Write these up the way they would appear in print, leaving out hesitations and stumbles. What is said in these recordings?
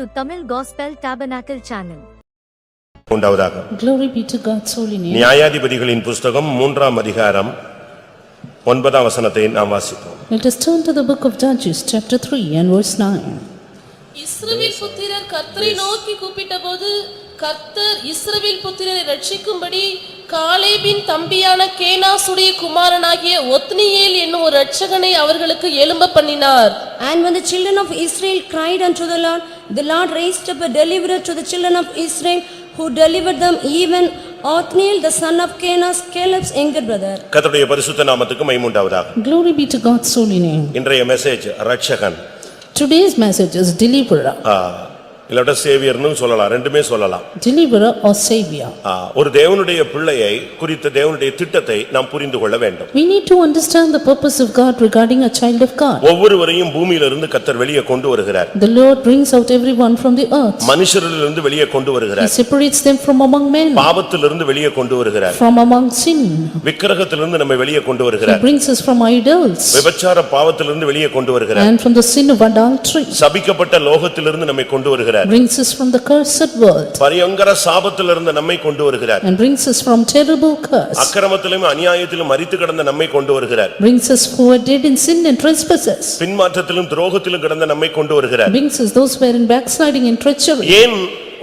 to Tamil Gospel Tabernacle channel. உண்டாவதாக. Glory be to God's holy name. நியாயாதிபதிகளின் புத்தகம் 3ஆம் அதிகாரம் 9ஆம் வசனத்தை நாம் வாசிப்போம். Let us turn to the book of Judges chapter 3 and verse 9. இஸ்ரவேல் புத்திரர் கர்த்தரை நோக்கி கூப்பிட்டபோது கர்த்தர் இஸ்ரவேல் புத்திரரை ரட்சிக்கும்படி காலேபின் தம்பியான கேனாசுடைய குமாரனாகிய ஒத்னியேல் என்னும் ஒரு இரட்சகனை அவர்களுக்கு எழும்ப பண்ணினார். And when the children of Israel cried unto the Lord raised up a deliverer to the children of Israel, who delivered them, even Othniel the son of Kenaz, Caleb's younger brother. கர்த்தருடைய பரிசுத்த நாமத்துக்கு மகிமை உண்டாவதாக. Glory be to God's holy name. இன்றைய message இரட்சகன். Today's message is deliverer. இல்லட்ட சேவியர்னு சொல்லலாம், ரெண்டுமே சொல்லலாம். Deliverer or savior. ஒரு தேவனுடைய பிள்ளையை குறித்த தேவனுடைய திட்டத்தை நாம் புரிந்து கொள்ள வேண்டும். We need to understand the purpose of God regarding a child of God. ஒவ்வொருவரையும் பூமியிலிருந்து கர்த்தர் வெளியே கொண்டு வருகிறார். The Lord brings out everyone from the earth. மனுஷரிலிருந்து வெளியே கொண்டு வருகிறார். He separates them from among men. பாவத்திலிருந்து வெளியே கொண்டு வருகிறார். From among sin. விக்கிரகத்திலிருந்து நம்மை வெளியே கொண்டு வருகிறார். He brings us from idols. விபச்சார பாவத்திலிருந்து வெளியே கொண்டு வருகிறார். And from the sin of adultery. சபிக்கப்பட்ட லோகத்திலிருந்து நம்மை கொண்டு வருகிறார். Brings us from the cursed world. பரியங்கர சாபத்திலிருந்து நம்மை கொண்டு வருகிறார். And brings us from terrible curse. அக்கிரமத்திலும் அநியாயத்திலும் மரித்து கிடந்த நம்மை கொண்டு வருகிறார். Brings us who are dead in sin and trespasses. பின்மாற்றத்திலும் துரோகத்திலும் கிடந்த நம்மை கொண்டு வருகிறார். Brings us those who are in backsliding and treachery. ஏன்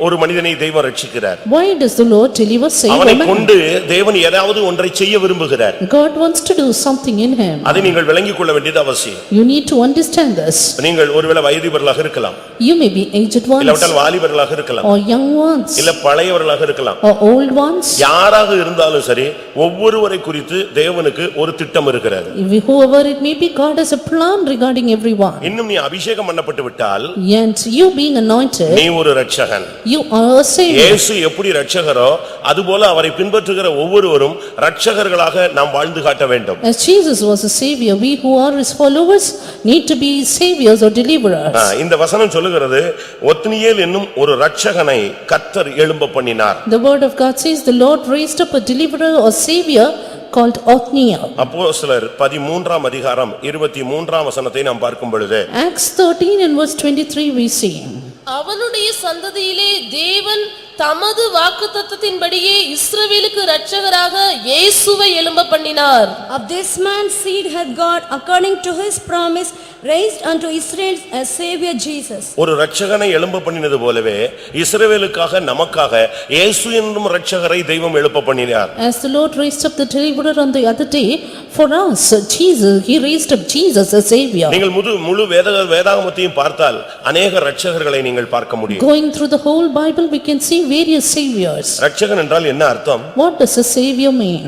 ஒரு மனிதனை தெய்வம் ரட்சிக்கிறார்? Why does the Lord deliver save அவனை man? கொண்டு தேவன் ஏதாவது ஒன்றை செய்ய விரும்புகிறார். God wants to do something in him. அதை நீங்கள் விளங்கிக் கொள்ள வேண்டியது அவசியம். You need to understand this. நீங்கள் ஒருவேளை வயதிபர்களாக இருக்கலாம். You may be aged ones. இல்ல வாலிபர்களாக இருக்கலாம். Or young ones. இல்ல பழையவர்களாக இருக்கலாம். Or old ones. யாராக இருந்தாலும் சரி, ஒவ்வொருவரை குறித்து தேவனுக்கு ஒரு திட்டம் இருக்கிறது. Whoever it may be, God has a plan regarding everyone. இன்னும் நீ அபிஷேகம் பண்ணப்பட்டு விட்டால், And you being anointed, நீ ஒரு இரட்சகன். you are a savior. இயேசு எப்படி இரட்சகரோ அதுபோல அவரை பின்பற்றுகிற ஒவ்வொருவரும் இரட்சகர்களாக நாம் வாழ்ந்து காட்ட வேண்டும். As Jesus was a savior, we who are his followers need to be saviors or deliverers. இந்த வசனம் சொல்லுகிறது ஒத்னியேல் என்னும் ஒரு இரட்சகனை கர்த்தர் எழும்ப பண்ணினார். The word of God says the Lord raised up a deliverer or savior called Othniel. அப்போஸ்தலர் 13ஆம் அதிகாரம் 23ஆம் வசனத்தை நாம் பார்க்கும் பொழுது, Acts 13 and verse 23 we see. அவனுடைய சந்ததியிலே தேவன் தமது வாக்குத்தத்தத்தின்படியே இஸ்ரவேலுக்கு இரட்சகராக இயேசுவை எழும்ப பண்ணினார். Of this man's seed had God, according to his promise, raised unto Israel a savior Jesus. ஒரு இரட்சகனை எழும்ப பண்ணினது போலவே இஸ்ரவேலுக்காக நமக்காக இயேசு என்னும் இரட்சகரை தெய்வம் எழுப்ப பண்ணினார். As the Lord raised up the deliverer on the other day, for us Jesus, he raised up Jesus as savior. நீங்கள் முழு வேதாகமத்தையும் பார்த்தால் अनेक இரட்சகர்களை நீங்கள் பார்க்க முடியும். Going through the whole Bible we can see various saviors. இரட்சகன் என்றால் என்ன அர்த்தம்? What does a savior mean?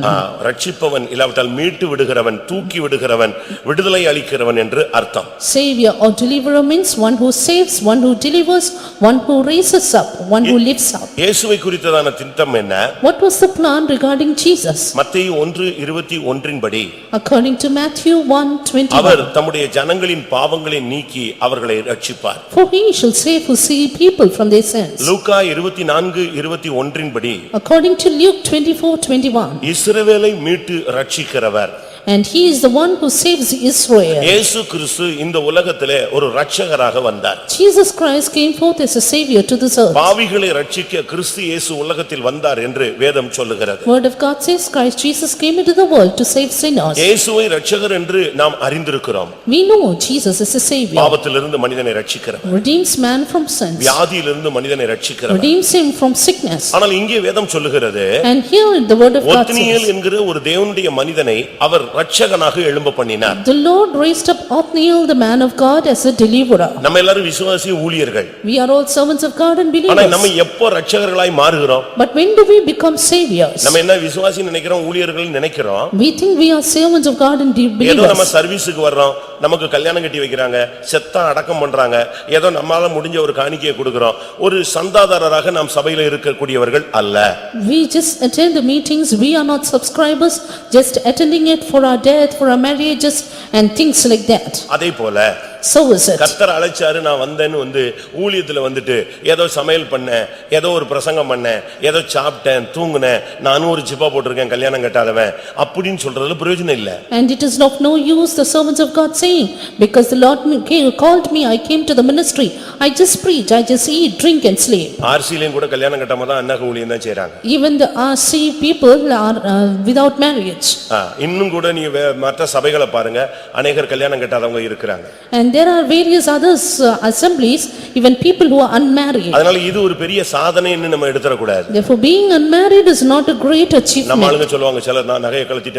ரட்சிப்பவன் இல்லாவிட்டால் மீட்டு விடுகிறவன், தூக்கி விடுகிறவன், விடுதலை அளிக்கிறவன் என்று அர்த்தம். Savior or deliverer means one who saves, one who delivers, one who raises up, one who lifts up. இயேசுவை குறித்ததான திட்டம் என்ன? What was the plan regarding Jesus? மத்தேயு 1:21 படி, According to Matthew 1:21, அவர் தம்முடைய ஜனங்களின் பாவங்களை நீக்கி அவர்களை ரட்சிப்பார். for he shall save who save people from their sins. லூக்கா 24:21 படி, According to Luke 24:21, இஸ்ரவேலை மீட்டு ரட்சிக்கிறவர். and he is the one who saves Israel. இயேசு கிறிஸ்து இந்த உலகத்திலே ஒரு இரட்சகராக வந்தார். Jesus Christ came forth as a savior to this earth. பாவிகளை ரட்சிக்க கிறிஸ்து இயேசு உலகத்தில் வந்தார் என்று வேதம் சொல்லுகிறது. Word of God says Christ Jesus came into the world to save sinners. இயேசுவை இரட்சகர் என்று நாம் அறிந்திருக்கிறோம். We know Jesus is a savior. பாவத்திலிருந்து மனிதனை ரட்சிக்கிறவர். Redeems man from sins. வியாதியிலிருந்து மனிதனை ரட்சிக்கிறவர். Redeems him from sickness. ஆனால் இங்கே வேதம் சொல்லுகிறது, And here the word of God Othniel says, என்கிற ஒரு தேவனுடைய மனிதனை அவர் இரட்சகனாக எழும்ப பண்ணினார். the Lord raised up Othniel the man of God as a deliverer. நம்ம எல்லாரும் விசுவாசி ஊழியர்கள். We are all servants of God and ஆனா நம்ம believers. எப்போ இரட்சகர்களாய் மாறுகிறோம்? But when do we become saviors? நம்ம என்ன விசுவாசி நினைக்கிறோம், ஊழியர்கள் நினைக்கிறோம். We think we are servants of God and ஏதோ நம்ம believers. சர்வீஸுக்கு வர்றோம், நமக்கு கல்யாணம் கட்டி வைக்கிறாங்க, செத்தா அடக்கம் பண்றாங்க, ஏதோ நம்மால முடிஞ்ச ஒரு காணிக்கையை கொடுக்கிறோம். ஒரு சந்தாதாரராக நாம் சபையில இருக்கக்கூடியவர்கள் அல்ல. We just attend the meetings. We are not subscribers, just attending it for our death, for our marriages and things like that. அதே போல So is it. கர்த்தர் அழைச்சாரு, நான் வந்தேன்னு வந்து ஊழியத்துல வந்துட்டு ஏதோ சமையல் பண்ணேன், ஏதோ ஒரு பிரசங்கம் பண்ணேன், ஏதோ சாப்பிட்டேன், தூங்குனேன், நானும் ஒரு ஜிப்பா போட்டிருக்கேன், கல்யாணம் கட்டாதவன் அப்படின்னு சொல்றதுல பிரயோஜனம் இல்ல. And it is of no use the servants of God saying, because the Lord called me, I came to the ministry, I just preach, I just eat, drink and sleep. ஆர்சிலையும் கூட கல்யாணம் கட்டாம தான் அண்ணா ஊழியம் தான் செய்றாங்க. Even the RC people are without marriage. இன்னும் கூட நீ மற்ற சபைகளை பாருங்க, அநேகர் கல்யாணம் கட்டாதவங்க இருக்கிறாங்க. And there are various others assemblies, even people who are unmarried. அதனால இது ஒரு பெரிய சாதனைன்னு நம்ம எடுத்துற கூடாது. Therefore being unmarried is not a great achievement. நம்ம ஆளுங்க சொல்லுவாங்க, சிலர் நான் நகையை கழட்டிட்டேன்.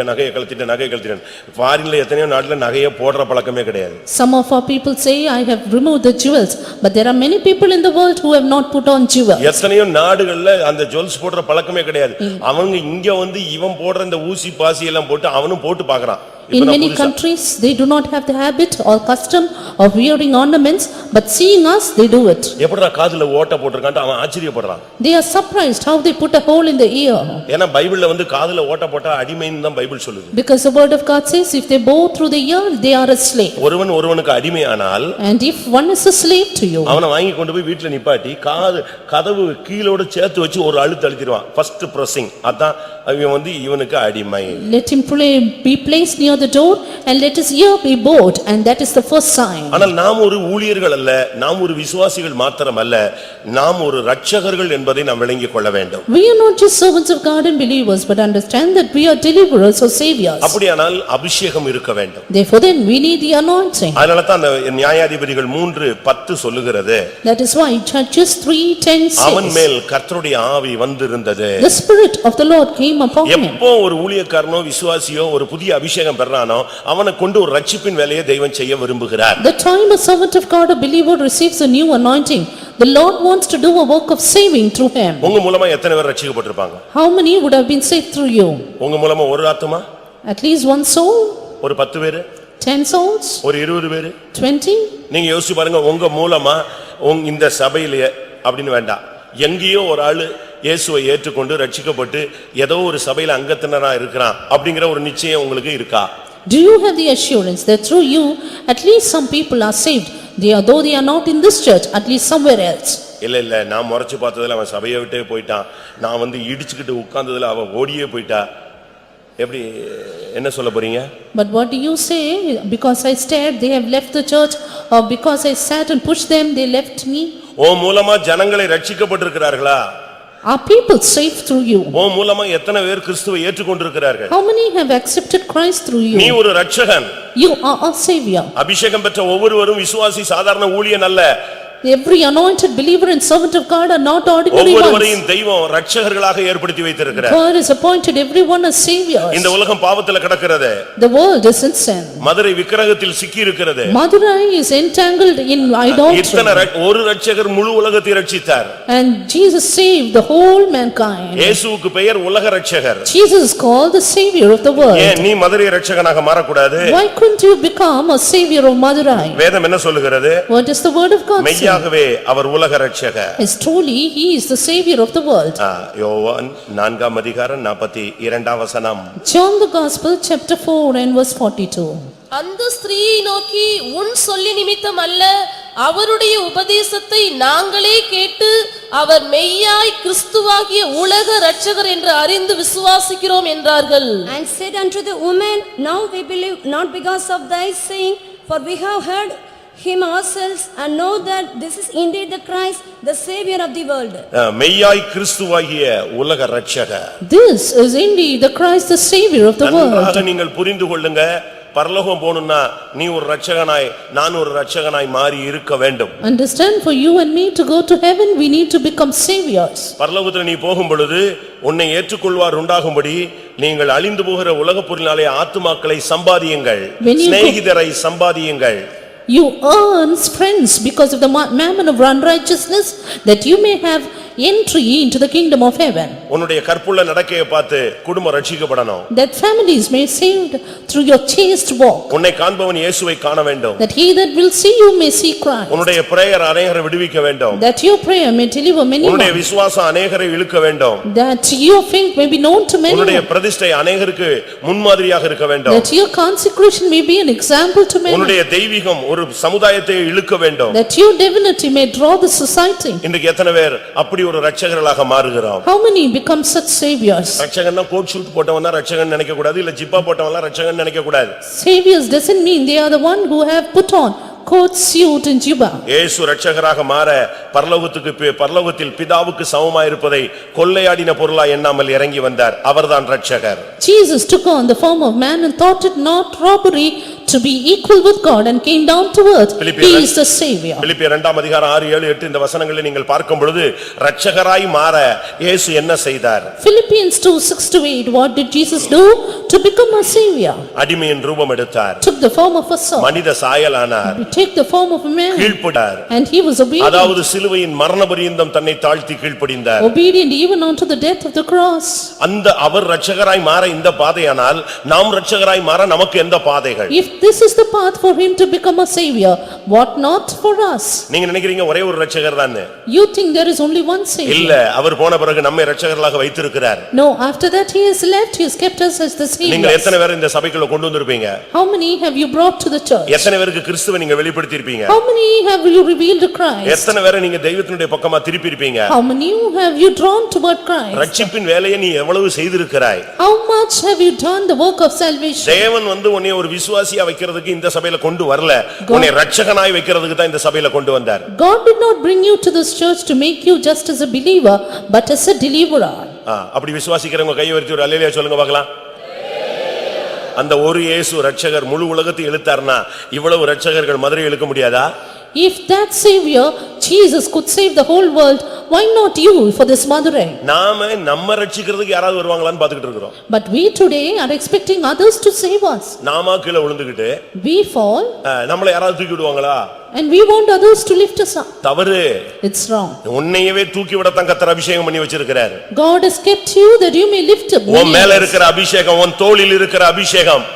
ஃபாரின்ல எத்தனையோ நாட்டுல நகையை போடுற பழக்கமே கிடையாது. Some of our people say, I have removed the jewels, but there are many people in the world who have not put on jewels. எத்தனையோ நாடுகள்ல அந்த ஜுவல்ஸ் போடுற பழக்கமே கிடையாது. அவங்க இங்க வந்து இவன் போடுற இந்த ஊசி பாசி எல்லாம் போட்டு அவனும் போட்டு பார்க்கறான். In many countries, they do not have the habit or custom of wearing ornaments, but seeing us, they do it. எப்படிடா காதுல ஓட்ட போட்டுருக்கான்ட்டு அவன் ஆச்சரியப்படுறான். They are surprised how they put a hole in the ear. ஏன்னா பைபிள்ல வந்து காதுல ஓட்ட போட்டா அடிமைன்னு தான் பைபிள் சொல்லுது. Because the word of God says, if they bore through the ear, they are a slave. ஒருவன் ஒருவனுக்கு அடிமையானால், And if one is a slave to you, அவனை வாங்கி கொண்டு போய் வீட்ல நிப்பாட்டி கதவு கீழோட சேர்த்து வச்சு ஒரு அழுத்திடுவான். ஃபர்ஸ்ட் பிரஸிங் அதான் அவன் வந்து இவனுக்கு அடிமை. let him be placed near the door and let his ear be bored, and that is the first sign. ஆனால் நாம் ஒரு ஊழியர்கள் அல்ல, நாம் ஒரு விசுவாசிகள் மாத்திரம் அல்ல, நாம் ஒரு இரட்சகர்கள் என்பதை நாம் விளங்கிக் கொள்ள வேண்டும். We are not just servants of God and believers, but understand that we are deliverers or saviors. அப்படியானால் அபிஷேகம் இருக்க வேண்டும். Therefore then we need the anointing. அதனால தான் அந்த நியாயாதிபதிகள் 3:10 சொல்லுகிறது. That is why Judges 3:10 says, அவன் மேல் கர்த்தருடைய ஆவி வந்திருந்தது. the spirit of the Lord came upon him. எப்போ ஒரு ஊழியக்காரனோ விசுவாசியோ ஒரு புதிய அபிஷேகம் பெறானோ அவனை கொண்டு ஒரு ரட்சிப்பின் வேலையை தெய்வம் செய்ய விரும்புகிறார். The time a servant of God, a believer, receives a new anointing, the Lord wants to do a work of saving through him. உங்க மூலமா எத்தனை பேர் ரட்சிக்கப்பட்டிருப்பாங்க? How many would have been saved through you? உங்க மூலமா ஒரு ஆத்துமா? At least one soul? ஒரு 10 பேர்? 10 souls? ஒரு 20 பேர்? 20? நீங்க யோசிச்சு பாருங்க, உங்க மூலமா இந்த சபையிலே அப்படின்னு வேண்டாம், எங்கேயோ ஒரு ஆளு இயேசுவை ஏற்றுக்கொண்டு ரட்சிக்கப்பட்டு ஏதோ ஒரு சபையில அங்கத்தினரா இருக்கிறான் அப்படிங்கிற ஒரு நிச்சயம் உங்களுக்கு இருக்கா? Do you have the assurance that through you at least some people are saved, though they are not in this church, at least somewhere else? இல்ல நான் முறைச்சு பார்த்ததுல அவன் சபையை விட்டே போயிட்டான், நான் வந்து இடிச்சுக்கிட்டு உட்கார்ந்ததுல அவன் ஓடியே போயிட்டா, எப்படி என்ன சொல்ல போறீங்க? But what do you say? Because I stared, they have left the church, or because I sat and pushed them, they left me? ஓ மூலமா ஜனங்களை ரட்சிக்கப்பட்டிருக்கிறார்களா? Are people saved through you? ஓ மூலமா எத்தனை பேர் கிறிஸ்துவை ஏற்றுக்கொண்டிருக்கிறார்கள்? How many have accepted Christ through you? நீ ஒரு இரட்சகன். You are a savior. அபிஷேகம் பெற்ற ஒவ்வொருவரும் விசுவாசி, சாதாரண ஊழியன் அல்ல. Every anointed believer and servant of God are not ordinary ones. ஒவ்வொருவரையும் தெய்வம் இரட்சகர்களாக ஏற்படுத்தி வைத்திருக்கிறார். God has appointed everyone as saviors. இந்த உலகம் பாவத்தில் கிடக்கிறது. The world is in sin. Madurai விக்கிரகத்தில் சிக்கி இருக்கிறது. Madurai is entangled in idolatry. இத்தனை ஒரு இரட்சகர் முழு உலகத்தை ரட்சித்தார். And Jesus saved the whole mankind. இயேசுவுக்கு பெயர் உலக இரட்சகர். Jesus is called the savior of the world. ஏன் நீ மதுரை இரட்சகனாக மாறக்கூடாது? Why couldn't you become a savior of Madurai? வேதம் என்ன சொல்லுகிறது? What does the word of God say? மெய்யாகவே அவர் உலக இரட்சகர். Is truly he is the savior of the world. யோவான் 4:42. John the Gospel chapter 4 and verse 42. அந்த ஸ்திரீயை நோக்கி, உன் சொல்லி நிமித்தம் அல்ல, அவருடைய உபதேசத்தை நாங்களே கேட்டு அவர் மெய்யாய் கிறிஸ்துவாகிய உலக இரட்சகர் என்று அறிந்து விசுவாசிக்கிறோம் என்றார்கள். And said unto the woman, now we believe not because of thy saying, for we have heard him ourselves and know that this is indeed the Christ, the Savior of the world. மெய்யாய் கிறிஸ்துவாகிய உலக இரட்சகர். This is indeed the Christ, the Savior of the world. நன்றாக நீங்கள் புரிந்து கொள்ளுங்க, பரலோகம் போணும்னா நீ ஒரு இரட்சகனாய் நான் ஒரு இரட்சகனாய் மாறி இருக்க வேண்டும். Understand, for you and me to go to heaven, we need to become saviors. பரலோகத்தில் நீ போகும் பொழுது உன்னை ஏற்றுக்கொள்வார் உண்டாகும்படி நீங்கள் அழிந்து போகிற உலகப் பொருளினாலே ஆத்துமாக்களை சம்பாதியுங்கள், சிநேகிதரை சம்பாதியுங்கள். You earn friends because of the mammon of unrighteousness, that you may have entry into the kingdom of heaven. உன்னுடைய கற்புள்ள நடக்கையை பார்த்து குடும்பம் ரட்சிக்கப்படணும். That families may be saved through your chaste walk. உன்னை காண்பவன் இயேசுவை காண வேண்டும். That he that will see you may see Christ. உன்னுடைய prayer அநேகரை விடுவிக்க வேண்டும். That your prayer may deliver many. உன்னுடைய விசுவாசம் அநேகரை இழுக்க வேண்டும். That your faith may be known to many. உன்னுடைய பிரதிஷ்டை அநேகருக்கு முன்மாதிரியாக இருக்க வேண்டும். That your consecration may be an example to many. உன்னுடைய தெய்வீகம் ஒரு சமுதாயத்தை இழுக்க வேண்டும். That your divinity may draw the society. இன்றைக்கு எத்தனை பேர் அப்படி ஒரு இரட்சகர்களாக மாறுகிறோம்? How many become such saviors? இரட்சகன்னா கோட் ஷூட் போட்டவன் தான் இரட்சகன் நினைக்க கூடாது, இல்ல ஜிப்பா போட்டவன்லாம் இரட்சகன் நினைக்க கூடாது. Saviors doesn't mean they are the one who have put on coat, suit and jibba. இயேசு இரட்சகராக மாற பரலோகத்தில் பிதாவுக்கு சமமாய் இருப்பதை கொள்ளையாடின பொருளா எண்ணாமல் இறங்கி வந்தார். அவர்தான் இரட்சகர். Jesus took on the form of man and thought it not robbery to be equal with God and came down to earth. He is the savior. பிலிப்பியர் 2 அதிகாரம் 6, 7, 8 இந்த வசனங்களை நீங்கள் பார்க்கும் பொழுது இரட்சகராய் மாற இயேசு என்ன செய்தார்? Philippians 2, 6 to 8. What did Jesus do to become a savior? அடிமையின் ரூபம் எடுத்தார். Took the form of a servant. மனித சாயலானார். He took the form of a man. கீழ்ப்படிந்தார். And he was obedient. அதாவது சிலுவையின் மரண பரியந்தம் தன்னை தாழ்த்தி கீழ்ப்படிந்தார். Obedient even unto the death of the cross. அந்த அவர் இரட்சகராய் மாற இந்த பாதையானால் நாம் இரட்சகராய் மாற நமக்கு எந்த பாதைகள்? If this is the path for him to become a savior, what not for us? நீங்க நினைக்கிறீங்க ஒரே ஒரு இரட்சகர் தான்? You think there is only one savior? இல்ல, அவர் போன பிறகு நம்மை இரட்சகர்களாக வைத்திருக்கிறார். No, after that he has left, he has kept us as the saviors. நீங்க எத்தனை பேர் இந்த சபைக்குள்ள கொண்டு வந்திருப்பீங்க? How many have you brought to the church? எத்தனை பேருக்கு கிறிஸ்துவை நீங்க வெளிப்படுத்தி இருப்பீங்க? How many have you revealed Christ? எத்தனை பேரை நீங்க தெய்வத்தினுடைய பக்கமா திருப்பி இருப்பீங்க? How many have you drawn toward Christ? ரட்சிப்பின் வேலையை நீ எவ்வளவு செய்திருக்கிறாய்? How much have you done the work of salvation? தேவன் உன்னை ஒரு விசுவாசியா வைக்கிறதுக்கு இந்த சபையில கொண்டு வரல, உன்னை இரட்சகனாய் வைக்கிறதுக்கு தான் இந்த சபையில கொண்டு வந்தார். God did not bring you to this church to make you just as a believer, but as a deliverer. அப்படி விசுவாசிக்கிறவங்க கையை உயர்த்தி ஒரு அல்லேலூயா சொல்லுங்க பார்க்கலாம். அந்த ஒரு இயேசு இரட்சகர் முழு உலகத்தை இழுத்தார்னா இவ்வளவு இரட்சகர்கள் மதுரை இழுக்க முடியாதா? If that savior Jesus could save the whole world, why not you for this Madurai? நாம நம்ம ரட்சிக்கிறதுக்கு யாராவது வருவாங்களான்னு பாத்துக்கிட்டு இருக்கோம். But we today are expecting others to save us. நாம கீழ விழுந்துக்கிட்டு We fall நம்மள யாராவது தூக்கி விடுவாங்களா? and we want others to lift us up. தவறு. It's wrong. உன்னையவே தூக்கி விடத்தான் கர்த்தர் அபிஷேகம் பண்ணி வச்சிருக்கிறார். God has kept you that you may lift up. உன் மேல இருக்கிற அபிஷேகம், உன் தோளில் இருக்கிற அபிஷேகம்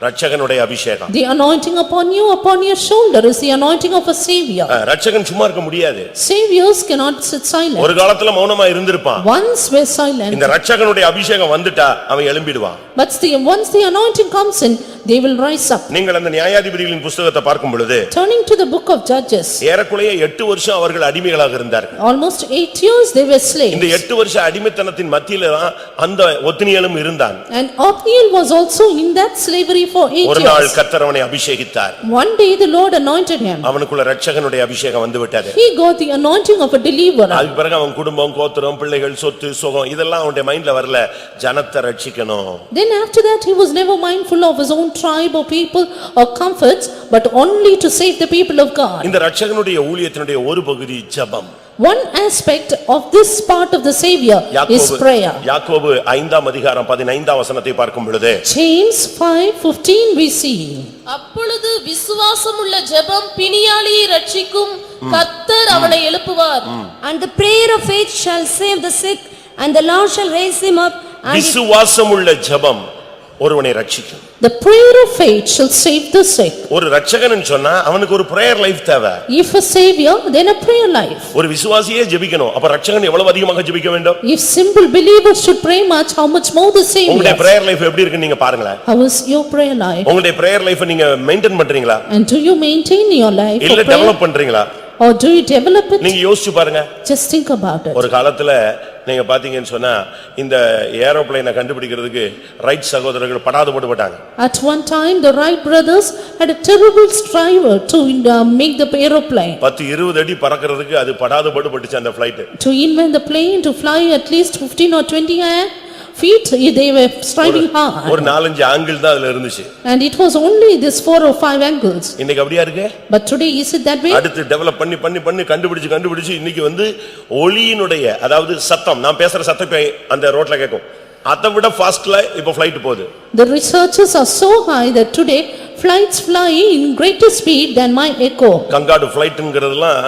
இரட்சகனுடைய அபிஷேகம். The anointing upon you, upon your shoulder is the anointing of a savior. இரட்சகன் சும்மா இருக்க முடியாது. Saviors cannot sit silent. ஒரு காலத்துல மௌனமா இருந்திருப்பான். Once were silent. இந்த இரட்சகனுடைய அபிஷேகம் வந்துட்டா அவன் எழும்பிடுவான். But once the anointing comes in, they will rise up. நீங்கள் அந்த நியாயாதிபதிகளின் புத்தகத்தை பார்க்கும் பொழுது Turning to the book of Judges. ஏறக்குறைய 8 வருஷம் அவர்கள் அடிமைகளாக இருந்தார்கள். Almost 8 years they were slaves. இந்த 8 வருஷ அடிமைத்தனத்தின் மத்தியில தான் அந்த ஒத்னியேலும் இருந்தான். And Othniel was also in that slavery for 8 years. ஒரு நாள் கர்த்தர் அவனை அபிஷேகித்தார். One day the Lord anointed him. அவனுக்குள்ள இரட்சகனுடைய அபிஷேகம் வந்து விட்டது. He got the anointing of a deliverer. அதுக்கு பிறகு அவன் குடும்பம், கோத்திரம், பிள்ளைகள், சொத்து, சுகம் இதெல்லாம் அவனுடைய மைண்ட்ல வரல. ஜனத்தை ரட்சிக்கணும். Then after that he was never mindful of his own tribe or people or comforts, but only to save the people of God. இந்த இரட்சகனுடைய ஊழியத்தினுடைய ஒரு பகுதி ஜெபம். One aspect of this part of the savior is prayer. யாக்கோபு 5 அதிகாரம் 15 வசனத்தை பார்க்கும் பொழுது James 5:15 we see. அப்பொழுது விசுவாசமுள்ள ஜெபம் பிணியாளியை ரட்சிக்கும், கர்த்தர் அவனை எழுப்புவார். And the prayer of faith shall save the sick, and the Lord shall raise him up. விசுவாசமுள்ள ஜெபம் ஒருவனை ரட்சிக்கும். The prayer of faith shall save the sick. ஒரு இரட்சகன் சொன்னா அவனுக்கு ஒரு பிரேயர் லைஃப் தேவை. If a savior, then a prayer life. ஒரு விசுவாசியே ஜெபிக்கணும். அப்ப இரட்சகன் எவ்வளவு அதிகமாக ஜெபிக்க வேண்டும்? If simple believers should pray much, how much more the savior? உங்களுடைய பிரேயர் லைஃப் எப்படி இருக்குன்னு நீங்க பாருங்க. How is your prayer life? உங்களுடைய பிரேயர் லைஃப் நீங்க மெயின்டைன் பண்றீங்களா? And do you maintain your life? இல்ல டெவலப் பண்றீங்களா? Or do you develop it? நீங்க யோசிச்சு பாருங்க. Just think about it. ஒரு காலத்துல நீங்க பாத்தீங்கன்னு சொன்னா இந்த ஏரோப்ளேனை கண்டுபிடிக்கிறதுக்கு ரைட் சகோதரர்கள் படாத பாடுபட்டாங்க. At one time the Wright brothers had a terrible strive to make the aeroplane. 10-20 அடி பறக்கிறதுக்கு அது படாத பாடுபட்டுச்சு அந்த flight. To invent the plane to fly at least 15 or 20 feet, they were striving hard. ஒரு 4-5 ஆங்கிள் தான் அதுல இருந்துச்சு. And it was only this 4 or 5 angles. இன்னைக்கு அப்படியே இருக்கு. But today is it that way? அடுத்து டெவலப் பண்ணி கண்டுபிடிச்சு இன்னைக்கு வந்து ஒளியினுடைய அதாவது சத்தம், நான் பேசுற சத்தம் அந்த ரோட்ல கேட்கும். அதை விட ஃபாஸ்ட்ல இப்ப ஃளைட் போகுது. The researchers are so high that today flights fly in greater speed than my echo. கங்காடு ஃளைட்ங்கிறதுலாம்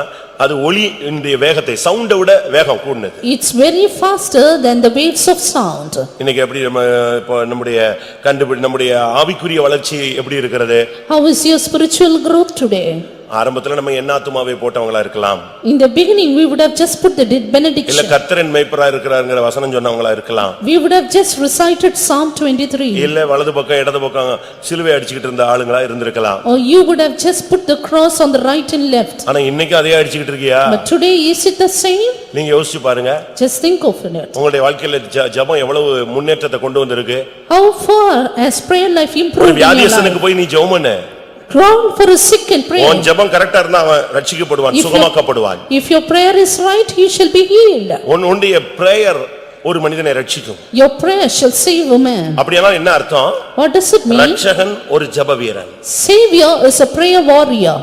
அது ஒலியினுடைய வேகத்தை சவுண்டை விட வேகம் கூடுனது. It's very faster than the waves of sound. இன்னைக்கு எப்படி இப்போ நம்முடைய ஆவிக்குரிய வளர்ச்சி எப்படி இருக்கிறது? How is your spiritual growth today? ஆரம்பத்துல நம்ம என்ன ஆத்துமாவை போட்டவங்களா இருக்கலாம். In the beginning we would have just put the benediction. இல்ல கர்த்தரின் மேய்ப்பரா இருக்கிறார்ங்கற வசனம் சொன்னவங்களா இருக்கலாம். We would have just recited Psalm 23. இல்ல வலது பக்கம் இடது பக்கம் சிலுவை அடிச்சிட்டு இருந்த ஆளுங்களா இருந்திருக்கலாம். Or you would have just put the cross on the right and left. ஆனா இன்னைக்கு அதே அடிச்சிட்டு இருக்கியா? But today is it the same? நீங்க யோசிச்சு பாருங்க. Just think of it. உங்களுடைய வாழ்க்கையில ஜெபம் எவ்வளவு முன்னேற்றத்தை கொண்டு வந்திருக்கு? How far has prayer life improved? ஒரு வியாதியஸ்தனுக்கு போய் நீ ஜெபம் பண்ணு. Crawl for a sick and pray. உன் ஜெபம் கரெக்ட்டா இருந்தா அவன் ரட்சிக்கப்படுவான், சுகமாக்கப்படுவான். If your prayer is right, he shall be healed. உன்னுடைய பிரேயர் ஒரு மனிதனை ரட்சிக்கும். Your prayer shall save a man. அப்படினா என்ன அர்த்தம்? What does it mean? Ratchagan ஒரு ஜெப வீரன். Savior is a prayer warrior.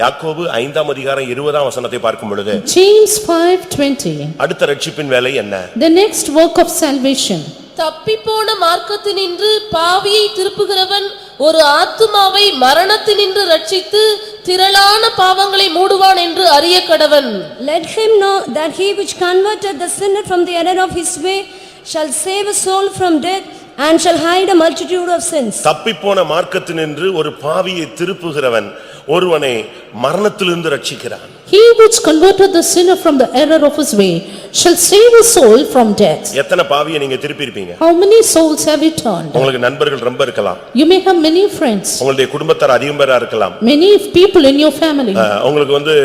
யாக்கோபு 5ஆம் அதிகாரம் 20ஆம் வசனத்தை பார்க்கும் பொழுது James 5:20. அடுத்த ரட்சிப்பின் வேலை என்ன? The next work of salvation. தப்பிப்போன மார்க்கத்தினின்று பாவியை திருப்புகிறவன் ஒரு ஆத்துமாவை மரணத்தினின்று ரட்சித்து திரளான பாவங்களை மூடுவான் என்று அறிய கடவன். Let him know that he which converted the sinner from the error of his way shall save a soul from death and shall hide a multitude of sins. தப்பிப்போன மார்க்கத்தினின்று ஒரு பாவியை திருப்புகிறவன் ஒருவனை மரணத்திலிருந்து ரட்சிக்கிறான். He which converted the sinner from the error of his way shall save his soul from death. எத்தனை பாவியை நீங்க திருப்பி இருப்பீங்க? How many souls have you turned? உங்களுக்கு நண்பர்கள் ரொம்ப இருக்கலாம். You may have many friends. உங்களுடைய குடும்பத்தார் அதிகம் பேரா இருக்கலாம். Many people in your family. உங்களுக்கு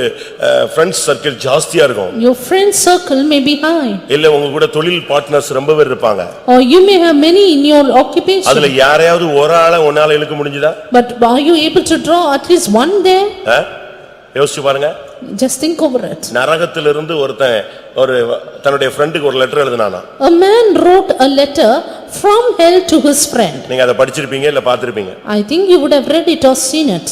ஃப்ரெண்ட்ஸ் சர்க்கிள் ஜாஸ்தியா இருக்கும். Your friend circle may be high. இல்ல உங்க கூட தொழில் பார்ட்னர்ஸ் ரொம்ப பேர் இருப்பாங்க. Or you may have many in your occupation. அதுல யாரையாவது ஒரு ஆளை உன்னால இழுக்க முடிஞ்சதா? But are you able to draw at least one there? யோசிச்சு பாருங்க. Just think over it. நரகத்திலிருந்து ஒருத்தன் தன்னுடைய ஃப்ரெண்டுக்கு ஒரு letter எழுதினானா? A man wrote a letter from hell to his friend. நீங்க அதை படிச்சிருப்பீங்க இல்ல பார்த்திருப்பீங்க. I think you would have read it or seen it.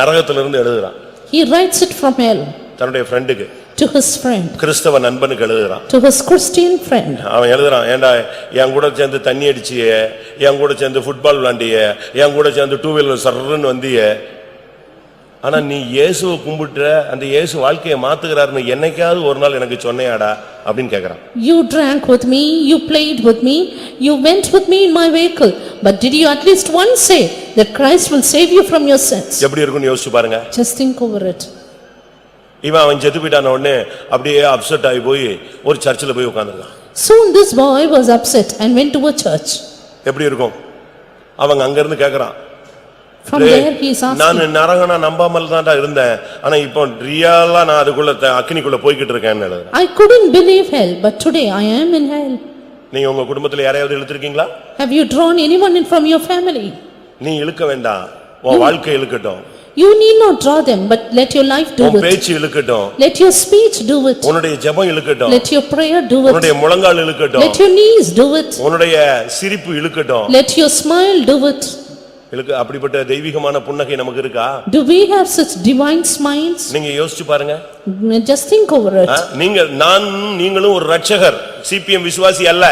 நரகத்திலிருந்து எழுதுறான். He writes it from hell தன்னுடைய ஃப்ரெண்டுக்கு. To his friend. கிறிஸ்தவ நண்பனுக்கு எழுதுறான். To his Christian friend. அவன் எழுதுறான், ஏண்டா என் கூட சேர்ந்து தண்ணி அடிச்சியே, என் கூட சேர்ந்து ஃபுட்பால் விளையாண்டியே, என் கூட சேர்ந்து டூ வீலர் சர்றன்னு வந்தியே, ஆனா நீ இயேசுவை கும்பிட்டுற, அந்த இயேசு வாழ்க்கையை மாத்துகிறாருன்னு என்னைக்காவது ஒரு நாள் எனக்கு சொன்னையாடா அப்படின்னு கேக்குறான். You drank with me, you played with me, you went with me in my vehicle, but did you at least once say that Christ will save you from your sins? எப்படி இருக்குன்னு யோசிச்சு பாருங்க. Just think over it. அவன் செத்து போயிட்டான உடனே அப்படியே upset ஆகி போய் ஒரு சர்ச்சில் போய் உட்கார்ந்திருக்கான். Soon this boy was upset and went to a church. எப்படி இருக்கும்? அவங்க அங்க இருந்து கேக்குறான். From there he is asking. நான் நரகனா நம்பாமல் தான்டா இருந்தேன், ஆனா இப்போ ரியலா நான் அதுக்குள்ள அக்கினிக்குள்ள போய்கிட்டு இருக்கேன்னு எழுதுறேன். I couldn't believe hell, but today I am in hell. நீங்க உங்க குடும்பத்துல யாரையாவது இழுத்துருக்கீங்களா? Have you drawn anyone in from your family? நீ இழுக்க வேண்டாம், உன் வாழ்க்கை இழுக்கட்டும். You need not draw them, but let your life do உன் it. பேச்சு இழுக்கட்டும். Let your speech do it. உன்னுடைய ஜெபம் இழுக்கட்டும். Let your prayer do it. உன்னுடைய முழங்கால் இழுக்கட்டும். Let your knees do it. உன்னுடைய சிரிப்பு இழுக்கட்டும். Let your smile do it. அப்படிப்பட்ட தெய்வீகமான புன்னகை நமக்கு இருக்கா? Do we have such divine smiles? நீங்க யோசிச்சு பாருங்க. Just think over it. நீங்களும் ஒரு ரட்சகர், சிபிஎம் விசுவாசி அல்ல.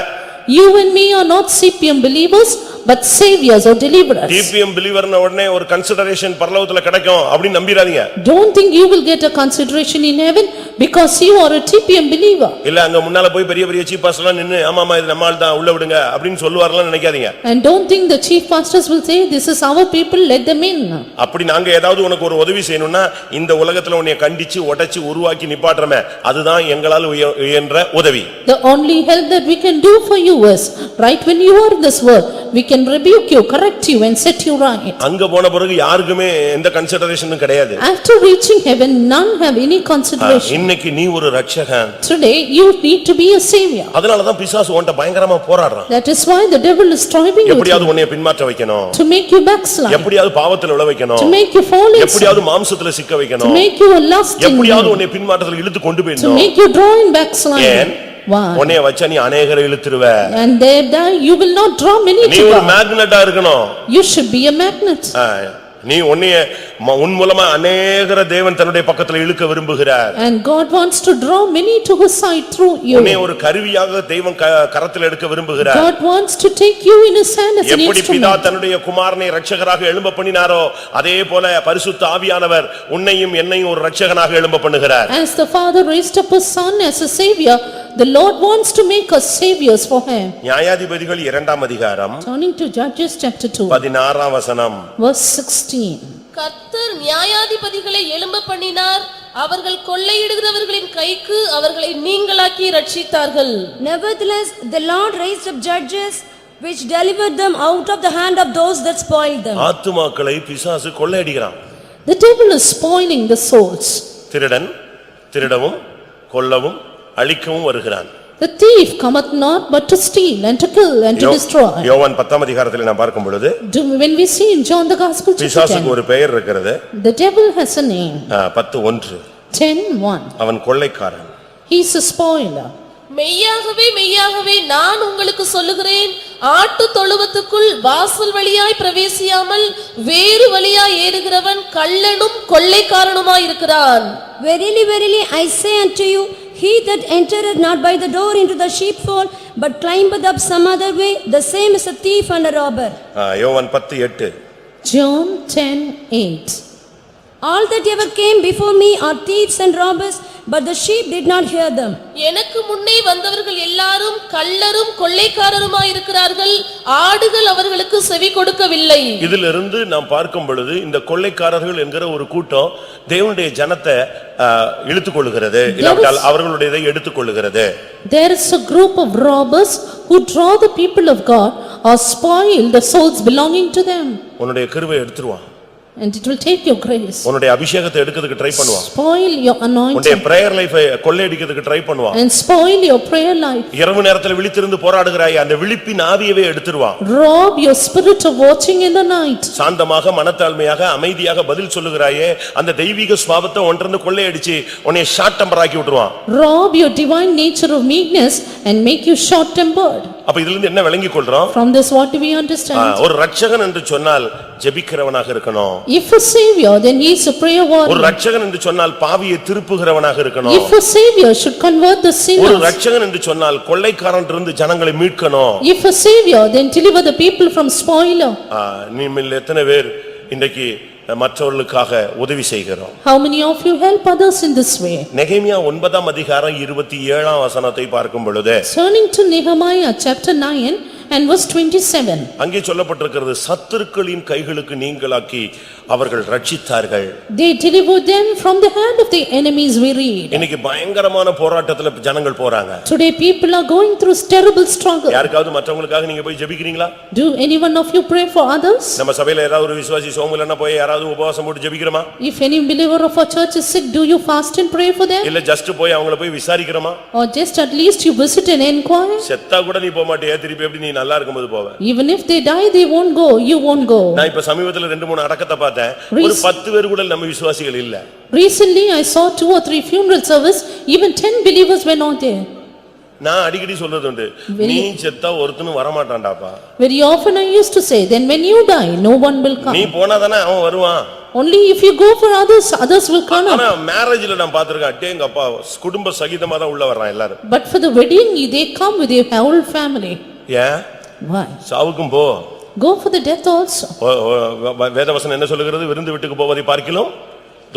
You and me are not CPM believers, but saviors or deliverers. CPM பிலீவர்ன உடனே ஒரு கன்சிடரேஷன் பரலோகத்துல கிடைக்கும் அப்படி நம்பிராதீங்க. Don't think you will get a consideration in heaven because you are a TPM believer. இல்ல அங்க முன்னால போய் பெரிய பெரிய சீஃப் பாஸ்டர்லாம் நின்னு ஆமாமா இது நம்மால் தான் உள்ள விடுங்க அப்படினு சொல்லுவார்களான்னு நினைக்காதீங்க. And don't think the chief pastors will say this is our people, let them in. அப்படி நாங்க ஏதாவது உனக்கு ஒரு உதவி செய்யணும்னா இந்த உலகத்துல உன்னை கண்டிச்சு உடைச்சு உருவாக்கி நிப்பாட்றமே அதுதான் எங்களால் இயன்ற உதவி. The only help that we can do for you is right when you are in this world we can rebuke you, correct you and set you right. அங்க போன பிறகு யாருக்குமே எந்த கன்சிடரேஷனும் கிடையாது. After reaching heaven none have any consideration. இன்னைக்கு நீ ஒரு Ratchagan. Today you need to be a savior. அதனால தான் பிசாசு உன்கிட்ட பயங்கரமா போராடுறான். That is why the devil is striving you எப்படியாவது உன்னை பின்மாற்ற வைக்கணும். to make you backslide. எப்படியாவது பாவத்துல விழ வைக்கணும். To make you fall in sin. எப்படியாவது மாம்சத்துல சிக்க வைக்கணும். To make you a lust in எப்படியாவது உன்னை பின்மாற்றத்துல இழுத்து கொண்டு to போயிடணும். make you draw in backslide. Why? உன்னை வச்சா நீ अनेகரை இழுத்துருவ. And there you will not draw many நீ to ஒரு God. மேக்னெட்டா இருக்கணும். You should be a magnet. நீ உன் மூலமா அநேகர தேவன் தன்னுடைய பக்கத்துல இழுக்க விரும்புகிறார். And God wants to draw many to his side through you. உன்னை ஒரு கருவியாக தெய்வம் கரத்தில் எடுக்க விரும்புகிறார். God wants to take you in his hand as an எப்படி பிதா instrument. தன்னுடைய குமாரனை இரட்சகராக எழும்ப பண்ணினாரோ அதே போல பரிசுத்த ஆவியானவர் உன்னையும் என்னையும் ஒரு இரட்சகனாக எழும்ப பண்ணுகிறார். As the Father raised up his Son as a savior, the Lord wants to make us saviors for him. நியாயாதிபதிகள் 2ஆம் அதிகாரம் Turning to Judges chapter 2, 16ஆம் வசனம். verse 16. கர்த்தர் நியாயாதிபதிகளை எழும்ப பண்ணினார், அவர்கள் கொள்ளையிடுகிறவர்களின் கைக்கு அவர்களை நீங்களாக்கி ரட்சித்தார்கள். Nevertheless, the Lord raised up judges which delivered them out of the hand of those that spoiled them. ஆத்துமாக்களை பிசாசு கொள்ளையடிக்கிறான். The devil is spoiling the souls. திருடன் திருடவும் கொல்லவும் அழிக்கவும் வருகிறான். The thief cometh not but to steal and to kill and to destroy. யோவான் 10ஆம் அதிகாரத்தில் நாம் பார்க்கும் பொழுது When we see in John the Gospel chapter பிசாசுக்கு 10, ஒரு பெயர் இருக்கிறது. the devil has a name. 10:1. 10:1. அவன் கொள்ளைக்காரன். He is a spoiler. மெய்யாகவே மெய்யாகவே நான் உங்களுக்கு சொல்லுகிறேன், ஆட்டு தொழுவத்துக்குள் வாசல் வழியாய் பிரவேசியாமல் வேறு வழியாய் ஏறுகிறவன் கள்ளனும் கொள்ளைக்காரனுமாய் இருக்கிறான். Verily, verily, I say unto you, he that entereth not by the door into the sheepfold, but climbeth up some other way, the same is a thief and a robber. யோவான் 10:8. John 10:8. All that ever came before me are thieves and robbers, but the sheep did not hear them. எனக்கு முன்னே வந்தவர்கள் எல்லாரும் கள்ளரும் கொள்ளைக்காரருமாய் இருக்கிறார்கள், ஆடுகள் அவர்களுக்கு செவி கொடுக்கவில்லை. இதிலிருந்து நாம் பார்க்கும் பொழுது இந்த கொள்ளைக்காரர்கள் என்கிற ஒரு கூட்டம் தேவனுடைய ஜனத்தை இழுத்துக்கொள்கிறது, இல்லாவிட்டால் அவர்களுடையதை எடுத்துக்கொள்கிறது. There is a group of robbers who draw the people of God or spoil the souls belonging to them. உன்னுடைய கிருபையை எடுத்துருவான். And it will take your grace. உன்னுடைய அபிஷேகத்தை எடுக்கிறதுக்கு ட்ரை பண்ணுவான். Spoil your anointing. உன்னுடைய prayer life-ஐ கொள்ளையடிக்கிறதுக்கு ட்ரை பண்ணுவான். And spoil your prayer life. இரவு நேரத்துல விழித்திருந்து போராடுகிறாய், அந்த விழிப்பின் ஆவியவே எடுத்துருவான். Rob your spirit of watching in the night. சாந்தமாக மனத்தாழ்மையாக அமைதியாக பதில் சொல்லுகிறாயே, அந்த தெய்வீக சுபாவத்தை ஒன்றிருந்து கொள்ளையடிச்சு உன்னை ஷார்ட் டெம்பர் ஆக்கி விட்டுருவான். Rob your divine nature of meekness and make you short tempered. அப்ப இதுல இருந்து என்ன விளங்கிக் கொள்றோம்? From this what do we understand? ஒரு ரட்சகன் என்று சொன்னால் ஜெபிக்கிறவனாக இருக்கணும். If a savior, then he is a prayer warrior. ஒரு ரட்சகன் என்று சொன்னால் பாவியை திருப்புகிறவனாக இருக்கணும். If a savior should convert the sinners. ஒரு ரட்சகன் என்று சொன்னால் கொள்ளைக்காரனிலிருந்து ஜனங்களை மீட்கணும். If a savior, then deliver the people from spoiler. நீங்க எத்தனை பேர் இன்றைக்கு மற்றவர்களுக்காக உதவி செய்கிறோம்? How many of you help others in this way? நெகேமியா 9ஆம் அதிகாரம் 27ஆம் வசனத்தை பார்க்கும் பொழுது Turning to Nehemiah chapter 9 and verse 27. அங்கே சொல்லப்பட்டிருக்கிறது, சத்துருக்களின் கைகளுக்கு நீங்களாக்கி அவர்கள் ரட்சித்தார்கள். They delivered them from the hand of the enemies, we read. இன்னைக்கு பயங்கரமான போராட்டத்துல ஜனங்கள் போறாங்க. Today people are going through terrible struggle. யாருக்காவது மற்றவங்களுக்காக நீங்க போய் ஜெபிக்கிறீங்களா? Do any one of you pray for others? நம்ம சபையில ஏதாவது ஒரு விசுவாசி சோமுலன்னா போய் யாராவது உபவாசம் போட்டு ஜெபிக்கிறோமா? If any believer of our church is sick, do you fast and pray for them? இல்ல ஜஸ்ட் போய் அவங்கள போய் விசாரிக்கிறோமா? Or just at least you visit and inquire? செத்தா கூட நீ போக மாட்டியா? திருப்பி எப்படி நீ நல்லா இருக்கும்போது போவ? Even if they die, they won't go, you won't go. நான் இப்ப சமீபத்துல 2-3 அடக்கத்தை பார்த்தேன். ஒரு 10 பேர் கூட நம்ம விசுவாசிகள் இல்ல. Recently I saw 2 or 3 funeral service, even 10 believers were not there. நான் அடிக்கடி சொல்றது உண்டு, நீ செத்தா ஒருத்தனும் வர மாட்டான்டாப்பா. Very often I used to say, then when you die, no one will come. நீ போனாதானே அவன் வருவான். Only if you go for others, others will come. ஆனா மேரேஜ்ல நான் பாத்துர்க்கேன், அட்டேங்கப்பா குடும்ப சகிதமா தான் உள்ள வர்றான் எல்லாரும். But for the wedding, they come with their whole family. ஏன்? Why? சாவுக்கும் போ. Go for the death also. வேதவசனம் என்ன சொல்லுகிறது? விருந்து வீட்டுக்கு போவதை பார்க்கிலும்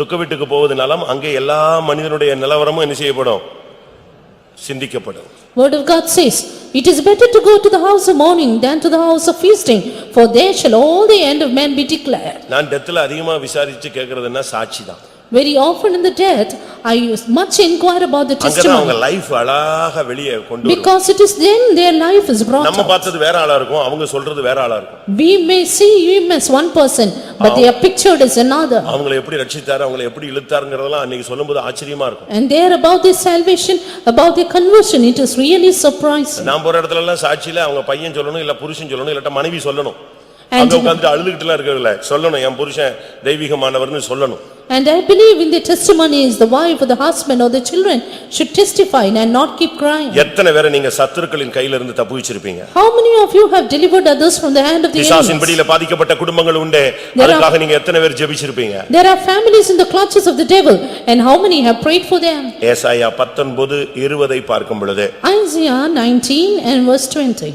துக்க வீட்டுக்கு போவது நலம். அங்கே எல்லா மனிதனுடைய நிலவரமும் என்ன செய்யப்படும்? சிந்திக்கப்படும். Word of God says, it is better to go to the house of mourning than to the house of feasting, for there shall all the end of men be declared. நான் டெத்ல அதிகமா விசாரிச்சு கேக்குறதுன்னா சாட்சி தான். Very often in the death, I much inquire about the அங்கதான் testimony. அவங்க life அழகா வெளியே கொண்டு வரும். Because it is then their life is brought நம்ம out. பார்த்தது வேற ஆளா இருக்கும், அவங்க சொல்றது வேற ஆளா இருக்கும். We may see him as one person, but they are pictured as another. அவங்களை எப்படி ரட்சித்தாரு, அவங்களை எப்படி இழுத்தாருங்கறதெல்லாம் அன்னைக்கு சொல்லும்போது ஆச்சரியமா இருக்கும். And there about their salvation, about their conversion, it is really surprising. நான் போற இடத்துல எல்லாம் சாட்சியில அவங்க பையன் சொல்லணும், இல்ல புருஷன் சொல்லணும், இல்ல மனைவி சொல்லணும். அங்க உட்கார்ந்து அழுதுகிட்டுலாம் இருக்கல, சொல்லணும் என் புருஷன் தெய்வீகமானவர்னு சொல்லணும். And I believe in the testimonies, the wife or the husband or the children should testify and not keep crying. எத்தனை பேரை நீங்க சத்துருக்களின் கையில இருந்து தப்புவிச்சிருப்பீங்க? How many of you have delivered others from the hand of the பிசாசின் enemies? பிடியில பாதிக்கப்பட்ட குடும்பங்கள் உண்டு, அதுக்காக நீங்க எத்தனை பேர் ஜெபிச்சிருப்பீங்க? There are families in the clutches of the devil, and how many have prayed for them? ஏசாயா 19:20 பார்க்கும் பொழுது Isaiah 19 and verse 20.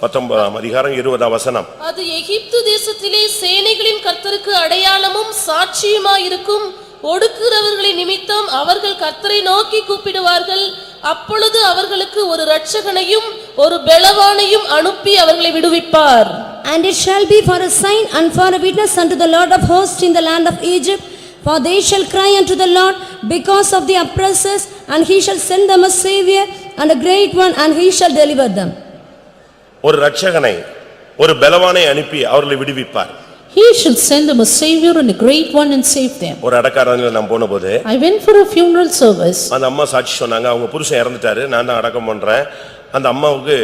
19ஆம் அதிகாரம் 20ஆம் வசனம். அது எகிப்து தேசத்திலே சேனைகளின் கர்த்தருக்கு அடையாளமும் சாட்சியுமாயிருக்கும். ஒடுக்குகிறவர்களின் நிமித்தம் அவர்கள் கர்த்தரை நோக்கி கூப்பிடுவார்கள். அப்பொழுது அவர்களுக்கு ஒரு இரட்சகனையும் ஒரு பெலவானையும் அனுப்பி அவர்களை விடுவிப்பார். And it shall be for a sign and for a witness unto the Lord of hosts in the land of Egypt. For they shall cry unto the Lord because of the oppressors, and he shall send them a savior and a great one, and he shall deliver them. ஒரு இரட்சகனை ஒரு பெலவானை அனுப்பி அவர்களை விடுவிப்பார். He shall send them a savior and a great one and save them. ஒரு அடக்காரன்ல நான் போனபோது I went for a funeral service. அந்த அம்மா சாட்சி சொன்னாங்க, அவங்க புருஷன் இறந்துட்டாரு, நான் தான் அடக்கம் பண்றேன். அந்த அம்மாவுக்கு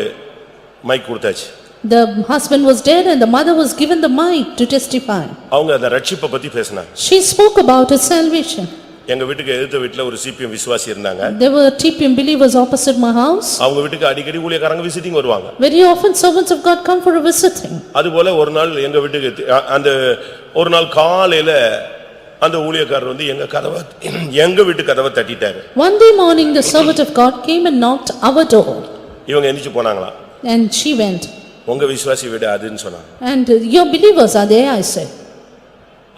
மைக் கொடுத்தாச்சு. The husband was dead and the mother was given the mic to testify. அவங்க அந்த ரட்சிப்பை பத்தி பேசினாங்க. She spoke about his salvation. எங்க வீட்டுக்கு எதிர்த்த வீட்ல ஒரு சிபிஎம் விசுவாசி இருந்தாங்க. There were TPM believers opposite my house. அவங்க வீட்டுக்கு அடிக்கடி ஊழியக்காரங்க விசிட்டிங் வருவாங்க. Very often servants of God come for a visiting. அதுபோல ஒரு நாள் எங்க வீட்டுக்கு அந்த ஒரு நாள் காலையில அந்த ஊழியக்காரர் வந்து எங்க வீட்டு கதவை தட்டிட்டாரு. One day morning the servant of God came and knocked our door. இவங்க எந்திரிச்சு போனாங்களா? And she went. உங்க விசுவாசி வீடு அதுன்னு சொன்னாங்க. And your believers are there, I said.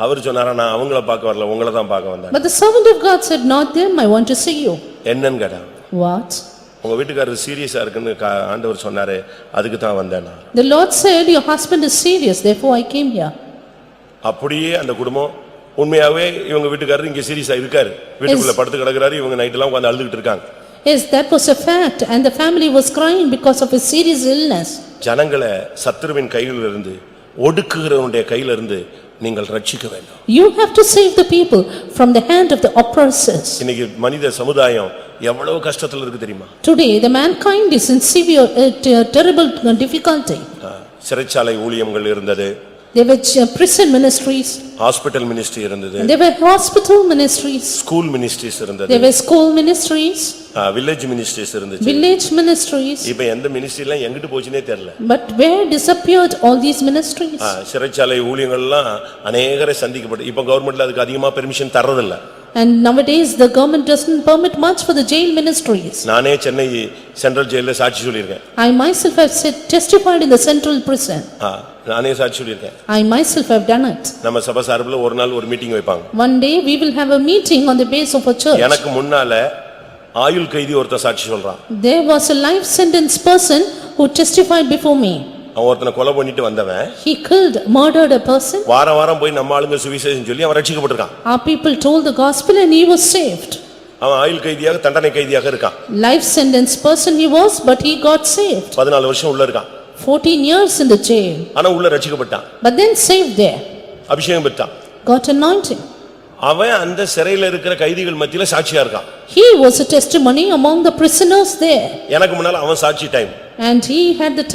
அவர் சொன்னாரா, நான் அவங்கள பார்க்க வரல, உங்களை தான் பார்க்க வந்தேன். But the servant of God said, not them, I want to see you. என்னன்னு கேட்டாங்க. What? உங்க வீட்டுக்காரர் சீரியஸா இருக்குன்னு ஆண்டவர் சொன்னாரு, அதுக்கு தான் வந்தேன் நான். The Lord said, your husband is serious, therefore I came here. அப்படியே அந்த குடும்பம் உண்மையாவே இவங்க வீட்டுக்காரர் இங்க சீரியஸா இருக்காரு, வீட்டுக்குள்ள படுத்து கிடக்குறாரு, இவங்க நைட் எல்லாம் உட்கார்ந்து அழுதுகிட்டு இருக்காங்க. Yes, that was a fact, and the family was crying because of his serious illness. ஜனங்களை சத்துருவின் கையில இருந்து ஒடுக்குகிறவனுடைய கையில இருந்து நீங்கள் ரட்சிக்க வேண்டும். You have to save the people from the hand of the oppressors. இன்னைக்கு மனித சமுதாயம் எவ்வளவு கஷ்டத்துல இருக்கு தெரியுமா? Today the mankind is in severe terrible difficulty. சிறைச்சாலை ஊழியங்கள் இருந்தது. There were prison ministries. Hospital ministry இருந்தது. There were hospital ministries. School ministries இருந்தது. There were school ministries. Village ministries இருந்துச்சு. Village ministries. இப்போ எந்த மினிஸ்ட்ரி எல்லாம் எங்கிட்டு போச்சுனே தெரியல. But where disappeared all these ministries? சிறைச்சாலை ஊழியங்கள் எல்லாம் अनेகரை சந்திக்கப்பட்டு இப்போ கவர்மெண்ட்ல அதுக்கு அதிகமா பெர்மிஷன் தரது இல்ல. And nowadays the government doesn't permit much for the jail ministries. நானே சென்னை சென்ட்ரல் ஜெயில்ல சாட்சி சொல்லிருக்கேன். I myself have testified in the central prison. நானே சாட்சி சொல்லிருக்கேன். I myself have done it. நம்ம சபை சார்புல ஒரு நாள் ஒரு மீட்டிங் வைப்பாங்க. One day we will have a meeting on the base of a church. எனக்கு முன்னால ஆயுள் கைதி ஒருத்தர் சாட்சி சொல்றான். There was a life sentence person who testified before me. அவன் ஒருத்தனை கொலை பண்ணிட்டு வந்தவன். He murdered a person. வாரம் போய் நம்ம ஆளுங்க சுவிசேஷம் சொல்லி அவன் ரட்சிக்கப்பட்டிருக்கான். Our people told the gospel and he was saved. அவன் ஆயுள் கைதியாக தண்டனை கைதியாக இருக்கான். Life sentence person he was, but he got saved. 14 வருஷம் உள்ள இருக்கான். 14 years in the jail. ஆனா உள்ள ரட்சிக்கப்பட்டான். But then saved there. அபிஷேகம் பெற்றான். Got anointing. அவன் அந்த சிறையில இருக்கிற கைதிகள் மத்தியில சாட்சியா இருக்கான். He was a testimony among the prisoners there. எனக்கு முன்னால அவன் சாட்சி time. And he had the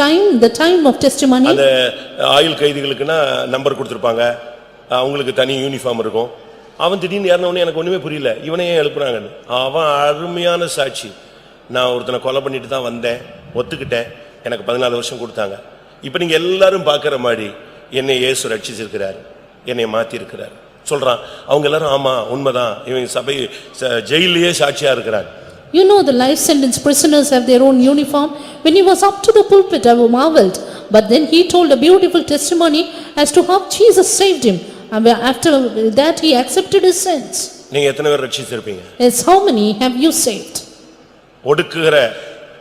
time of testimony. அந்த ஆயுள் கைதிகளுக்குனா நம்பர் கொடுத்திருப்பாங்க, அவங்களுக்கு தனி யூனிஃபார்ம் இருக்கும். அவன் திடீர்னு ஏறனவனே எனக்கு ஒண்ணுமே புரியல, இவனே எழுப்புறாங்கன்னு. அவன் அருமையான சாட்சி. நான் ஒருத்தனை கொலை பண்ணிட்டு தான் வந்தேன், ஒத்துக்கிட்டேன், எனக்கு 14 வருஷம் கொடுத்தாங்க. இப்போ நீங்க எல்லாரும் பார்க்குற மாதிரி என்னை இயேசு ரட்சிச்சிருக்கிறார், என்னை மாத்தி இருக்கிறார் சொல்றான். அவங்க எல்லாரும் ஆமா உண்மைதான், இவங்க சபை ஜெயிலே சாட்சியா இருக்கிறார். You know the life sentence prisoners have their own uniform. When he was up to the pulpit I marveled, but then he told a beautiful testimony as to how Jesus saved him. And after that he accepted his sins. நீங்க எத்தனை பேர் ரட்சிச்சிருப்பீங்க? Yes, how many have you saved?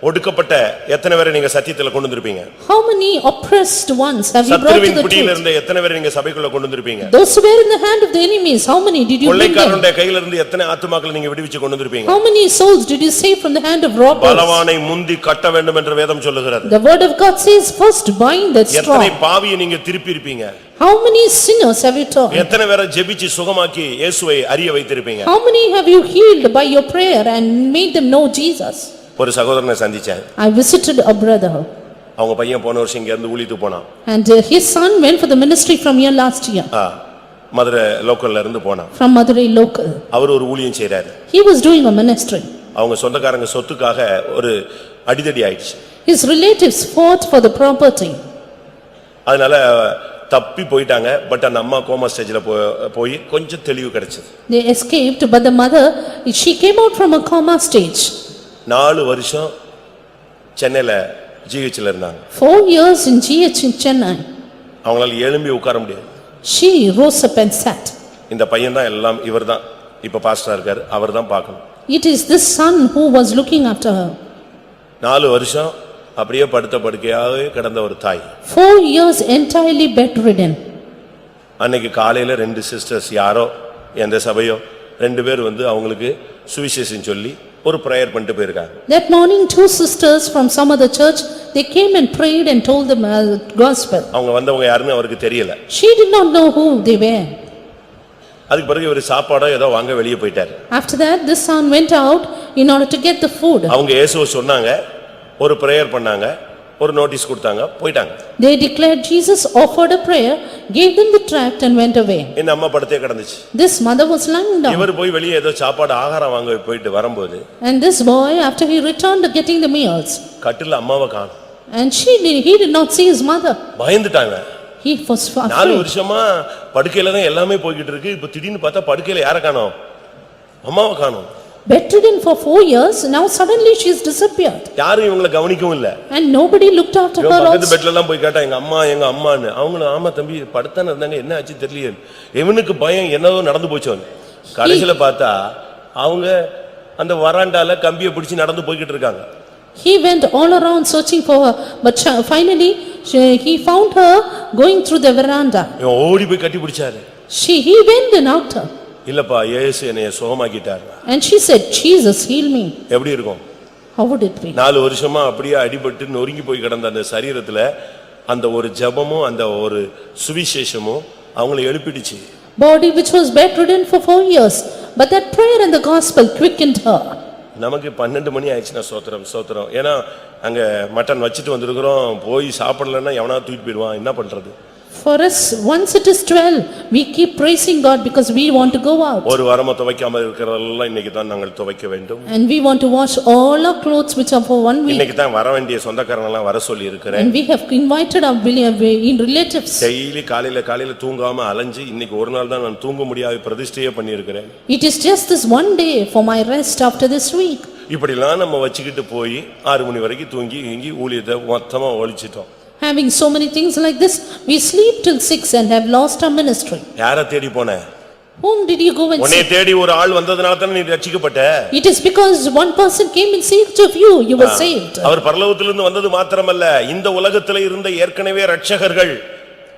ஒடுக்கப்பட்ட எத்தனை பேரை நீங்க சத்தியத்துல கொண்டு வந்திருப்பீங்க? How many oppressed ones have you brought to the பிடியில truth? இருந்த எத்தனை பேரை நீங்க சபைக்குள்ள கொண்டு வந்திருப்பீங்க? Those who were in the hand of the enemies, how many did you bring them? கொள்ளைக்காரனுடைய கையில இருந்து எத்தனை ஆத்துமாக்களை நீங்க விடுவிச்சு கொண்டு வந்திருப்பீங்க? How many souls did you save from the hand of robbers? பலவானை முந்தி கட்ட வேண்டும் என்று வேதம் சொல்லுகிறது. The word of God says first bind that strong. எத்தனை பாவியை நீங்க திருப்பி இருப்பீங்க? How many sinners have you turned? எத்தனை பேரை ஜெபிச்சு சுகமாக்கி இயேசுவை அறிய வைத்திருப்பீங்க? How many have you healed by your prayer and made them know Jesus? ஒரு சகோதரனை சந்திச்சேன். I visited a brother. அவங்க பையன் போன வருஷம் இங்க இருந்து ஊழியத்துக்கு போனான். And his son went for the ministry from here last year. Madurai லோக்கல்ல இருந்து போனான். From Madurai local. அவர் ஒரு ஊழியம் செய்றாரு. He was doing a ministry. அவங்க சொந்தக்காரங்க சொத்துக்காக ஒரு அடிதடி ஆயிடுச்சு. His relatives fought for the property. அதனால தப்பி போயிட்டாங்க. பட் அந்த அம்மா கோமா ஸ்டேஜ்ல போய் கொஞ்சம் தெளிவு கிடைச்சது. They escaped, but the mother, she came out from a coma stage. 4 வருஷம் சென்னையில ஜிஹெச்ல இருந்தாங்க. 4 years in GH in Chennai. அவங்களால எழும்பி உட்கார முடியாது. She rose up and sat. இந்த பையன் தான் எல்லாம், இவர்தான் இப்ப பாஸ்டரா இருக்காரு, அவர்தான் பார்க்கணும். It is this son who was looking after her. 4 வருஷம் அப்படியே படுத்த படுக்கையாவே கிடந்த ஒரு தாய். 4 years entirely bedridden. அன்னைக்கு காலையில 2 சிஸ்டர்ஸ், யாரோ எந்த சபையோ 2 பேர் வந்து அவங்களுக்கு சுவிசேஷம் சொல்லி ஒரு பிரேயர் பண்ணிட்டு போயிருக்காங்க. That morning 2 sisters from some other church, they came and prayed and told them gospel. அவங்க வந்தவங்க யாருன்னு அவருக்கு தெரியல. She did not know who they were. அதுக்கு பிறகு இவர் சாப்பாடோ ஏதோ வாங்க வெளியே போயிட்டாரு. After that, this son went out in order to get the food. அவங்க இயேசுவை சொன்னாங்க, ஒரு பிரேயர் பண்ணாங்க, ஒரு நோட்டீஸ் கொடுத்தாங்க, போயிட்டாங்க. They declared Jesus, offered a prayer, gave them the tract and went away. இந்த அம்மா படுத்தே கிடந்துச்சு. This mother was lying down. இவர் போய் வெளியே ஏதோ சாப்பாடு ஆகாரம் வாங்க போயிட்டு வரும்போது, And this boy, after he returned getting the meals, கட்டில்ல அம்மாவை காணோம். and he did not see his mother. பயந்துட்டாங்க. He was 4 afraid. வருஷமா படுக்கையில தான் எல்லாமே போய்கிட்டு இருக்கு. இப்ப திடீர்னு பார்த்தா படுக்கையில யாரை காணோம்? அம்மாவை காணோம். Bedridden for 4 years, now suddenly she has disappeared. யாரும் இவங்களை கவனிக்கவும் இல்ல. And nobody looked after her பக்கத்து also. பெட்ல எல்லாம் போய் கேட்டா எங்க அம்மான்னு, அவங்களும் ஆமா தம்பி படுத்தானே இருந்தாங்க, என்ன ஆச்சு தெரியல. இவனுக்கு பயம் என்னவோ நடந்து போச்சு. கடைசில பார்த்தா அவங்க அந்த வராண்டால கம்பியை பிடிச்சு நடந்து போய்கிட்டு இருக்காங்க. He went all around searching for her, but finally he found her going through the veranda. இவன் ஓடி போய் கட்டி பிடிச்சாரு. He went and hugged her. இல்லப்பா இயேசு என்னைய சுகமாக்கிட்டார். And she said, Jesus, heal me. எப்படி இருக்கும்? How would it be? 4 வருஷமா அப்படியே அடிபட்டு நொறுங்கி போய் கிடந்த அந்த சரீரத்துல அந்த ஒரு ஜெபமும் அந்த ஒரு சுவிசேஷமும் அவங்களை எழுப்பிடுச்சு. Body which was bedridden for 4 years, but that prayer and the gospel quickened her. நமக்கு 12 மணி ஆயிடுச்சுன்னா சோத்திரம். ஏன்னா அங்க மட்டன் வச்சிட்டு வந்திருக்கிறோம், போய் சாப்பிடலன்னா எவனா தூக்கிட்டு போயிடுவான், என்ன பண்றது? For us, once it is 12, we keep praising God because we want to go out. ஒரு வாரமா துவைக்காம இருக்கிறதெல்லாம் இன்னைக்கு தான் நாங்கள் துவைக்க வேண்டும். And we want to wash all our clothes which are for 1 week. இன்னைக்கு தான் வர வேண்டிய சொந்தக்காரங்க எல்லாம் வர சொல்லி இருக்கிறேன். And we have invited our relatives. Daily காலையில தூங்காம அலைஞ்சு இன்னைக்கு ஒரு நாள் தான் நான் தூங்க முடியாத பிரதிஷ்டையே பண்ணி இருக்கிறேன். It is just this one day for my rest after this week. இப்படிலாம் நம்ம வச்சிக்கிட்டு போய் 6 மணி வரைக்கும் தூங்கி இங்கி ஊழியத்தை மொத்தமா ஒழிச்சிட்டோம். Having so many things like this, we sleep till 6 and have lost our ministry. யாரை தேடி போன? Whom did you go and உன்னை see? தேடி ஒரு ஆள் வந்ததனால தான் நீ ரட்சிக்கப்பட்ட. It is because one person came in search of you, you were saved. அவர் பரலோகத்திலிருந்து வந்தது மாத்திரமல்ல, இந்த உலகத்துல இருந்த ஏற்கனவே ரட்சகர்கள்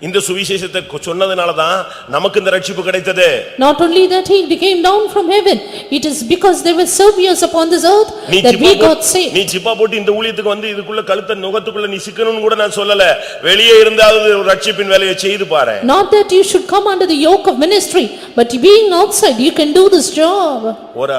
இந்த சுவிசேஷத்தை சொன்னதனால தான் நமக்கு இந்த ரட்சிப்பு கிடைத்தது. Not only that, he came down from heaven. It is because there were saviors upon this earth that we got saved. நீ ஜிப்பா போட்டு இந்த ஊழியத்துக்கு வந்து இதுக்குள்ள கழுத்தை நுகத்துக்குள்ள நீ சிக்கணும்னு கூட நான் சொல்லல. வெளியே இருந்தாவது ரட்சிப்பின் வேலையை செய்து பாரு. Not that you should come under the yoke of ministry, but being outside you can do this job. ஒரு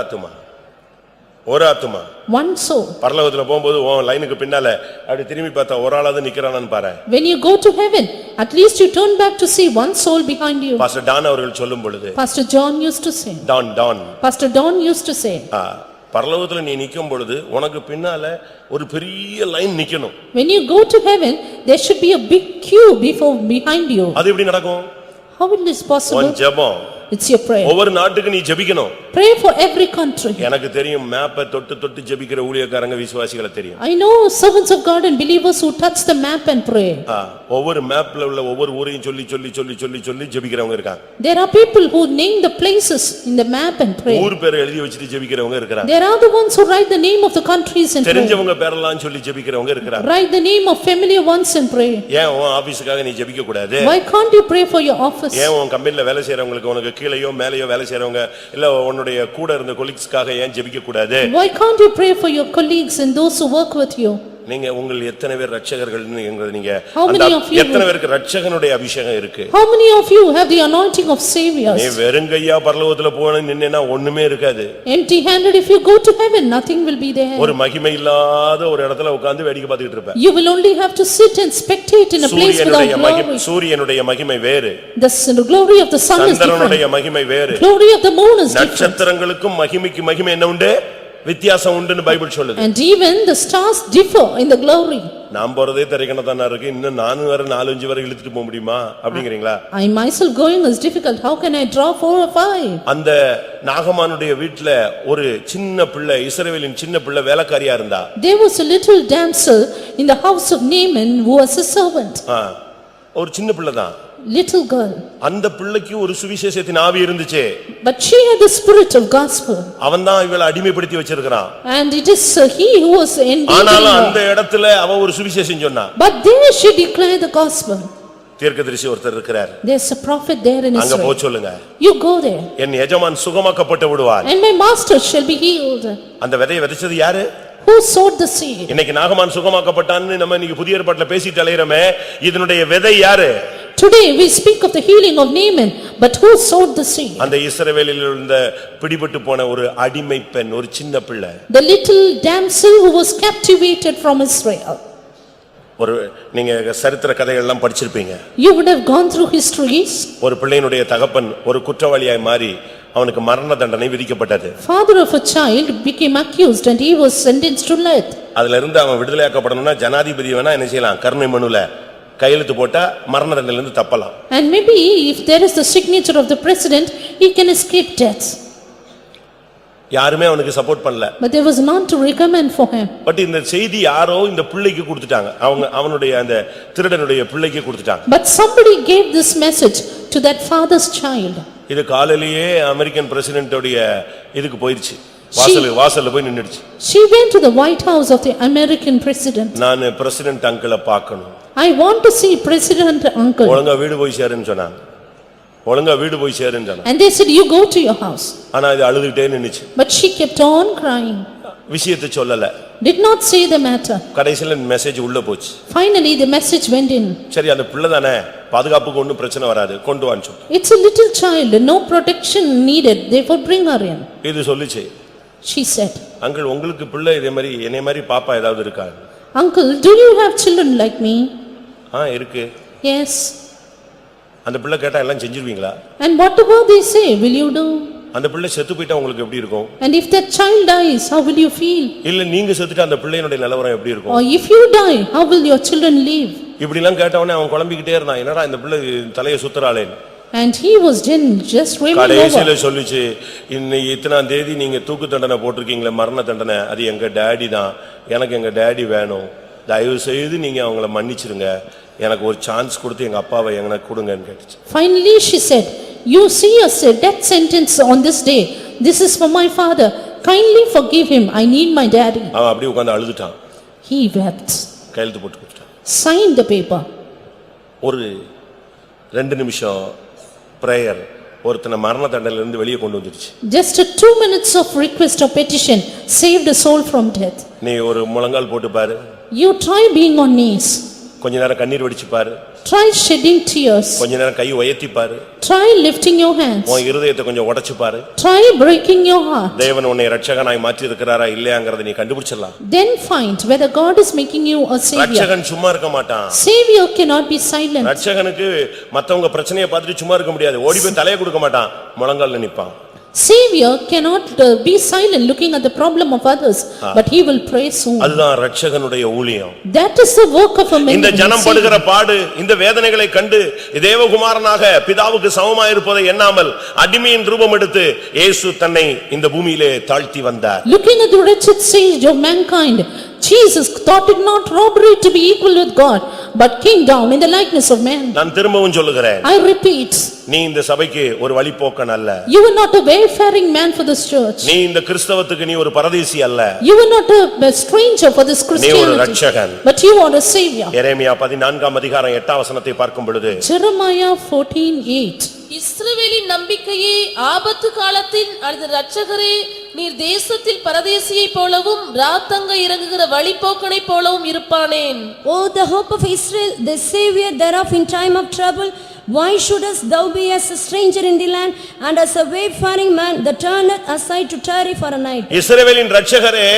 ஆத்துமா One soul. பரலோகத்துல போகும்போது உன் லைனுக்கு பின்னால அப்படி திரும்பி பார்த்தா ஒரு ஆளாவது நிக்கிறானான்னு பாரு. When you go to heaven, at least you turn back to see one soul behind you. Pastor Don அவர்கள் சொல்லும் பொழுது, Pastor John used to say. Don Pastor Don used to say. பரலோகத்துல நீ நிக்கும் பொழுது உனக்கு பின்னால ஒரு பெரிய லைன் நிக்கணும். When you go to heaven, there should be a big queue behind you. அது எப்படி நடக்கும்? How will this possible? உன் ஜெபம், It's your prayer. ஒவ்வொரு நாட்டுக்கு நீ ஜெபிக்கணும். Pray for every country. எனக்கு தெரியும் மேப்பை தொட்டு ஜெபிக்கிற ஊழியக்காரங்க விசுவாசிகளை தெரியும். I know servants of God and believers who touch the map and pray. ஒவ்வொரு மேப்ல உள்ள ஒவ்வொரு ஊரையும் சொல்லி ஜெபிக்கிறவங்க இருக்காங்க. There are people who name the places in the map and pray. ஊர் பேரை எழுதி வச்சிட்டு ஜெபிக்கிறவங்க இருக்காங்க. There are the ones who write the name of the countries and pray. தெரிஞ்சவங்க பேரெல்லாம் சொல்லி ஜெபிக்கிறவங்க இருக்காங்க. Write the name of familiar ones and pray. ஏன் உன் ஆபீஸ்க்காக நீ ஜெபிக்க கூடாது? Why can't you pray for your office? ஏன் உன் கம்பெனில வேலை செய்றவங்களுக்கு உனக்கு கீழயோ மேலயோ வேலை செய்றவங்க இல்ல உன்னுடைய கூட இருந்த கொலீக்ஸ்க்காக ஏன் ஜெபிக்க கூடாது? Why can't you pray for your colleagues and those who work with you? நீங்க உங்கள் எத்தனை பேர் ரட்சகர்கள்னு நீங்க How many அந்த of you- எத்தனை பேருக்கு ரட்சகனுடைய அபிஷேகம் இருக்கு? How many of you have the anointing of saviors? நீ வெறுங்கையா பரலோகத்துல போன நின்னா ஒண்ணுமே இருக்காது. Empty handed, if you go to heaven, nothing will be there. ஒரு மகிமை இல்லாத ஒரு இடத்துல உட்கார்ந்து வேடிக்கை பார்த்துட்டு இருப்ப. You will only have to sit and spectate in a place without glory. சூரியனுடைய மகிமை வேறு. The glory of the sun is சந்திரனுடைய different. மகிமை வேறு. Glory of the moon is different. நட்சத்திரங்களுக்கும் மகிமைக்கு மகிமை என்ன உண்டு? வித்தியாசம் உண்டுன்னு பைபிள் சொல்லுது. And even the stars differ in the glory. நாம் போறதே தரிக்கணத்தானா இருக்கு, இன்னும் நானும் வேற 4-5 வரை இழுத்துட்டு போக முடியுமா அப்படிங்கறீங்களா? I myself going is difficult, how can I draw 4 or 5? அந்த நாகமானுடைய வீட்ல ஒரு சின்ன பிள்ளை, இஸ்ரவேலின் சின்ன பிள்ளை வேலைக்காரியா இருந்தா. There was a little damsel in the house of Naaman who was a servant. ஒரு சின்ன பிள்ளை தான். Little girl. அந்த பிள்ளைக்கு ஒரு சுவிசேஷத்தின் ஆவி இருந்துச்சு. But she had the spirit of gospel. அவன் தான் இவளை அடிமைப்படுத்தி வச்சிருக்கான். And it is he who was engaging ஆனாலும் அந்த her. இடத்துல அவ ஒரு சுவிசேஷம் சொன்னா. But there she declared the gospel. தீர்க்கதரிசி ஒருத்தர் இருக்கிறார். There's a prophet there in அங்க போ Israel. சொல்லுங்க. You go there. என் எஜமான் சுகமாக்கப்பட்டு விடுவார். And my master shall be healed. அந்த விதையை விதைச்சது யாரு? Who sowed the seed? இன்னைக்கு நாகமான் சுகமாக்கப்பட்டான்னு நம்ம இன்னைக்கு புதிய ஏற்பாட்டுல பேசிட்டு அலையறமே, இதனுடைய விதை யாரு? Today we speak of the healing of Naaman, but who sowed the seed? அந்த இஸ்ரவேலில் இருந்த பிடிபட்டு போன ஒரு அடிமை பெண், ஒரு சின்ன பிள்ளை. The little damsel who was captivated from Israel. ஒரு நீங்க சரித்திர கதைகள் எல்லாம் படிச்சிருப்பீங்க. You would have gone through histories. ஒரு பிள்ளையினுடைய தகப்பன் ஒரு குற்றவாளியாய் மாறி அவனுக்கு மரண தண்டனை விதிக்கப்பட்டது. Father of a child became accused and he was sentenced to death. அதுல இருந்து அவன் விடுதலையாக்கப்படணும்னா ஜனாதிபதி வேணா என்ன செய்யலாம்? கருணை மனுல கையெழுத்து போட்டா மரண தண்டனையில இருந்து தப்பலாம். And maybe if there is the signature of the president, he can escape death. யாருமே அவனுக்கு சப்போர்ட் பண்ணல. But there was none to recommend for him. But இந்த செய்தி யாரோ இந்த பிள்ளைக்கு கொடுத்துட்டாங்க. அவனுடைய அந்த திருடனுடைய பிள்ளைக்கு கொடுத்துட்டாங்க. But somebody gave this message to that father's child. இது காலையிலேயே அமெரிக்கன் பிரசிடென்ட்டோட இதுக்கு போயிடுச்சு. வாசல்ல போய் நின்னுடுச்சு. She went to the White House of the American president. நான் பிரசிடென்ட் அங்கிளை பார்க்கணும். I want to see President uncle. ஒழுங்கா வீடு போய் சேருன்னு சொன்னாங்க. ஒழுங்கா வீடு போய் சேருன்னு சொன்னாங்க. And they said you go to your house. ஆனா இது அழுதுட்டே நின்னுச்சு. But she kept on crying. விஷயத்தை சொல்லல. Did not say the matter. கடைசில மெசேஜ் உள்ள போச்சு. Finally the message went in. சரி அந்த பிள்ளை தானே, பாதுகாப்புக்கு ஒண்ணும் பிரச்சனை வராது, கொண்டு வான்னு சொல்லு. It's a little child, no protection needed, therefore bring her in. இது சொல்லுச்சு. She said, அங்கிள் உங்களுக்கு பிள்ளை இதே மாதிரி என்னை மாதிரி பாப்பா ஏதாவது இருக்கா? Uncle, do you have children like me? இருக்கு. Yes. அந்த பிள்ளை கேட்டா எல்லாம் செஞ்சிருவீங்களா? And whatever they say, will you do? அந்த பிள்ளை செத்து போயிட்டா உங்களுக்கு எப்படி இருக்கும்? And if that child dies, how will you feel? இல்ல நீங்க செத்துட்டா அந்த பிள்ளையினுடைய நிலவரம் எப்படி இருக்கும்? Or if you die, how will your children live? இப்படி எல்லாம் கேட்டவனே அவன் குழம்பிக்கிட்டே இருந்தான், என்னடா இந்த பிள்ளை தலையை சுத்துறாளே. And he was just roaming கடைசில over. சொல்லுச்சு, இன்னைக்கு இத்தனாம் தேதி நீங்க தூக்கு தண்டனை போட்டிருக்கீங்களே, மரண தண்டனை, அது எங்க டாடி தான், எனக்கு எங்க டாடி வேணும், தயவு செய்து நீங்க அவங்கள மன்னிச்சிருங்க, எனக்கு ஒரு சான்ஸ் கொடுத்து எங்க அப்பாவை எனக்கு கொடுங்கன்னு கேட்டுச்சு. Finally she said, you see a death sentence on this day, this is for my father, kindly forgive him, I need my daddy. அவன் அப்படியே உட்கார்ந்து அழுதுட்டான். He wept. கையெழுத்து போட்டு கொடுத்துட்டான். Signed the paper. ஒரு 2 நிமிஷம் பிரேயர் ஒருத்தனை மரண தண்டனையில இருந்து வெளியே கொண்டு வந்துருச்சு. Just 2 minutes of request or petition saved a soul from death. நீ ஒரு முழங்கால் போட்டு பாரு. You try being on knees. கொஞ்ச நேரம் கண்ணீர் வடிச்சு பாரு. Try shedding tears. கொஞ்ச நேரம் கை உயர்த்தி பாரு. Try lifting your hands. உன் இருதயத்தை கொஞ்சம் உடைச்சு பாரு. Try breaking your heart. தேவன் உன்னை இரட்சகனாய் மாற்றி இருக்கிறாரா இல்லையாங்கறதை நீ கண்டுபிடிச்சிடலாம். Then find whether God is making you a savior. இரட்சகன் சும்மா இருக்க மாட்டான். Savior cannot be silent. இரட்சகனுக்கு மத்தவங்க பிரச்சனையை பார்த்துட்டு சும்மா இருக்க முடியாது. ஓடி போய் தலையை கொடுக்க மாட்டான், முழங்கால்ல நிப்பான். Savior cannot be silent looking at the problem of others, but he will pray soon. அதுதான் இரட்சகனுடைய ஊழியம். That is the work of a man. இந்த ஜனம் படுகிற பாடு, இந்த வேதனைகளை கண்டு தேவகுமாரனாக பிதாவுக்கு சமமாய் இருப்பதை எண்ணாமல் அடிமையின் ரூபம் எடுத்து இயேசு தன்னை இந்த பூமியிலே தாழ்த்தி வந்தார். Looking at the wretched stage of mankind, Jesus thought it not robbery to be equal with God, but came down in the likeness of man. நான் திரும்பவும் சொல்லுகிறேன். I repeat, நீ இந்த சபைக்கு ஒரு வழிபோக்கன் அல்ல. you are not a wayfaring man for this church. நீ இந்த கிறிஸ்தவத்துக்கு நீ ஒரு பரதேசி அல்ல. You are not a stranger for this நீ Christianity. ஒரு இரட்சகன். But you are a savior. எரேமியா 14 அதிகாரம் 8 வசனத்தை பார்க்கும் பொழுது Jeremiah 14:8. இஸ்ரவேலின் நம்பிக்கையே, ஆபத்து காலத்தின் அந்த இரட்சகரே, நீர் தேசத்தில் பரதேசியை போலவும் ராத்தங்க இறங்குகிற வழிபோக்கனை போலவும் இருப்பானேன். O the hope of Israel, the Savior thereof in time of trouble, why shouldest thou be as a stranger in the land and as a wayfaring man that turneth aside to tarry for a night? இஸ்ரவேலின் இரட்சகரே,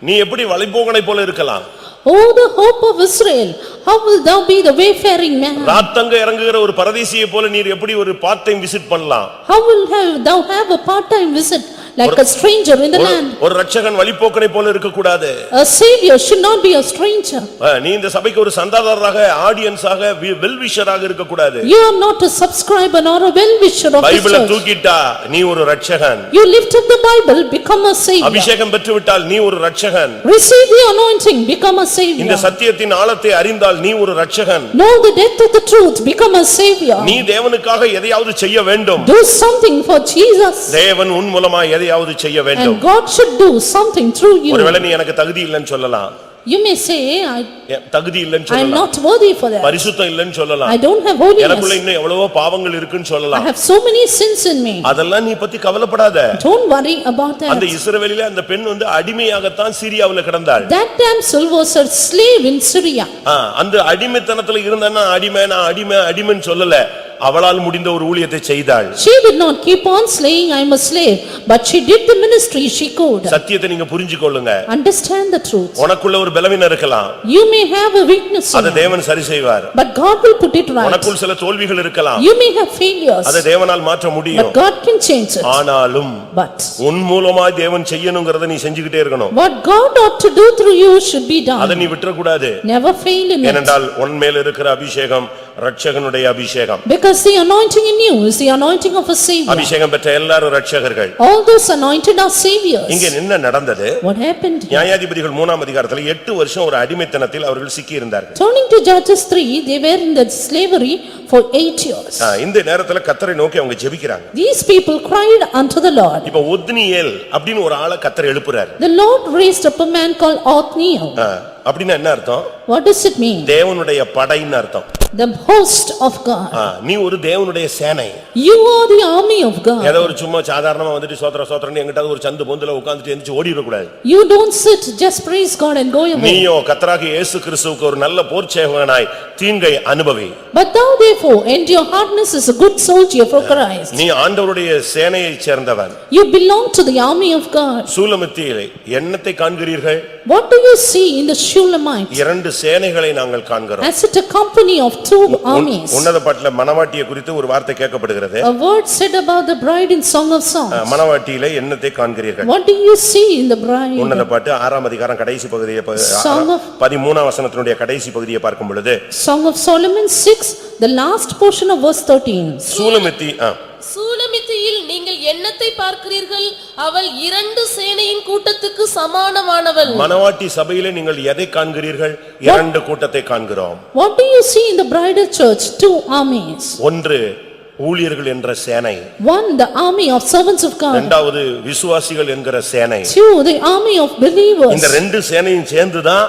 நீ எப்படி வழிபோக்கனை போல இருக்கலாம்? Oh, the hope of Israel, how will thou be the wayfaring man? ராத்தங்க இறங்குகிற ஒரு பரதேசியை போல நீர் எப்படி ஒரு பார்ட் டைம் விசிட் பண்ணலாம்? How will thou have a part-time visit like a stranger in the land? ஒரு இரட்சகன் வழிபோக்கனை போல இருக்க கூடாது. A savior should not be a stranger. நீ இந்த சபைக்கு ஒரு சந்தாதாரராக, ஆடியன்ஸாக, வெல்விஷராக இருக்க கூடாது. You are not a subscriber nor a well-wisher of the பைபிளை church. தூக்கிட்டா நீ ஒரு இரட்சகன். You lift up the Bible, become a savior. அபிஷேகம் பெற்றுவிட்டால் நீ ஒரு இரட்சகன். Receive the anointing, become a இந்த savior. சத்தியத்தின் ஆழத்தை அறிந்தால் நீ ஒரு இரட்சகன். Know the depth of the truth, become a savior. நீ தேவனுக்காக எதையாவது செய்ய வேண்டும். Do something for Jesus. தேவன் உன் மூலமா எதையாவது செய்ய வேண்டும். And God should do something through you. ஒருவேளை நீ எனக்கு தகுதி இல்லைன்னு சொல்லலாம். You may say, தகுதி இல்லைன்னு I am சொல்லலாம். not worthy for that. பரிசுத்தம் இல்லைன்னு சொல்லலாம். I don't have holiness. எனக்குள்ள இன்னும் எவ்வளவோ பாவங்கள் இருக்குன்னு I சொல்லலாம். have so many sins in me. அதெல்லாம் நீ பத்தி கவலைப்படாத. Don't worry about அந்த that. இஸ்ரவேலிலே அந்த பெண் அடிமையாகத்தான் சீரியாவுல கிடந்தாள். That damsel was a slave in Syria. அந்த அடிமைத்தனத்துல இருந்தா அடிமைன்னு சொல்லல. அவளால் முடிந்த ஒரு ஊழியத்தை செய்தாள். She did not keep on saying I am a slave, but she did the ministry she could. சத்தியத்தை நீங்க புரிஞ்சுக்கொள்ளுங்க. Understand the truth. உனக்குள்ள ஒரு பலவீனம் இருக்கலாம். You may have a weakness, அதை தேவன் சரி செய்வார். but God will put it right. உனக்குள்ள சில தோல்விகள் இருக்கலாம். You may have failures, அதை தேவனால் மாற்ற முடியும். but God can change it. ஆனாலும் But உன் மூலமாய் தேவன் செய்யணும்ங்கறதை நீ செஞ்சுக்கிட்டே இருக்கணும். what God ought to do through you should be அதை done. நீ விட்டுற கூடாது. Never fail in it. ஏனென்றால் உன் மேல் இருக்கிற அபிஷேகம் இரட்சகனுடைய அபிஷேகம். Because the anointing in you is the anointing of a savior. அபிஷேகம் பெற்ற எல்லாரும் இரட்சகர்கள். All those anointed are saviors. இங்கே என்ன நடந்தது? What happened? நியாயாதிபதிகள் 3ஆம் அதிகாரத்தில் 8 வருஷம் ஒரு அடிமைத்தனத்தில் அவர்கள் சிக்கி இருந்தார்கள். Turning to Judges 3, they were in the slavery for 8 years. இந்த நேரத்துல கர்த்தரை நோக்கி அவங்க ஜெபிக்கிறாங்க. These people cried unto the Lord. இப்ப ஒத்னியேல் அப்படினு ஒரு ஆளை கர்த்தர் எழுப்புறார். The Lord raised up a man called Othniel. அப்படினா என்ன அர்த்தம்? What does it mean? தேவனுடைய படைன்னு அர்த்தம். The host of God. நீ ஒரு தேவனுடைய சேனை. You are the army of God. ஏதோ ஒரு சும்மா சாதாரணமா வந்துட்டு சோத்ரன்னு எங்கிட்டாவது ஒரு சந்து பொந்துல உட்கார்ந்துட்டு எந்திச்சு ஓடிர கூடாது. You don't sit, just praise God and go away. நீயோ கர்த்தராகிய இயேசு கிறிஸ்துவுக்கு ஒரு நல்ல போர்ச்சேவகனாய் தீங்கை அனுபவி. But thou therefore and your hardness is a good soldier for Christ. நீ ஆண்டவருடைய சேனையைச் சேர்ந்தவன். You belong to the army of God. சூலமித்தியிலே என்னத்தை காண்கிறீர்கள்? What do you see in the Shulamite? இரண்டு சேனைகளை நாங்கள் காண்கிறோம். As it a company of two armies. உன்னத பாட்டுல மணவாட்டியை குறித்து ஒரு வார்த்தை கேட்கப்படுகிறது. A word said about the bride in Song of Songs. மணவாட்டியிலே என்னத்தை காண்கிறீர்கள்? What do you see in the bride? உன்னத பாட்டு 6ஆம் அதிகாரம் கடைசி பகுதியை 13ஆம் வசனத்தினுடைய கடைசி பகுதியை பார்க்கும் பொழுது Song of Solomon 6, the last portion of verse 13. Shulamite சூலமித்தியில் நீங்கள் என்னத்தை பார்க்கிறீர்கள்? அவள் இரண்டு சேனையின் கூட்டத்துக்கு சமானமானவள். மணவாட்டி சபையிலே நீங்கள் எதை காண்கிறீர்கள்? இரண்டு கூட்டத்தை காண்கிறோம். What do you see in the bridal church? Two armies. ஒன்று ஊழியர்கள் என்ற சேனை. One, the army of servants of God. இரண்டாவது விசுவாசிகள் என்கிற சேனை. Two, the army of believers. இந்த ரெண்டு சேனையும் சேர்ந்துதான்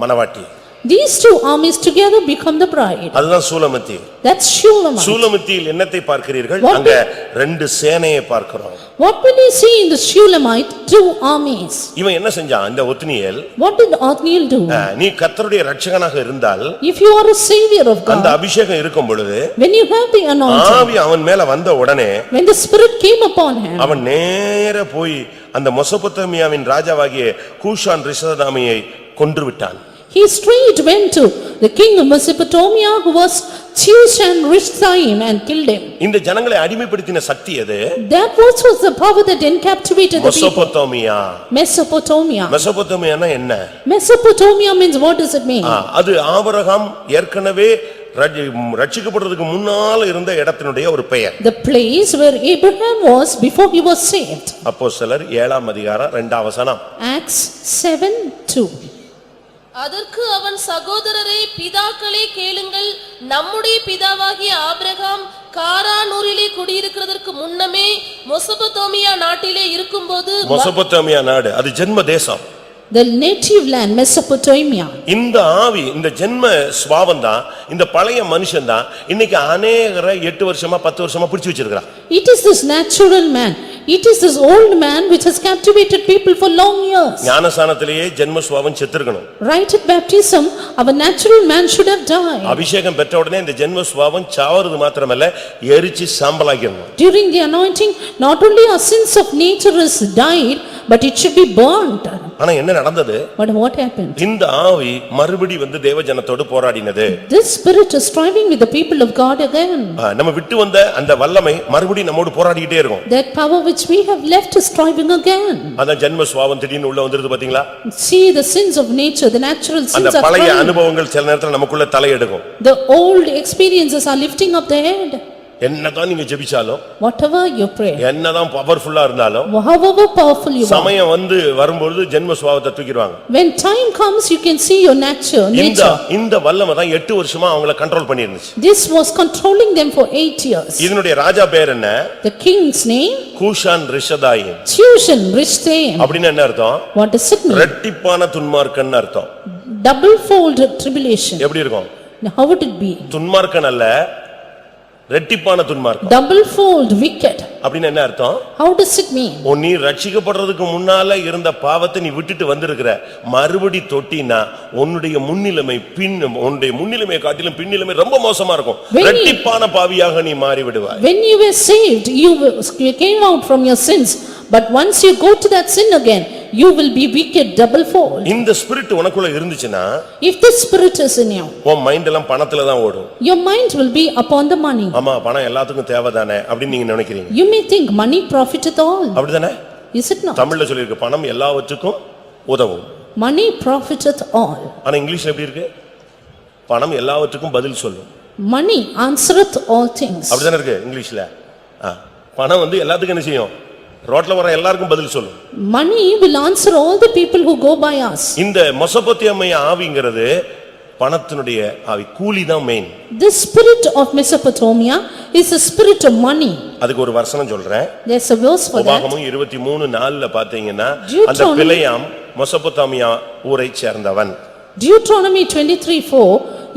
மணவாட்டி. These two armies together become the bride. அதுதான் சூலமித்தி. That's Shulamite. சூலமித்தியில் என்னத்தை பார்க்கிறீர்கள்? அங்க ரெண்டு சேனையை பார்க்கிறோம். What will you see in the Shulamite? Two armies. இவன் என்ன செஞ்சான்? இந்த Othniel What did Othniel do? நீ கர்த்தருடைய இரட்சகனாக இருந்தால், If you are a savior of அந்த God, அபிஷேகம் இருக்கும் பொழுது, when you have the anointing, ஆவி அவன் மேல வந்த உடனே when the Spirit came upon him, அவன் நேர போய் அந்த மெசொப்பொத்தாமியாவின் ராஜாவாகிய கூஷான் ரிஷதாமியை கொன்று விட்டான். he straight went to the king of Mesopotamia who was Chushan Rishaim and killed him. இந்த ஜனங்களை அடிமைப்படுத்தின சக்தி எது? That was the power that encapsulated the people. Mesopotamia. Mesopotamia. மெசொப்பொத்தாமியானா என்ன? Mesopotamia means what does it mean? அது Abraham ஏற்கனவே ரட்சிக்கப்படுறதுக்கு முன்னால இருந்த இடத்தினுடைய ஒரு பெயர். The place where Abraham was before he was saved. அப்போஸ்தலர் 7ஆம் அதிகாரம் 2ஆம் வசனம். Acts 7:2. அதற்கு அவன் சகோதரரே, பிதாக்களே கேளுங்கள். நம்முடைய பிதாவாகிய ஆபிரகாம் காரானூரிலே குடியிருக்கிறதற்கு முன்னமே மெசொப்பொத்தாமியா நாட்டிலே இருக்கும்போது, மெசொப்பொத்தாமியா நாடு அது ஜென்ம தேசம். The native land Mesopotamia. இந்த ஆவி, இந்த ஜென்ம சுபாவம் தான், இந்த பழைய மனுஷன் தான் இன்னைக்கு அநேகரை 8 வருஷமா 10 வருஷமா பிடிச்சு வச்சிருக்கான். It is this natural man. It is this old man which has captivated people for long years. ஞானஸ்நானத்திலேயே ஜென்ம சுபாவம் செத்துருக்கணும். Right at baptism, our natural man should have died. அபிஷேகம் பெற்ற உடனே இந்த ஜென்ம சுபாவம் சாவறது மாத்திரமல்ல, எரிச்சு சாம்பலாக்கிடணும். During the anointing, not only our sins of nature is died, but it should be burnt. ஆனா என்ன நடந்தது? But what happened? இந்த ஆவி மறுபடி வந்து தேவஜனத்தோடு போராடினது. This spirit is striving with the people of God again. நம்ம விட்டு வந்த அந்த வல்லமை மறுபடி நம்மோடு போராடிட்டே இருக்கும். That power which we have left is striving again. அந்த ஜென்ம சுபாவம் திடீர்னு உள்ள வந்திருது பாத்தீங்களா? See the sins of nature, the natural sins அந்த are பழைய crying. அனுபவங்கள் சில நேரத்துல நமக்குள்ள தலையெடுக்கும். The old experiences are lifting up the head. என்னதான் நீங்க ஜெபிச்சாலும், Whatever you pray, என்னதான் பவர்ஃபுல்லா இருந்தாலும், however powerful you are, சமயம் வந்து வரும்போது ஜென்ம சுபாவத்தை தூக்கிடுவாங்க. when time comes you can see your nature. இந்த வல்லமை தான் 8 வருஷமா அவங்கள control பண்ணிருந்துச்சு. This was controlling them for 8 years. இதனுடைய ராஜா பேர் என்ன? The king's name? Kushan ரிஷதாயிம். Cushan Rishathaim. அப்படின்னா என்ன அர்த்தம்? What does it mean? இரட்டிப்பான துன்மார்க்கன் அர்த்தம். Double fold tribulation. எப்படி இருக்கும்? How would it be? துன்மார்க்கன் அல்ல, இரட்டிப்பான துன்மார்க்கம். Double fold wicked. அப்படின்னா என்ன அர்த்தம்? How does it mean? நீ ரட்சிக்கப்படுறதுக்கு முன்னால இருந்த பாவத்தை நீ விட்டுட்டு வந்திருக்கிற, மறுபடி தொட்டினா உன்னுடைய முன்னிலைமை உன்னுடைய முன்னிலைமையை காட்டிலும் பின்னிலைமை ரொம்ப மோசமா இருக்கும். இரட்டிப்பான பாவியாக நீ மாறி விடுவாய். When you were saved, you came out from your sins, but once you go to that sin again, you will be wicked double fold. இந்த ஸ்பிரிட் உனக்குள்ள இருந்துச்சுனா, if this spirit is in you, உன் mind எல்லாம் பணத்துல தான் ஓடும். your mind will be upon the money. ஆமா, பணம் எல்லாத்துக்கும் தேவைதானே அப்படி நீங்க நினைக்கிறீங்க. You may think money profiteth all. அப்படிதானே? Is it not? தமிழ்ல சொல்லிருக்கு பணம் எல்லாவற்றுக்கும் உதவும். Money profiteth all. ஆனா இங்கிலீஷ்ல எப்படி இருக்கு? பணம் எல்லாவற்றுக்கும் பதில் சொல்லும். Money answereth all things. அப்படிதானே இருக்கு இங்கிலீஷ்ல. பணம் வந்து எல்லாத்துக்கும் என்ன செய்யும்? ரோட்ல வர எல்லாருக்கும் பதில் சொல்லும். Money will answer all the people who go by us. இந்த மெசொப்பொத்தேமியா ஆவிங்கிறது பணத்தினுடைய ஆவி, கூலி தான் main. This spirit of Mesopotamia is a spirit of money. அதுக்கு ஒரு வசனம் சொல்றேன். There's a verse for that. உபாகமம் 23:4ல பாத்தீங்கன்னா அந்த பிலேயாம் மெசொப்பொத்தேமியா ஊரை சேர்ந்தவன். Deuteronomy 23:4,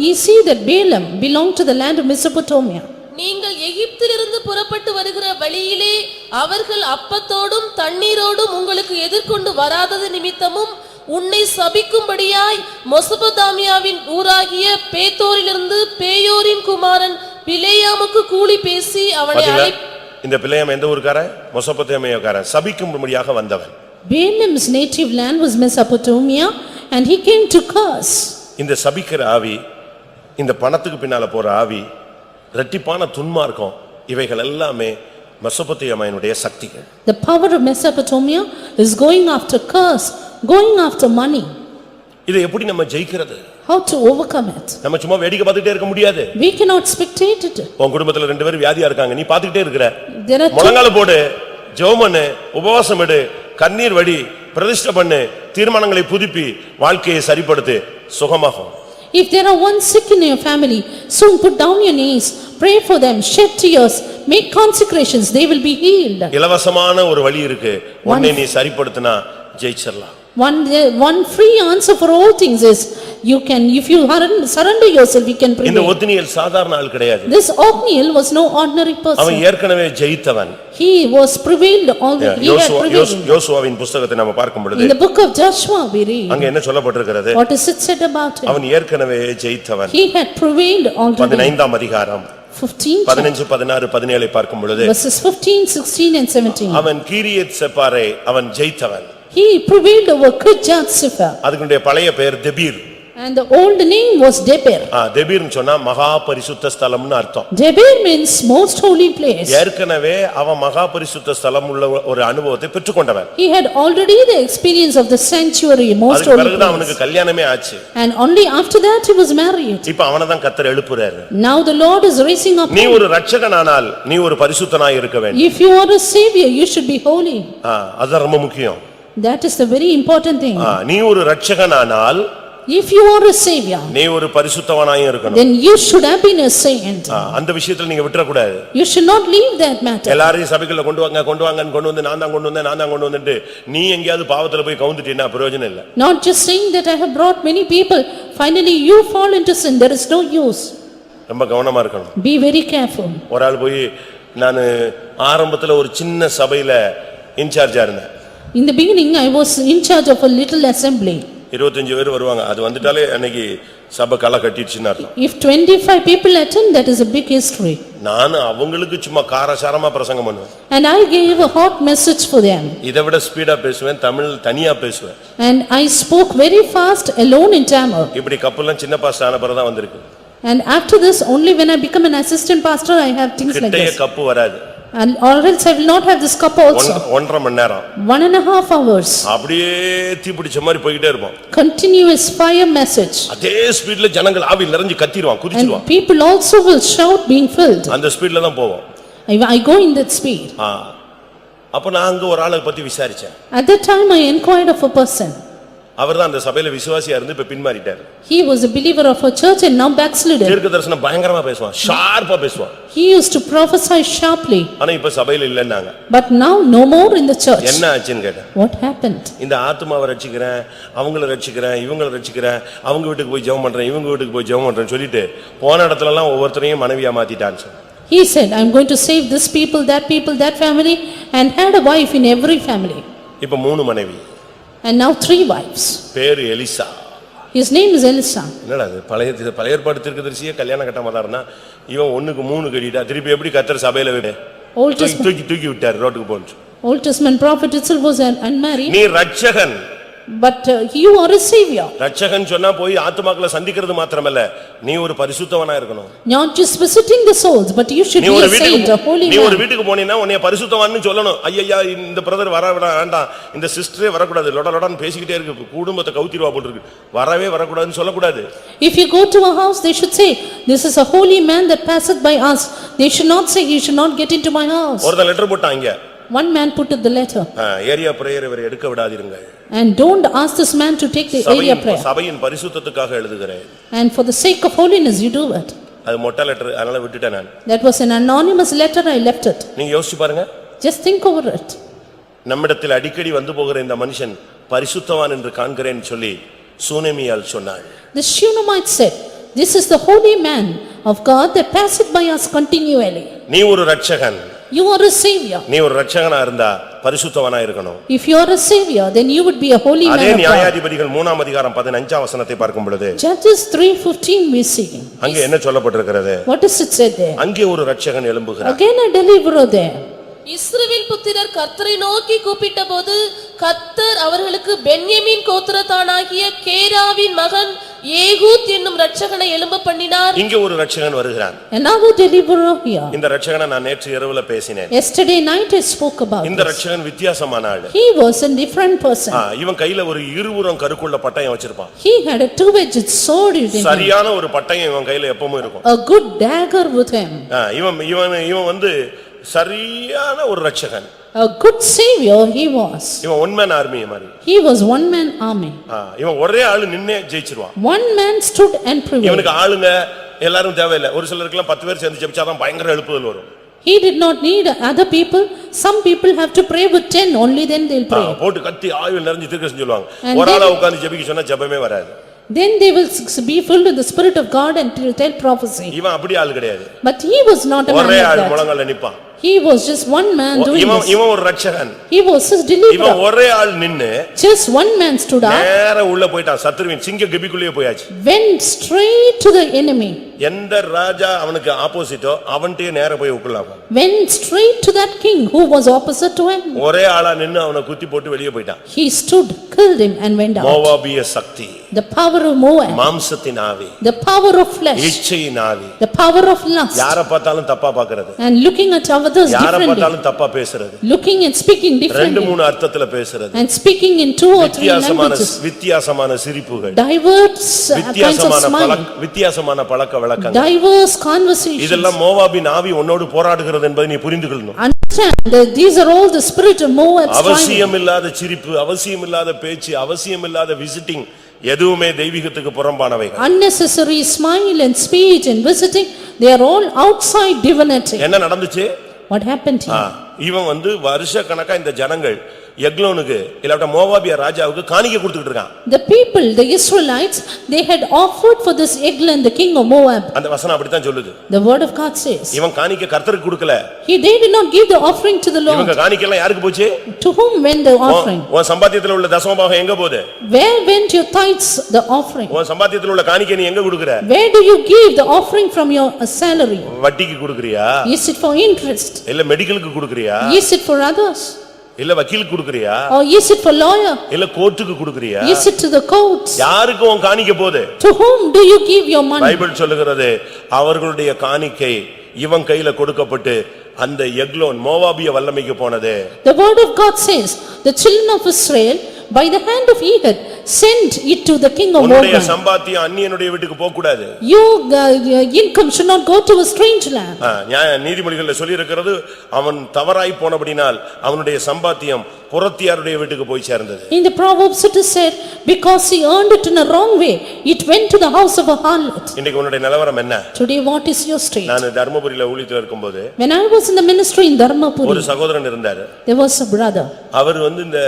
ye see that Balaam belonged to the land of Mesopotamia. நீங்கள் எகிப்திலிருந்து புறப்பட்டு வருகிற வழியிலே அவர்கள் அப்பத்தோடும் தண்ணீரோடும் உங்களுக்கு எதிர்கொண்டு வராதது நிமித்தமும் உன்னை சபிக்கும்படியாய் மெசொப்பொத்தாமியாவின் ஊராகிய பேத்தோரிலிருந்து பேயோரின் குமாரன் பிலேயாமுக்கு கூலி பேசி அவனை இந்த பிலேயாம் எந்த ஊர்க்காரன்? மெசொப்பொத்தேமியாக்காரன், சபிக்கும்படியாக வந்தவன். Balaam's native land was Mesopotamia and he came to curse. இந்த சபிக்கிற ஆவி, இந்த பணத்துக்கு பின்னால போற ஆவி, இரட்டிப்பான துன்மார்க்கம், இவைகள் எல்லாமே மெசொப்பொத்தேமியாவினுடைய சக்திகள். The power of Mesopotamia is going after curse, going after money. இதை எப்படி நம்ம ஜெயிக்கிறது? How to overcome it? நம்ம சும்மா வேடிக்கை பார்த்துட்டே இருக்க முடியாது. We cannot spectate it. உன் குடும்பத்துல 2 பேர் வியாதியா இருக்காங்க, நீ பார்த்துட்டே இருக்கற. முழங்கால போடு, ஜெபம் பண்ணு, உபவாசம் எடு, கண்ணீர் வடி, பிரதிஷ்டை பண்ணு, தீர்மானங்களை புதுப்பி வாழ்க்கையை சரிப்படுத்து, சுகமாகும். If there are one sick in your family, soon put down your knees, pray for them, shed tears, make consecrations, they will be healed. இலவசமான ஒரு வழி இருக்கு, உன்னை நீ சரிப்படுத்தினா ஜெயிச்சிரலாம். One free answer for all things is you can, if you surrender yourself, you can prevail. இந்த ஒத்னியேல் சாதாரண ஆள் கிடையாது. This Othniel was no ordinary person. அவன் ஏற்கனவே ஜெயித்தவன். He was prevailed already. He had prevailed. யோசுவாவின் புத்தகத்தை நாம பார்க்கும் பொழுது, in the book of Joshua we read, அங்க என்ன சொல்லப்பட்டிருக்கிறது? what is it said about him? அவன் ஏற்கனவே ஜெயித்தவன். He had prevailed already. 15ஆம் அதிகாரம் 15, 15, 16, 17 பார்க்கும் பொழுது, verses 15, 16 and 17. அவன் கீரியத் செப்பாரை அவன் ஜெயித்தவன். He prevailed over Kirjath Sepher. அதுக்குடைய பழைய பெயர் தெபீர். And the old name was Debir. தெபீர்னு சொன்னா மகா பரிசுத்த ஸ்தலம்னு அர்த்தம். Debir means most holy place. ஏற்கனவே அவன் மகா பரிசுத்த ஸ்தலம் உள்ள ஒரு அனுபவத்தை பெற்றுக்கொண்டவன். He had already the experience of the sanctuary, most holy பிறகு தான் place. அவனுக்கு கல்யாணமே ஆச்சு. And only after that he was married. இப்ப அவனை தான் கர்த்தர் எழுப்புறாரு. Now the Lord is raising up. நீ ஒரு இரட்சகனானால் நீ ஒரு பரிசுத்தனாய் இருக்க வேண்டும். If you are a savior, you should be holy. அது ரொம்ப முக்கியம். That is the very important thing. நீ ஒரு இரட்சகனானால், if you are a savior, நீ ஒரு பரிசுத்தவனாய் இருக்கணும். then you should have been a saint. அந்த விஷயத்துல நீங்க விட்டுற கூடாது. You should not leave that matter. எல்லாரையும் சபைக்குள்ள கொண்டு வாங்கன்னு கொண்டு வந்து நான் தான் கொண்டு வந்துட்டு நீ எங்கயாவது பாவத்துல போய் கவுந்துட்டீன்னா பிரயோஜனம் இல்ல. Not just saying that I have brought many people, finally you fall into sin, there is no use. ரொம்ப கவனமா இருக்கணும். Be very careful. ஒரு ஆள் போய் நான் ஆரம்பத்துல ஒரு சின்ன சபையில இன்சார்ஜா இருந்தேன். In the beginning, I was in charge of a little assembly. 25 பேர் வருவாங்க. அது வந்துட்டாலே அன்னைக்கு சபை களை கட்டிடுச்சுன்னு அர்த்தம். If 25 people attend, that is a big history. நான் அவங்களுக்கு சும்மா காரசாரமா பிரசங்கம் பண்ணுவேன். And I gave a hot message for them. இதை விட ஸ்பீடா பேசுவேன், தமிழ் தனியா பேசுவேன். And I spoke very fast alone in Tamil. இப்படி கப்பல்லாம் சின்ன பாஸ்டர் ஆன பிறகு தான் வந்திருக்கு. And after this, only when I become an assistant pastor, I have things like கிட்டைய this. Cup வராது. And or else I will not have this cup also. 1.5 மணி நேரம் 1.5 hours. அப்படியே தீப்பிடிச்ச மாதிரி போயிட்டே இருப்போம். Continuous fire message. அதே ஸ்பீட்ல ஜனங்கள் ஆவி நிறைஞ்சு கத்திடுவாங்க, குதிச்சிடுவாங்க. And people also will shout being filled. அந்த ஸ்பீட்ல தான் போவோம். I go in that speed. அப்ப நான் அங்க ஒரு ஆளை பத்தி விசாரிச்சேன். At that time I inquired of a person. அவர்தான் அந்த சபையில விசுவாசியா இருந்து இப்ப பின்மாறிட்டார். He was a believer of a church and now backslidden. தீர்க்கதரிசனம் பயங்கரமா பேசுவான், ஷார்ப்பா பேசுவான். He used to prophesy sharply. ஆனா இப்ப சபையில இல்லன்னாங்க. But now no more in the church. என்ன ஆச்சுன்னு கேட்டேன். What happened? இந்த ஆத்துமாவை ரட்சிக்கிறேன், அவங்கள ரட்சிக்கிறேன், இவங்கள ரட்சிக்கிறேன், அவங்க வீட்டுக்கு போய் ஜெபம் பண்றேன், இவங்க வீட்டுக்கு போய் ஜெபம் பண்றேன்னு சொல்லிட்டு போன இடத்துல எல்லாம் ஒவ்வொருத்தரையும் மனைவியா மாத்திட்டான்னு சொன்னான். He said, I'm going to save this people, that family, and had a wife in every family. இப்ப 3 மனைவி. And now 3 wives. பேரு Elisha. His name is Elisha. என்னடா அது பழைய ஏற்பாடு தீர்க்கதரிசியே கல்யாணம் கட்ட மாட்டாருன்னா இவன் 1க்கு 3 கட்டிட்டா திருப்பி எப்படி கர்த்தர் சபையில விடு தூக்கி விட்டாரு ரோட்டுக்கு போன்னு. Old Testament prophet itself was unmarried. நீ Ratchagan. But you are a savior. Ratchagan சொன்னா போய் ஆத்துமாக்களை சந்திக்கிறது மாத்திரமல்ல, நீ ஒரு பரிசுத்தவனா இருக்கணும். Not just visiting the souls, but you should be a saint, a holy man. நீ ஒரு வீட்டுக்கு போனீனா உன்னை பரிசுத்தவான்னு சொல்லணும். ஐயா இந்த பிரதர் வர வேண்டாம், இந்த சிஸ்டரே வரக்கூடாது, லொடலொடன்னு பேசிக்கிட்டே இருக்கு, குடும்பத்தை கவுத்திடுவா போட்டுருக்கு, வரவே வரக்கூடாதுன்னு சொல்லக்கூடாது. If you go to a house, they should say, this is a holy man that passeth by us. They should not say, you should not get into my house. ஒருத்தன் லெட்டர் போட்டாங்க. One man put the letter. Area prayer இவரை எடுக்க விடாதீருங்க. And don't ask this man to take the area prayer. சபையின் பரிசுத்தத்துக்காக எழுதுகிறேன். And for the sake of holiness you do it. அது மொட்டை letter, அதனால விட்டுட்டேன் நான். That was an anonymous letter, I left it. நீங்க யோசிச்சு பாருங்க. Just think over it. நம்மிடத்தில் அடிக்கடி வந்து போகிற இந்த மனுஷன் பரிசுத்தவான் என்று காண்கிறேன்னு சொல்லி சூனேமியால் சொன்னாள். The Shunammite said, this is the holy man of God that passeth by us continually. நீ ஒரு Ratchagan. You are a savior. நீ ஒரு ரட்சகனா இருந்தா பரிசுத்தவனா இருக்கணும். If you are a savior, then you would be a holy man of God. அதே நியாயாதிபதிகள் 3ஆம் அதிகாரம் 15ஆம் வசனத்தை பார்க்கும் பொழுது Judges 3:15 we see. அங்கே என்ன சொல்லப்பட்டிருக்கிறது? What is it said there? அங்கே ஒரு Ratchagan எழும்புகிறார். Again a deliverer there. இஸ்ரவேல் புத்திரர் கர்த்தரை நோக்கி கூப்பிட்டபோது கர்த்தர் அவர்களுக்கு பென்யமீன் கோத்திரத்தானாகிய கேராவின் மகன் ஏகூத் என்னும் ரட்சகனை எழும்ப பண்ணினார். இங்கே ஒரு ரட்சகன் வருகிறான். Another deliverer here. இந்த ரட்சகனை நான் நேற்று இரவுல பேசினேன். Yesterday night I spoke about இந்த ரட்சகன் வித்தியாசமான ஆளு. He was a different person. இவன் கையில ஒரு இருபுறம் கருக்குள்ள பட்டயம் வச்சிருப்பான். He had a two-edged sword in him. சரியான ஒரு பட்டயம் இவன் கையில எப்பவும் இருக்கும். A good dagger with him. இவன் வந்து சரியான ஒரு Ratchagan. A good savior he was. இவன் ஒன் மேன் ஆர்மி மாதிரி. He was one man army. இவன் ஒரே ஆளு நின்னே ஜெயிச்சிருவான். One man stood and prevailed. இவனுக்கு ஆளுங்க எல்லாரும் தேவையில்லை. ஒரு சிலருக்குலாம் 10 பேர் சேர்ந்து ஜெபிச்சாதான் பயங்கர எழுப்புதல் வரும். He did not need other people. Some people have to pray with 10, only then they'll pray. போட்டு கத்தி ஆயுள் நிறைஞ்சு தீர்க்க சொல்லுவாங்க. ஒரு ஆளா உட்கார்ந்து ஜெபிக்க சொன்னா ஜெபமே வராது. Then they will be filled with the spirit of God and tell prophecy. இவன் அப்படி ஆளு கிடையாது. But he was not a man ஒரே like ஆளு that. முழங்கால்ல Nippon. He was just one man doing this. இவன் ஒரு Ratchagan. He was his deliverer. இவன் ஒரே ஆள் நின்னு Just one man stood up. நேரா உள்ள போய்ட்டான். சத்ருவின் சிங்க கெபிக்குள்ளே போயாச்சு. Went straight to the enemy. எந்த ராஜா அவனுக்கு ஆப்போசிட்டோ அவன்கிட்டயே நேரா போய் உட்கார்லாம். Went straight to that king who was opposite to him. ஒரே ஆளா நின்னு அவனை குத்தி போட்டு வெளியே போய்ட்டான். He stood, killed him and went out. மோவாபிய Sakthi. The power of Moab. மாம்சத்தின் ஆவி. The power of flesh. இச்சையின் ஆவி. The power of lust. யாரை பார்த்தாலும் தப்பா பார்க்கிறது. And looking at others யாரை differently. பார்த்தாலும் தப்பா பேசுறது. Looking and speaking differently. 2-3 அர்த்தத்துல பேசுறது. And speaking in 2 or 3 languages. வித்தியாசமான சிரிப்புகள். Diverse kinds of smile. வித்தியாசமான பழக்க வழக்கங்கள். Diverse conversations. இதெல்லாம் மோவாபின் ஆவி உன்னோடு போராடுகிறது என்பதை நீ புரிந்து கொள்ளணும். Understand that these are all the spirit of Moab. அவசியமில்லாத சிரிப்பு, அவசியமில்லாத பேச்சு, அவசியமில்லாத விசிட்டிங் எதுவுமே தெய்வீகத்துக்கு புறம்பானவைகள். Unnecessary smile and speech and visiting, they are all outside divinity. என்ன நடந்துச்சு? What happened here? இவன் வந்து வருஷ கணக்கா இந்த ஜனங்கள் எக்லோனுக்கு இல்லாட்ட மோவாபிய ராஜாவுக்கு காணிக்கை கொடுத்துட்டு இருக்கான். The people, the Israelites, they had offered for this Eglon, the king of Moab. அந்த வசனம் அப்படித்தான் சொல்லுது. The word of God says. இவன் காணிக்கை கர்த்தருக்கு கொடுக்கல. They did not give the offering to the Lord. இவங்க காணிக்கை எல்லாம் யாருக்கு போச்சு? To whom went the offering? உன் சம்பாத்தியத்துல உள்ள தசமபாகம் எங்க போகுது? Where went your tithes, the offering? உன் சம்பாத்தியத்துல உள்ள காணிக்கை நீ எங்க கொடுக்கற? Where do you give the offering from your salary? வட்டிக்கு கொடுக்கறியா? Is it for interest? இல்ல மெடிக்கலுக்கு கொடுக்கறியா? Is it for others? இல்ல வக்கீலுக்கு கொடுக்கறியா? Or is it for lawyer? இல்ல கோர்ட்டுக்கு கொடுக்கறியா? Is it to the courts? யாருக்கு உன் காணிக்கை போகுது? To whom do you give your money? Bible சொல்லுகிறது அவர்களுடைய காணிக்கை இவன் கையில கொடுக்கப்பட்டு அந்த எக்லோன் மோவாபிய வல்லமைக்கு போனது. The word of God says, the children of Israel by the hand of Ehud sent it to the king of உன்னுடைய Moab. சம்பாத்தியம் அந்நியனுடைய வீட்டுக்கு போக கூடாது. Your income should not go to a strange land. நீதிமொழிகள்ல சொல்லி இருக்கிறது அவன் தவறாய் போனபடினால் அவனுடைய சம்பாத்தியம் புறத்தியாருடைய வீட்டுக்கு போய் சேர்ந்தது. In the Proverbs it is said, because he earned it in a wrong way, it went to the house of a harlot. இன்னைக்கு உன்னுடைய நிலவரம் என்ன? Today what is your state? நான் தர்மபுரியில ஊழியத்துல இருக்கும்போது When I was in the ministry in Dharmapuri, ஒரு சகோதரன் இருந்தாரு. there was a brother. அவர் இந்த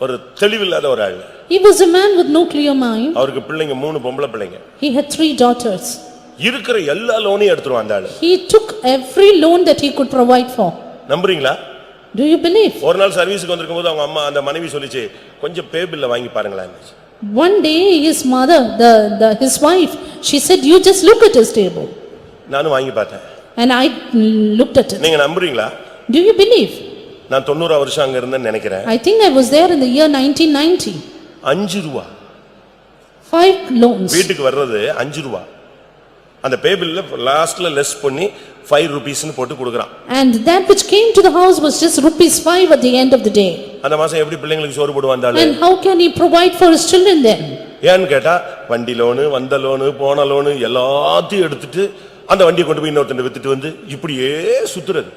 ஒரு தெளிவில்லாத ஒரு ஆள். He was a man with no clear mind. அவருக்கு பிள்ளைங்க 3 பொம்பளை பிள்ளைங்க. He had 3 daughters. இருக்கிற எல்லா லோனையும் எடுத்துருவான் அந்த ஆளு. He took every loan that he could provide for. நம்புறீங்களா? Do you believe? ஒரு நாள் சர்வீஸ்க்கு வந்திருக்கும்போது அவங்க அம்மா அந்த மனைவி சொல்லிச்சு கொஞ்சம் பே பில்ல வாங்கி பாருங்களேன். One day his mother, his wife, she said, you just look at his table. நானும் வாங்கி பார்த்தேன். And I looked at it. நீங்க நம்புறீங்களா? Do you believe? நான் 90 வருஷம் அங்க இருந்தேன்னு நினைக்கிறேன். I think I was there in the year 1990. 5 ரூபாய் 5 loans. வீட்டுக்கு வர்றது 5 ரூபாய். அந்த பே பில்ல லாஸ்ட்ல லெஸ் பண்ணி 5 rupees னு போட்டு கொடுக்கறான். And that which came to the house was just ₹5 at the end of the day. அந்த மாசம் எப்படி பிள்ளைங்களுக்கு சோறு போடுவான் அந்த ஆளு? And how can he provide for his children then? ஏன்னு கேட்டா வண்டி லோனு வந்த லோனு போன லோனு எல்லாத்தையும் எடுத்துட்டு அந்த வண்டியை கொண்டு போய் இன்னொருத்தன் வித்துட்டு வந்து இப்படியே சுத்துறது.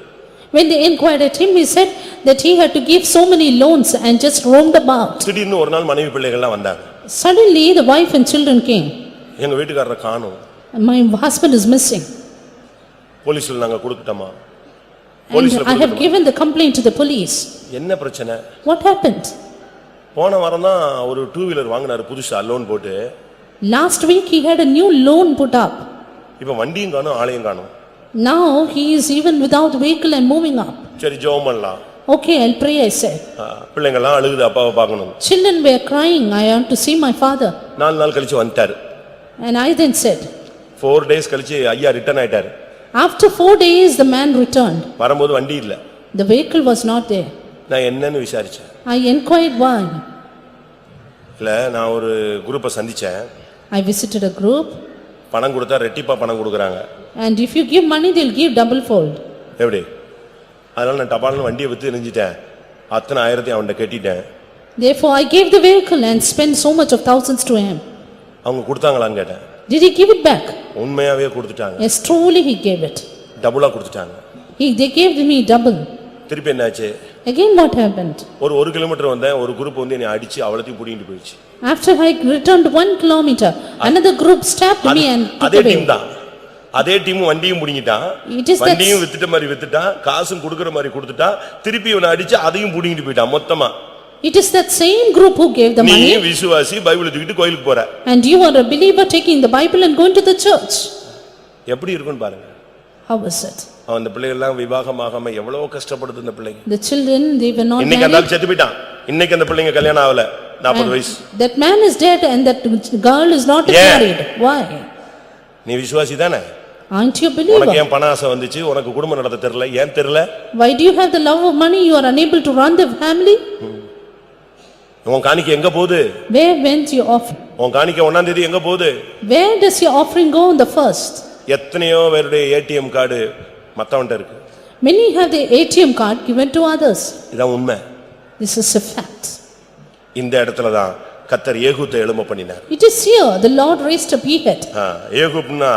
When they inquired at him, he said that he had to give so many loans and just roamed about. திடீர்னு ஒரு நாள் மனைவி பிள்ளைகள்லாம் வந்தாங்க. Suddenly the wife and children came. எங்க வீட்டுக்காரரை காணோம். My husband is missing. போலீஸ்ல நாங்க கொடுத்துட்டோமா? And I have given the complaint to the police. என்ன பிரச்சனை? What happened? போன வாரம் தான் ஒரு 2 வீலர் வாங்குனாரு புதுசா லோன் போட்டு. Last week he had a new loan put up. இப்ப வண்டியும் காணோம் ஆளையும் காணோம். Now he is even without vehicle and moving up. சரி ஜெபம் பண்ணலாம். Okay, I'll pray, I said. பிள்ளைங்கலாம் அழுகுது அப்பாவை பார்க்கணும். Children were crying, I want to see my father. 4 நாள் கழிச்சு வந்துட்டாரு. And I then said, 4 days கழிச்சு ஐயா ரிட்டர்ன் ஆயிட்டாரு. after 4 days the man returned. வரும்போது வண்டி இல்ல. The vehicle was not there. நான் என்னன்னு விசாரிச்சேன். I inquired why. இல்ல நான் ஒரு குரூப்பை சந்திச்சேன். I visited a group. பணம் கொடுத்தா ரெட்டிப்பா பணம் கொடுக்கறாங்க. And if you give money they'll give double fold. எப்படி? அதனால நான் டபால்னு வண்டியை வித்து எரிஞ்சிட்டேன். அத்தனை ஆயிரத்தை அவன்கிட்ட கட்டிட்டேன். Therefore I gave the vehicle and spent so much of thousands to him. அவங்க கொடுத்தாங்களான்னு கேட்டேன். Did he give it back? உண்மையாவே கொடுத்துட்டாங்க. Yes, truly he gave it. டபுளா கொடுத்துட்டாங்க. They gave me double. திருப்பி என்னாச்சு? Again what happened? ஒரு 1 கிலோமீட்டர் வந்தேன் ஒரு குரூப் வந்து என்னை அடிச்சு அவளத்தையும் புடிங்கிட்டு போயிடுச்சு. After I returned 1 kilometer, another group stabbed me and took அதே away. டீம் தான். அதே டீம் வண்டியும் புடிங்கிட்டான். வண்டியும் வித்துட்ட மாதிரி வித்துட்டான், காசும் கொடுக்கிற மாதிரி கொடுத்துட்டான். திருப்பி இவனை அடிச்சு அதையும் புடிங்கிட்டு போயிட்டான் மொத்தமா. It is that same group who gave the money. நீ விசுவாசி பைபிளை தூக்கிட்டு கோயிலுக்கு போற. And you are a believer taking the Bible and going to the church. எப்படி இருக்குன்னு பாருங்க. How was it? அந்த பிள்ளைகள் எல்லாம் விவாகமாகாம எவ்வளவு கஷ்டப்படுது இந்த பிள்ளைங்க. The children, they were not இன்னைக்கு married. அந்த செத்து போயிட்டான். இன்னைக்கு அந்த பிள்ளைங்க கல்யாணம் ஆகல. 40 வயசு. That man is dead and that girl is not married. Why? நீ விசுவாசி தானே? Aren't you a believer? உனக்கு ஏன் பண ஆசை வந்துச்சு? உனக்கு குடும்பம் நடத்த தெரியல. ஏன் தெரியல? Why do you have the love of money? You are unable to run the family? உன் காணிக்கை எங்க போகுது? Where went your offering? உன் காணிக்கை 1ஆம் தேதி எங்க போகுது? Where does your offering go on the first? எத்தனையோ பேருடைய ஏடிஎம் கார்டு மத்தவன்ட்ட இருக்கு. Many have the ATM card given to others. இதான் உண்மை. This is a fact. இந்த இடத்துல தான் கர்த்தர் ஏகூத்தை எழும்ப பண்ணினார். It is here the Lord raised up Ehud. ஏகூப்னா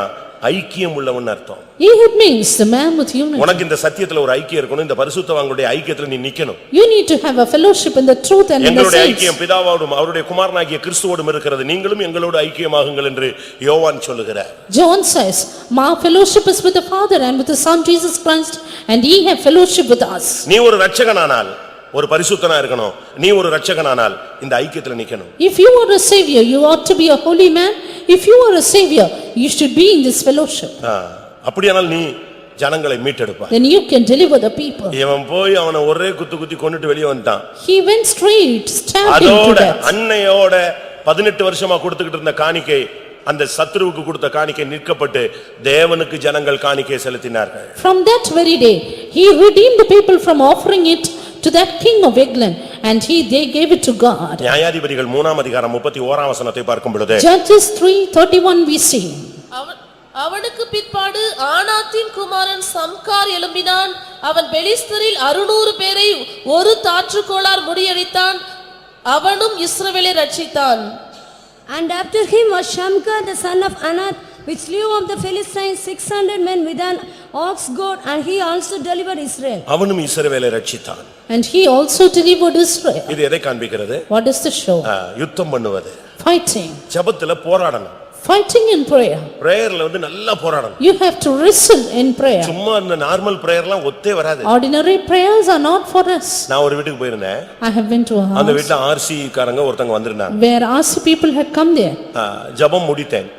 ஐக்கியம் உள்ளவன் அர்த்தம். Ehud means the man with unity. உனக்கு இந்த சத்தியத்துல ஒரு ஐக்கியம் இருக்கணும். இந்த பரிசுத்தவான்களுடைய ஐக்கியத்துல நீ நிக்கணும். You need to have a fellowship in the truth and in the எங்களுடைய saints. ஐக்கியம் பிதாவோடும் அவருடைய குமாரனாகிய கிறிஸ்துவோடும் இருக்கிறது. நீங்களும் எங்களோடு ஐக்கியமாகுங்கள் என்று யோவான் சொல்லுகிறார். John says, "My fellowship is with the Father and with the Son Jesus Christ, and ye have fellowship with us." நீ ஒரு இரட்சகனானால் ஒரு பரிசுத்தனா இருக்கணும், நீ ஒரு இரட்சகனானால் இந்த ஐக்கியத்துல நிக்கணும். If you are a savior, you ought to be a holy man. If you are a savior, you should be in this fellowship. அப்படியானால் நீ ஜனங்களை மீட்டெடுப்பா. Then you can deliver the people. இவன் போய் அவனை ஒரே குத்தி கொன்னுட்டு வெளியே வந்துட்டான். He went straight, stabbed him to death. அன்னையோட 18 வருஷமா கொடுத்துக்கிட்டு இருந்த காணிக்கை, அந்த சத்துருவுக்கு கொடுத்த காணிக்கை நிற்கப்பட்டு தேவனுக்கு ஜனங்கள் காணிக்கை செலுத்தினார்கள். From that very day, he redeemed the people from offering it to that king of England, and they gave it to God. நியாயாதிபதிகள் 3ஆம் அதிகாரம் 31ஆம் வசனத்தை பார்க்கும் பொழுது, Judges 3:31 we see. அவனுக்கு பிற்பாடு ஆனாத்தின் குமாரன் சம்கார் எழும்பினான். அவன் பெலிஸ்தரில் 600 பேரை ஒரு தாற்றுக்கோளார் முறியடித்தான். அவனும் இஸ்ரவேலை ரட்சித்தான். And after him was Shamgar the son of Anath, which slew of the Philistines 600 men with an ox goad, and he also delivered Israel. அவனும் இஸ்ரவேலை ரட்சித்தான். And he also delivered Israel. இது எதை காண்பிக்கிறது? What does this show? யுத்தம் பண்ணுவது, Fighting. ஜெபத்துல போராடணும். Fighting in prayer. பிரேயர்ல வந்து நல்லா போராடணும். You have to wrestle in prayer. சும்மா இந்த நார்மல் பிரேயர்லாம் ஒத்தே வராது. Ordinary prayers are not for us. நான் ஒரு வீட்டுக்கு போயிருந்தேன். I have been to a house. அந்த வீட்ல ஆர்சி காரங்க ஒருத்தங்க வந்திருந்தாங்க. Where RC people had come there. ஜெபம் முடித்தேன்.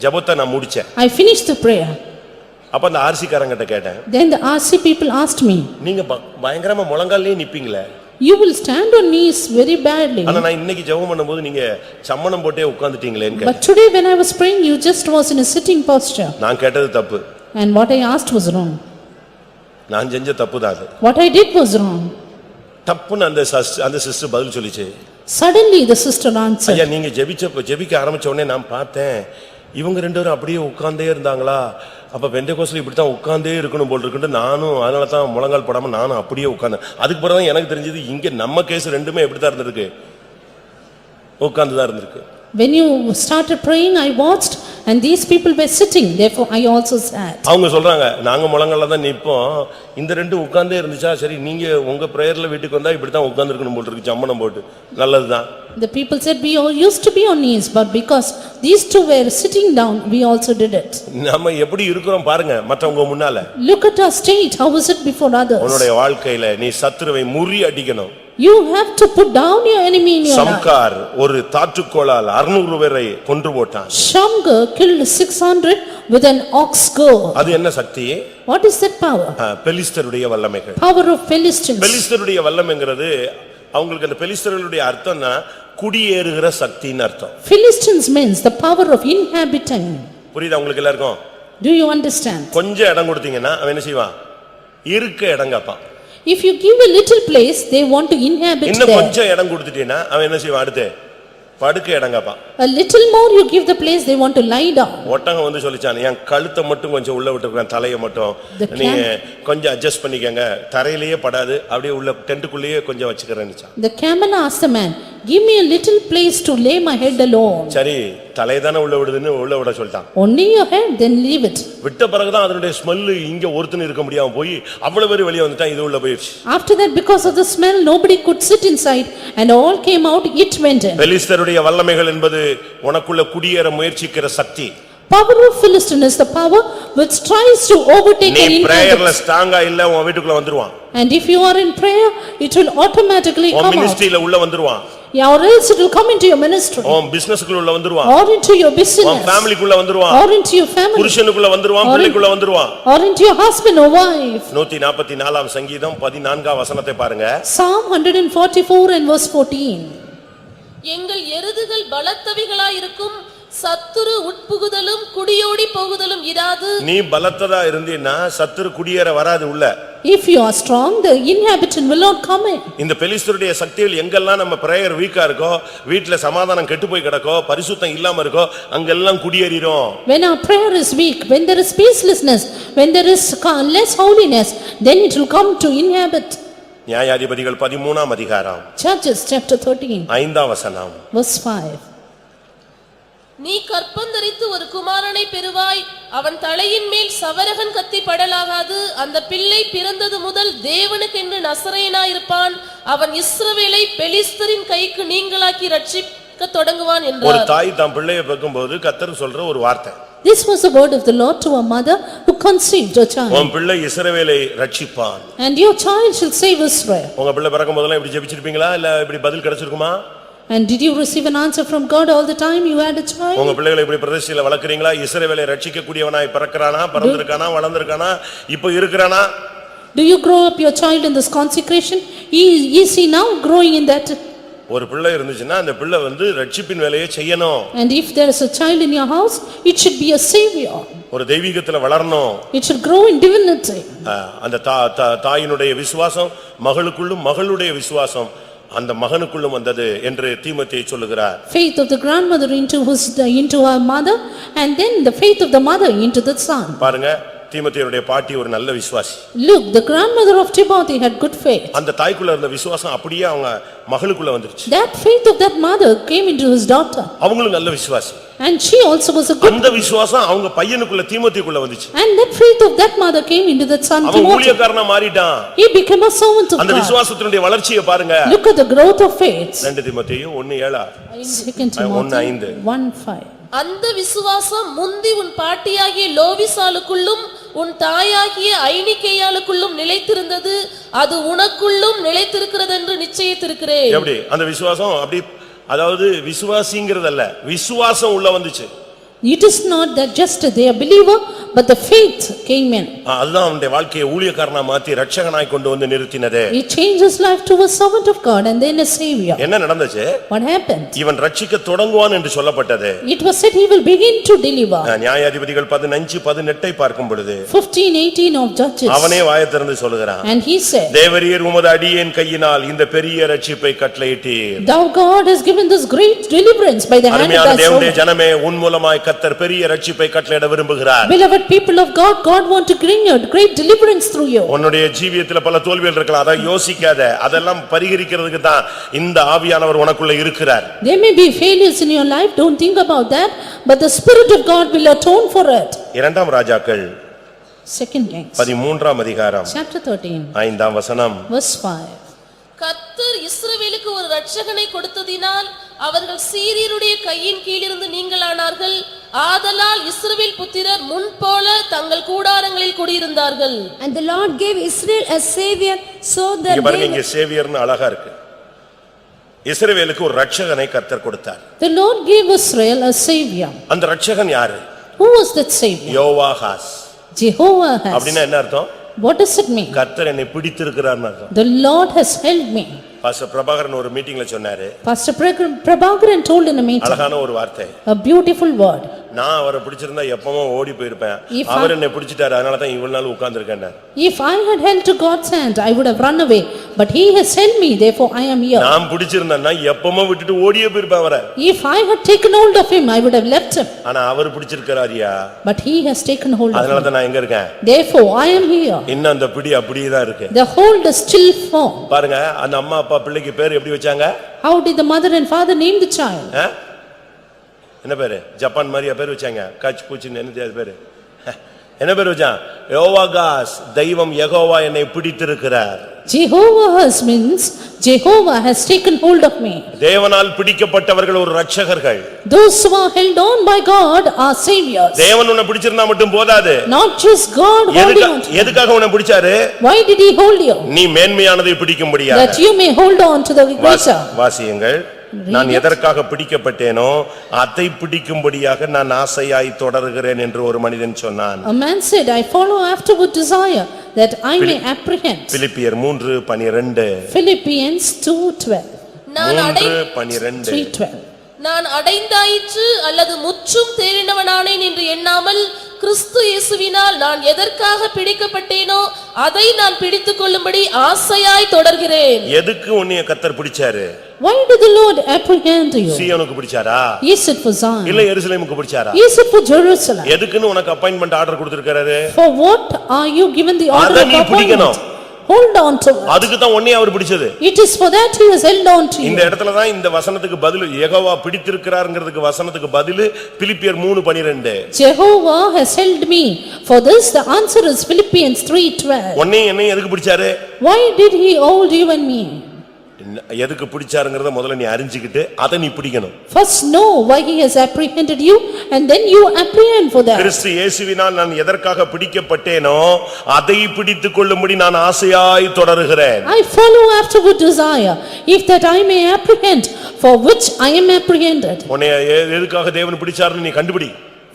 ஜெபத்தை நான் முடிச்சேன். I finished the prayer. அப்ப அந்த ஆர்சி காரங்கிட்ட கேட்டேன். Then the RC people asked me. நீங்க பயங்கரமா முழங்கால்லே நிப்பீங்களே. You will stand on knees very badly. ஆனா நான் இன்னைக்கு ஜெபம் பண்ணும்போது நீங்க சம்மணம் போட்டே உட்கார்ந்துட்டீங்களேன்னு. But today when I was praying, you just was in a sitting posture. நான் கேட்டது தப்பு. And what I asked was wrong. நான் செஞ்ச தப்பு தான் அது. What I did was wrong. தப்புன்னு அந்த சிஸ்டர் பதில் சொல்லிச்சு. Suddenly the sister answered. ஐயா நீங்க ஜெபிக்க ஆரம்பிச்ச உடனே நான் பார்த்தேன், இவங்க ரெண்டு பேரும் அப்படியே உட்கார்ந்தே இருந்தாங்களா, அப்ப பெந்தேகோஸ்துல இப்படி தான் உட்கார்ந்தே இருக்கணும் போல இருக்குன்னு நானும் அதனால தான் முழங்கால் போடாம நானும் அப்படியே உட்கார்ந்தேன். அதுக்கு பிறகு தான் எனக்கு தெரிஞ்சது இங்க நம்ம கேஸ் ரெண்டுமே எப்படி தான் இருந்திருக்கு, உட்கார்ந்து தான் இருந்திருக்கு. When you started praying, I watched and these people were sitting, therefore I also sat. அவங்க சொல்றாங்க நாங்க முழங்கால்ல தான் நிப்போம், இந்த ரெண்டு உட்கார்ந்தே இருந்துச்சா சரி நீங்க உங்க பிரேயர்ல வீட்டுக்கு வந்தா இப்படி தான் உட்கார்ந்து இருக்கணும் போல இருக்கு சம்மணம் போட்டு, நல்லதுதான். The people said we all used to be on knees, but because these two were sitting down, we also did it. நாம எப்படி இருக்கிறோம் பாருங்க மற்றவங்க முன்னால. Look at our state, how is it before others? உன்னுடைய வாழ்க்கையில நீ சத்துருவை முறியடிக்கணும். You have to put down your enemy in your life. சம்கார் ஒரு தாற்றுக்கோளால் 600 பேரை கொன்று போட்டான். Shamgar killed 600 with an ox goad. அது என்ன சக்தி? What is that power? பெலிஸ்தருடைய வல்லமைகள். Power of Philistines. பெலிஸ்தருடைய வல்லமைங்கிறது அவங்களுக்கு அந்த பெலிஸ்தர்களுடைய அர்த்தம்னா குடியேறுகிற சக்தின்னு அர்த்தம். Philistines means the power of inhabiting. புரியுதா உங்களுக்கு எல்லாருக்கும்? Do you understand? கொஞ்சம் இடம் கொடுத்தீங்கன்னா அவன் என்ன செய்வான், இருக்க இடம் கேட்பான். If you give a little place, they want to inhabit இன்னும் there. கொஞ்சம் இடம் கொடுத்துட்டீங்கன்னா அவன் என்ன செய்வான், அடுத்து படுக்க இடம் கேட்பான். A little more you give the place, they want to lie down. ஒட்டகம் வந்து சொல்லிச்சான், என் கழுத்தை மட்டும் கொஞ்சம் உள்ள விட்டுருக்கேன், தலையை மட்டும் நீங்க கொஞ்சம் அட்ஜஸ்ட் பண்ணிக்கங்க, தரையிலேயே படாது, அப்படியே உள்ள டென்ட்டுக்குள்ளேயே கொஞ்சம் வச்சுக்கிறேன்னு. The camel asked the man, give me a little place to lay my head alone. சரி தலையை தானே உள்ள விடுதுன்னு உள்ள விட சொல்லிட்டான். Only your head, then leave it. விட்ட பிறகுதான் அதனுடைய ஸ்மெல் இங்க ஒருத்தன் இருக்க முடியாம போய் அவ்வளவு பேர் வெளியே வந்துட்டான், இது உள்ள போயிடுச்சு. After that, because of the smell, nobody could sit inside and all came out, it went in. பெலிஸ்தருடைய வல்லமைகள் என்பது உனக்குள்ள குடியேற முயற்சிக்கிற சக்தி. Power of Philistine is the power which tries to overtake நீ and பிரேயர்ல inhabit. ஸ்ட்ராங்கா இல்ல உன் வீட்டுக்குள்ள வந்துருவான். And if you are in prayer, it will automatically உன் come out. மினிஸ்ட்ரியில உள்ள வந்துருவான். Or else it will come into your ministry. உன் பிசினஸ்க்குள்ள உள்ள வந்துருவான். Or into your உன் business. ஃபேமிலிக்குள்ள வந்துருவான். Or into your family. புருஷனுக்குள்ள வந்துருவான், பிள்ளைக்குள்ள வந்துருவான். Or into your husband or wife. 144ஆம் சங்கீதம் 14ஆம் வசனத்தை பாருங்க. Psalm 144 and verse 14. எங்கள் எருதுகள் பலத்தவைகளாயிருக்கும், சத்துரு உட்புகுதலும் குடியோடி போகுதலும் இராது. நீ பலத்ததா இருந்தீன்னா சத்துரு குடியேற வராது உள்ள. If you are strong, the inhabitant will not come in. இந்த பெலிஸ்தருடைய சக்தியில் எங்கெல்லாம் நம்ம பிரேயர் வீக்கா இருக்கோ, வீட்ல சமாதானம் கெட்டு போய் கிடக்கோ, பரிசுத்தம் இல்லாம இருக்கோ, அங்கெல்லாம் குடியேறிரும். When our prayer is weak, when there is peacelessness, when there is less holiness, then it will come to inhabit. நியாயாதிபதிகள் 13ஆம் அதிகாரம் Judges chapter 13 5ஆம் வசனம். verse 5. நீ கற்பந்தரித்து ஒரு குமாரனை பெறுவாய், அவன் தலையின் மேல் சவரகன் கத்தி படலாகாது. அந்த பிள்ளை பிறந்தது முதல் தேவனுக்கென்று நசரேயனாயிருப்பான். அவன் இஸ்ரவேலை பெலிஸ்தரின் கைக்கு நீங்களாக்கி ரட்சிக்க தொடங்குவான் என்றார். ஒரு தாய் தன் பிள்ளையை பெக்கும்போது கர்த்தர் சொல்ற ஒரு வார்த்தை. This was the word of the Lord to a mother who conceived a child. உன் பிள்ளை இஸ்ரவேலை ரட்சிப்பான். And your child shall save Israel. உங்க பிள்ளை பிறக்கும் போதெல்லாம் இப்படி ஜெபிச்சிருப்பீங்களா இல்ல இப்படி பதில் கிடைச்சிருக்குமா? And did you receive an answer from God all the time you had a child? உங்க பிள்ளைகளை இப்படி பிரதிஷ்டையில வளர்க்கறீங்களா? இஸ்ரவேலை ரட்சிக்க கூடியவனாய் பிறக்கறானா, பிறந்திருக்கானா, வளர்ந்திருக்கானா, இப்போ இருக்கறானா? Do you grow up your child in this consecration? Is he now growing in that? ஒரு பிள்ளை இருந்துச்சுன்னா அந்த பிள்ளை ரட்சிப்பின் வேலையை செய்யணும். And if there is a child in your house, it should be a savior. ஒரு தெய்வீகத்துல வளரணும். It should grow in divinity. அந்த தாயினுடைய விசுவாசம் மகளுக்குள்ளும் மகளுடைய விசுவாசம் அந்த மகனுக்குள்ளும் வந்தது என்று தீமோத்தேயு சொல்லுகிறார். Faith of the grandmother into her mother, and then the faith of the mother into the son. பாருங்க, தீமோத்தேயுடைய பாட்டி ஒரு நல்ல விசுவாசி. Look, the grandmother of Timothy had good faith. அந்த தாய்க்குள்ள இருந்த விசுவாசம் அப்படியே அவங்க மகளுக்குள்ள வந்துருச்சு. That faith of that mother came into his daughter. அவங்களும் நல்ல விசுவாசி. And she also was a good. அந்த விசுவாசம் அவங்க பையனுக்குள்ள தீமோத்தேயுக்குள்ள வந்துச்சு. And that faith of that mother came into that son Timothy. அவன் ஊழியக்காரனா மாறிட்டான். He became a servant of God. அந்த விசுவாசத்தினுடைய வளர்ச்சியை பாருங்க. Look at the growth of faith. 2 தீமோத்தேயு 1:7. 2 Timothy 1:5. அந்த விசுவாசம் முந்தி உன் பாட்டியாகிய லோவிசாலுக்குள்ளும் உன் தாயாகிய ஐனிகேயாளுக்குள்ளும் நிலைத்திருந்தது, அது உனக்குள்ளும் நிலைத்திருக்கிறது என்று நிச்சயித்திருக்கிறேன். எப்படி அந்த விசுவாசம் அப்படி, அதாவது விசுவாசிங்கிறதல்ல, விசுவாசம் உள்ள வந்துச்சு. It is not that just they are believer, but the faith came in. அதுதான் அவனுடைய வாழ்க்கையை ஊழியக்காரனா மாத்தி ரட்சகனாய் கொண்டு வந்து நிறுத்தினதே. He changed his life to a servant of God and then a savior. என்ன நடந்துச்சு? What happened? இவன் ரட்சிக்க தொடங்குவான் என்று சொல்லப்பட்டது. It was said he will begin to deliver. நியாயாதிபதிகள் 15:18 பார்க்கும் பொழுது 15:18 of Judges. அவனே வாயை திறந்து சொல்லுகிறான். And he said, தேவரீர் உமது அடியேன் கையினால் இந்த பெரிய ரட்சிப்பை கட்டளையிட்டீர். Thou God has given this great deliverance by the hand of thy அருமையான தேவனுடைய servant. ஜனமே, உன் மூலமாய் கர்த்தர் பெரிய ரட்சிப்பை கட்டளையிட விரும்புகிறார். Beloved people of God, God want to bring you great deliverance through you. உன்னுடைய ஜீவியத்துல பல தோல்விகள் இருக்கலாம், அதை யோசிக்காத. அதெல்லாம் பரிகரிக்கிறதுக்கு தான் இந்த ஆவியானவர் உனக்குள்ள இருக்கிறார். There may be failures in your life, don't think about that, but the Spirit of God will atone for it. இரண்டாம் ராஜாக்கள் 2 Kings 13ஆம் அதிகாரம் chapter 13 5ஆம் வசனம். verse 5. கர்த்தர் இஸ்ரவேலுக்கு ஒரு இரட்சகனை கொடுத்ததினால் அவர்கள் சீரியருடைய கையின் கீழிருந்து நீங்களானார்கள். ஆதலால் இஸ்ரவேல் புத்திரர் முன்போல தங்கள் கூடாரங்களில் குடியிருந்தார்கள். And the Lord gave Israel a savior so that இங்க பாருங்க, இங்க சேவியர்னு அழகா இருக்கு. இஸ்ரவேலுக்கு ஒரு இரட்சகனை கர்த்தர் கொடுத்தார். The Lord gave Israel a savior. அந்த இரட்சகன் யாரு? Who was that savior? யோவாகாஸ். Jehovah has. அப்படினா என்ன அர்த்தம்? What does it mean? கர்த்தர் என்னை பிடித்திருக்கிறார்னு அர்த்தம். The Lord has held me. Pastor Prabhakaran ஒரு மீட்டிங்ல சொன்னாரு. Pastor Prabhakaran told in a meeting. அழகான ஒரு வார்த்தை. A beautiful word. நான் அவரை பிடிச்சிருந்தா எப்பவும் ஓடி போயிருப்பேன். அவர் என்னை பிடிச்சிட்டாரு, அதனால தான் இவ்வளவு நாள் உட்கார்ந்திருக்கேன். If I had held to God's hand, I would have run away, but he has held me, therefore I am here. நான் பிடிச்சிருந்தேன்னா எப்பவும் விட்டுட்டு ஓடியே போயிருப்பேன் அவரை. If I had taken hold of him, I would have left him. ஆனா அவர் பிடிச்சிருக்காரியா? But he has taken hold of அதனால me. தான் நான் எங்க இருக்கேன். Therefore I am here. இன்னும் அந்த பிடி அப்படியே தான் இருக்கு. The hold is still firm. பாருங்க, அந்த அம்மா அப்பா பிள்ளைக்கு பேர் எப்படி வச்சாங்க? How did the mother and father name the child? என்ன பேரு? ஜப்பான் மாதிரியா பேர் வச்சாங்க? கச் பூச்சின்னு என்ன பேரு? என்ன பேர் வச்சான்? யோவாகாஸ். தெய்வம் யெகோவா என்னை பிடித்திருக்கிறார். Jehovah means Jehovah has taken hold of me. தேவனால் பிடிக்கப்பட்டவர்கள் ஒரு இரட்சகர்கள். Those who are held on by God are saviors. தேவன் உன்னை பிடிச்சிருந்தா மட்டும் போதாது. Not just God holding on to you. எதுக்காக உன்னை பிடிச்சாரு? Why did he hold you? நீ மேன்மையானதை பிடிக்கும்படியாக. That you may hold on to the greater. வாசியுங்கள். நான் எதற்காக பிடிக்கப்பட்டேனோ அதை பிடிக்கும்படியாக நான் ஆசையாய் தொடர்கிறேன் என்று ஒரு மனிதன் சொன்னான். A man said, I follow after with desire that I may apprehend. பிலிப்பியர் 3:12. Philippians 2:12. 3:12. நான் அடைந்தாயிற்று அல்லது முற்றும் தேறினவனானேன் என்று எண்ணாமல் கிறிஸ்து இயேசுவினால் நான் எதற்காக பிடிக்கப்பட்டேனோ அதை நான் பிடித்துக் கொள்ளும்படி ஆசையாய் தொடர்கிறேன். எதுக்கு உன்னைய கர்த்தர் பிடிச்சாரு? Why did the Lord apprehend you? சீயோனுக்கு பிடிச்சாரா? Is it for Zion? இல்ல எருசலேமுக்கு பிடிச்சாரா? Is it for Jerusalem? எதுக்குன்னு உனக்கு அப்பாயின்ட்மென்ட் ஆர்டர் கொடுத்திருக்காரு? For what are you given the order அத of நீ பிடிக்கணும். appointment? Hold on to it. அதுக்கு தான் உன்னை அவர் பிடிச்சது. It is for that he has held on to you. இந்த இடத்துல தான் இந்த வசனத்துக்கு பதில் யெகோவா பிடித்திருக்கிறார்ங்கிறதுக்கு வசனத்துக்கு பதில் பிலிப்பியர் 3:12. Jehovah has held me. For this the answer is Philippians 3:12. உன்னை என்னை எதுக்கு பிடிச்சாரு? Why did he hold you and me? எதுக்கு பிடிச்சாருங்கறத முதல்ல நீ அறிஞ்சிக்கிட்டு அதை நீ பிடிக்கணும். First know why he has apprehended you and then you apprehend for that. கிறிஸ்து இயேசுவினால் நான் எதற்காக பிடிக்கப்பட்டேனோ அதை பிடித்துக் கொள்ளும்படி நான் ஆசையாய் தொடருகிறேன். I follow after with desire, if that I may apprehend for which I am apprehended. உன்னை எதுக்காக தேவன் பிடிச்சாருன்னு நீ கண்டுபிடி.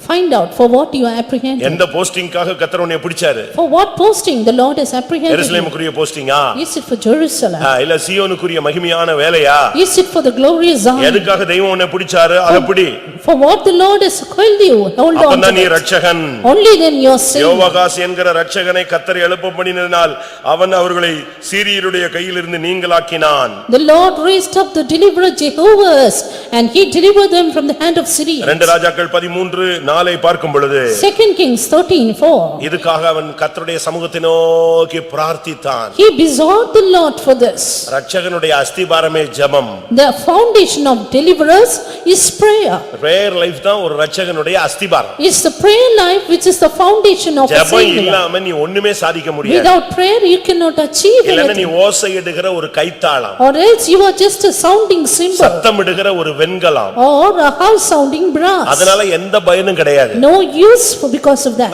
Find out for what you are apprehended. எந்த போஸ்டிங்காக கர்த்தர் உன்னை பிடிச்சாரு? For what posting the Lord has apprehended. எருசலேமுக்குரிய போஸ்டிங்கா? Is it for Jerusalem? இல்ல சீயோனுக்குரிய மகிமையான வேலையா? Is it for the glorious Zion? எதுக்காக தெய்வம் உன்னை பிடிச்சாரு அத பிடி. For what the Lord has called you, hold on அப்பதான் to நீ it. Ratchagan. Only then you are saved. யோவாகாஸ் என்கிற ரட்சகனை கர்த்தர் எழுப்ப பண்ணினதினால் அவன் அவர்களை சீரியருடைய கையிலிருந்து நீங்களாக்கினான். The Lord raised up the deliverer Jehovah's and he delivered them from the hand of Syria. 2 ராஜாக்கள் 13:4 பார்க்கும் பொழுது 2 Kings 13:4. இதுக்காக அவன் கர்த்தருடைய சமூகத்தை நோக்கி பிரார்த்தித்தான். He besought the Lord for this. ரட்சகனுடைய அஸ்திபாரமே ஜெபம். The foundation of deliverers is prayer. Prayer life தான் ஒரு ரட்சகனுடைய அஸ்திபாரம். It's the prayer life which is the foundation of a ஜெபம் savior. இல்லாம நீ ஒண்ணுமே சாதிக்க முடியாது. Without prayer you cannot achieve இல்லனா நீ anything. ஓசையிடுகிற ஒரு கைத்தாளம். Or else you are just a sounding cymbal. சத்தமிடுகிற ஒரு வெண்கலம். Or a house sounding brass. அதனால எந்த பயனும் கிடையாது. No use because of that.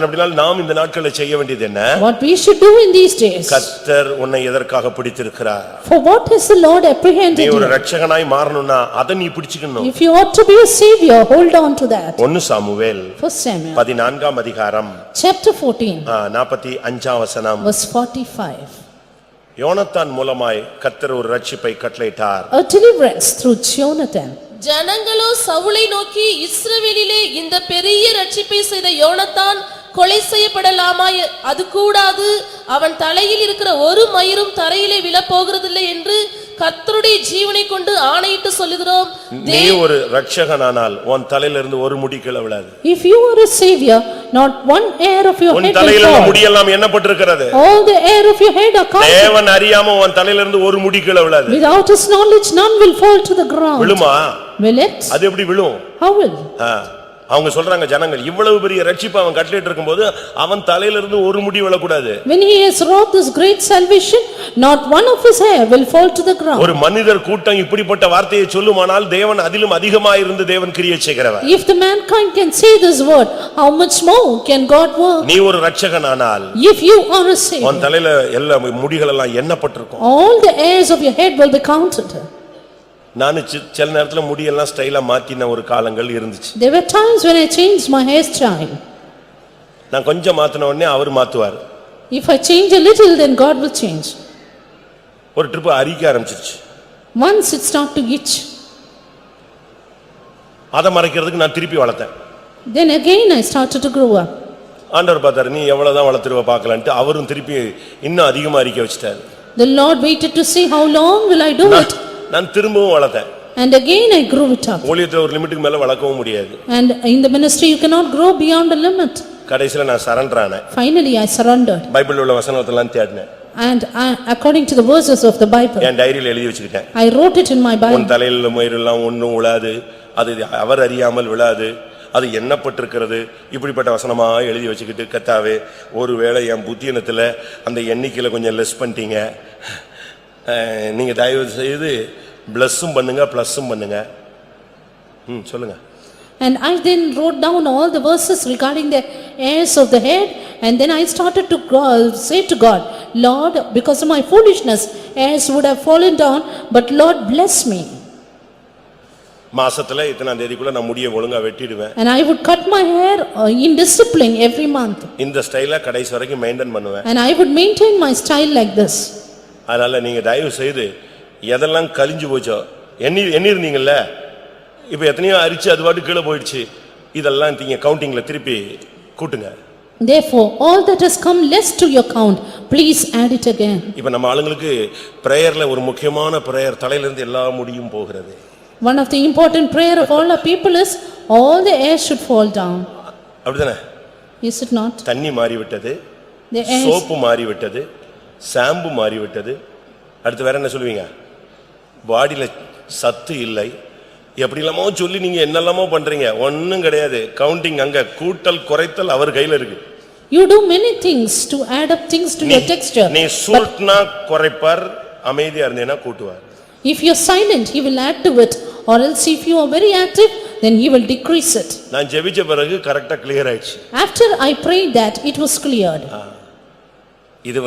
அப்படினால் நாம் இந்த நாட்களில் செய்ய வேண்டியது என்ன? What we should do in these days. கர்த்தர் உன்னை எதற்காக பிடித்திருக்கிறார்? For what has the Lord apprehended நீ ஒரு you? ரட்சகனாய் மாறணும்னா அதை நீ பிடிச்சுக்கணும். If you ought to be a savior, hold on to that. 1 Samuel 1 Samuel 14ஆம் அதிகாரம் chapter 14 45ஆம் வசனம். verse 45. யோனத்தான் மூலமாய் கர்த்தர் ஒரு ரட்சிப்பை கட்டளையிட்டார். A deliverance through Jonathan. ஜனங்களோ சவுலை நோக்கி, இஸ்ரவேலிலே இந்த பெரிய ரட்சிப்பை செய்த யோனத்தான் கொலை செய்யப்படலாமா? அது கூடாது, அவன் தலையில் இருக்கிற ஒரு மயிரும் தரையிலே விழப்போகிறதில்லை என்று கர்த்தருடைய ஜீவனை கொண்டு ஆணையிட்டு சொல்லுகிறோம். நீ ஒரு ரட்சகனானால் உன் தலையில இருந்து ஒரு முடி கீழ விழாது. If you are a savior, not one hair of your உன் head தலையில will உள்ள fall. முடியெல்லாம் எண்ணப்பட்டிருக்கிறது. All the hair of your head are counted. தேவன் அறியாம உன் தலையில இருந்து ஒரு முடி கீழ விழாது. Without his knowledge, none will fall to the ground. விழுமா? Will it? அது எப்படி விழும்? How will? அவங்க சொல்றாங்க ஜனங்கள் இவ்வளவு பெரிய ரட்சிப்பு அவன் கட்டளையிட்டு இருக்கும்போது அவன் தலையில இருந்து ஒரு முடி விழக்கூடாது. When he has wrought this great salvation, not one of his hair will fall to the ground. ஒரு மனிதர் கூட்டம் இப்படிப்பட்ட வார்த்தையை சொல்லுமானால் தேவன் அதிலும் அதிகமாக இருந்து தேவன் கிரியை செய்கிறவர். If the mankind can say this word, how much more can God work? நீ ஒரு ரட்சகனானால் If you are a savior, உன் தலையில எல்லா முடிகள் எல்லாம் எண்ணப்பட்டிருக்கும். all the hairs of your head will be counted. நான் சில நேரத்துல முடியெல்லாம் ஸ்டைலா மாத்தின ஒரு காலங்கள் இருந்துச்சு. There were times when I changed my hairstyle. நான் கொஞ்சம் மாத்தின உடனே அவர் மாத்துவார். If I change a little, then God will change. ஒரு ட்ரிப் அரிக்க ஆரம்பிச்சிருச்சு. Once it start to itch. அதை மறைக்கிறதுக்கு நான் திருப்பி வளர்த்தேன். Then again I started to grow up. ஆண்டவர் பார்த்தாரு, நீ எவ்வளவுதான் வளர்த்துருவ பார்க்கலான்ட்டு அவரும் திருப்பி இன்னும் அதிகமா அரிக்க வச்சிட்டாரு. The Lord waited to see how long will I do it. நான் திரும்பவும் வளர்த்தேன். And again I grew it up. ஊழியத்துல ஒரு லிமிட்டுக்கு மேல வளர்க்கவும் முடியாது. And in the ministry you cannot grow beyond a limit. கடைசில நான் சரண்டர் ஆனேன். Finally I surrendered. பைபிள்ல உள்ள வசனத்தெல்லாம் தேடினேன். And according to the verses of the Bible, என் டைரியில எழுதி வச்சுக்கிட்டேன். I wrote it in my உன் Bible. தலையில மயிரெல்லாம் ஒண்ணும் விழாது, அது அவர் அறியாமல் விழாது, அது எண்ணப்பட்டிருக்கிறது. இப்படிப்பட்ட வசனமா எழுதி வச்சுக்கிட்டு, கர்த்தாவே ஒருவேளை என் புத்தியனத்துல அந்த எண்ணிக்கையில கொஞ்சம் லெஸ் பண்ணிட்டீங்க, நீங்க தயவு செய்து பிளஸ்ஸும் பண்ணுங்க பிளஸ்ஸும் பண்ணுங்க. சொல்லுங்க. And I then wrote down all the verses regarding the hairs of the head, and then I started to say to God, Lord, because of my foolishness hairs would have fallen down, but Lord bless me. மாசத்துல இத்தனாம் தேதிக்குள்ள நான் முடிய ஒழுங்கா வெட்டிடுவேன். And I would cut my hair in discipline every month. இந்த ஸ்டைல கடைசி வரைக்கும் maintain பண்ணுவேன். And I would maintain my style like this. அதனால நீங்க தயவு செய்து எதெல்லாம் கலிஞ்சு போச்சோ எண்ணி இருந்தீங்கல்ல, இப்ப எத்தனையோ அரிச்சு அது பாட்டு கீழே போயிடுச்சு, இதெல்லாம் நீங்க கவுண்டிங்ல திருப்பி கூட்டுங்க. Therefore all that has come less to your count, please add it again. இப்ப நம்ம ஆளுங்களுக்கு பிரேயர்ல ஒரு முக்கியமான பிரேயர், தலையில இருந்து எல்லா முடியும் போகிறது. One of the important prayer of all our people is all the hair should fall down. அப்படிதானே? Is it not? தண்ணி மாறி விட்டது, The hairs, சோப்பு மாறி விட்டது, ஷாம்பு மாறி விட்டது. அடுத்து வேற என்ன சொல்லுவீங்க? பாடியில சத்து இல்லை, எப்படிலாமோ சொல்லி நீங்க என்னெல்லாமோ பண்றீங்க, ஒண்ணும் கிடையாது. கவுண்டிங் அங்க கூட்டல் குறைத்தல் அவர் கையில இருக்கு. you do many things to add up things to your texture. நீ சுருட்னா குறைப்பார், அமைதியா இருந்தேன்னா கூட்டுவார். If you are silent, he will add to it, or else if you are very active, then he will decrease it. நான் ஜெபிச்ச பிறகு கரெக்ட்டா clear ஆயிடுச்சு. After I prayed that, it was cleared. இது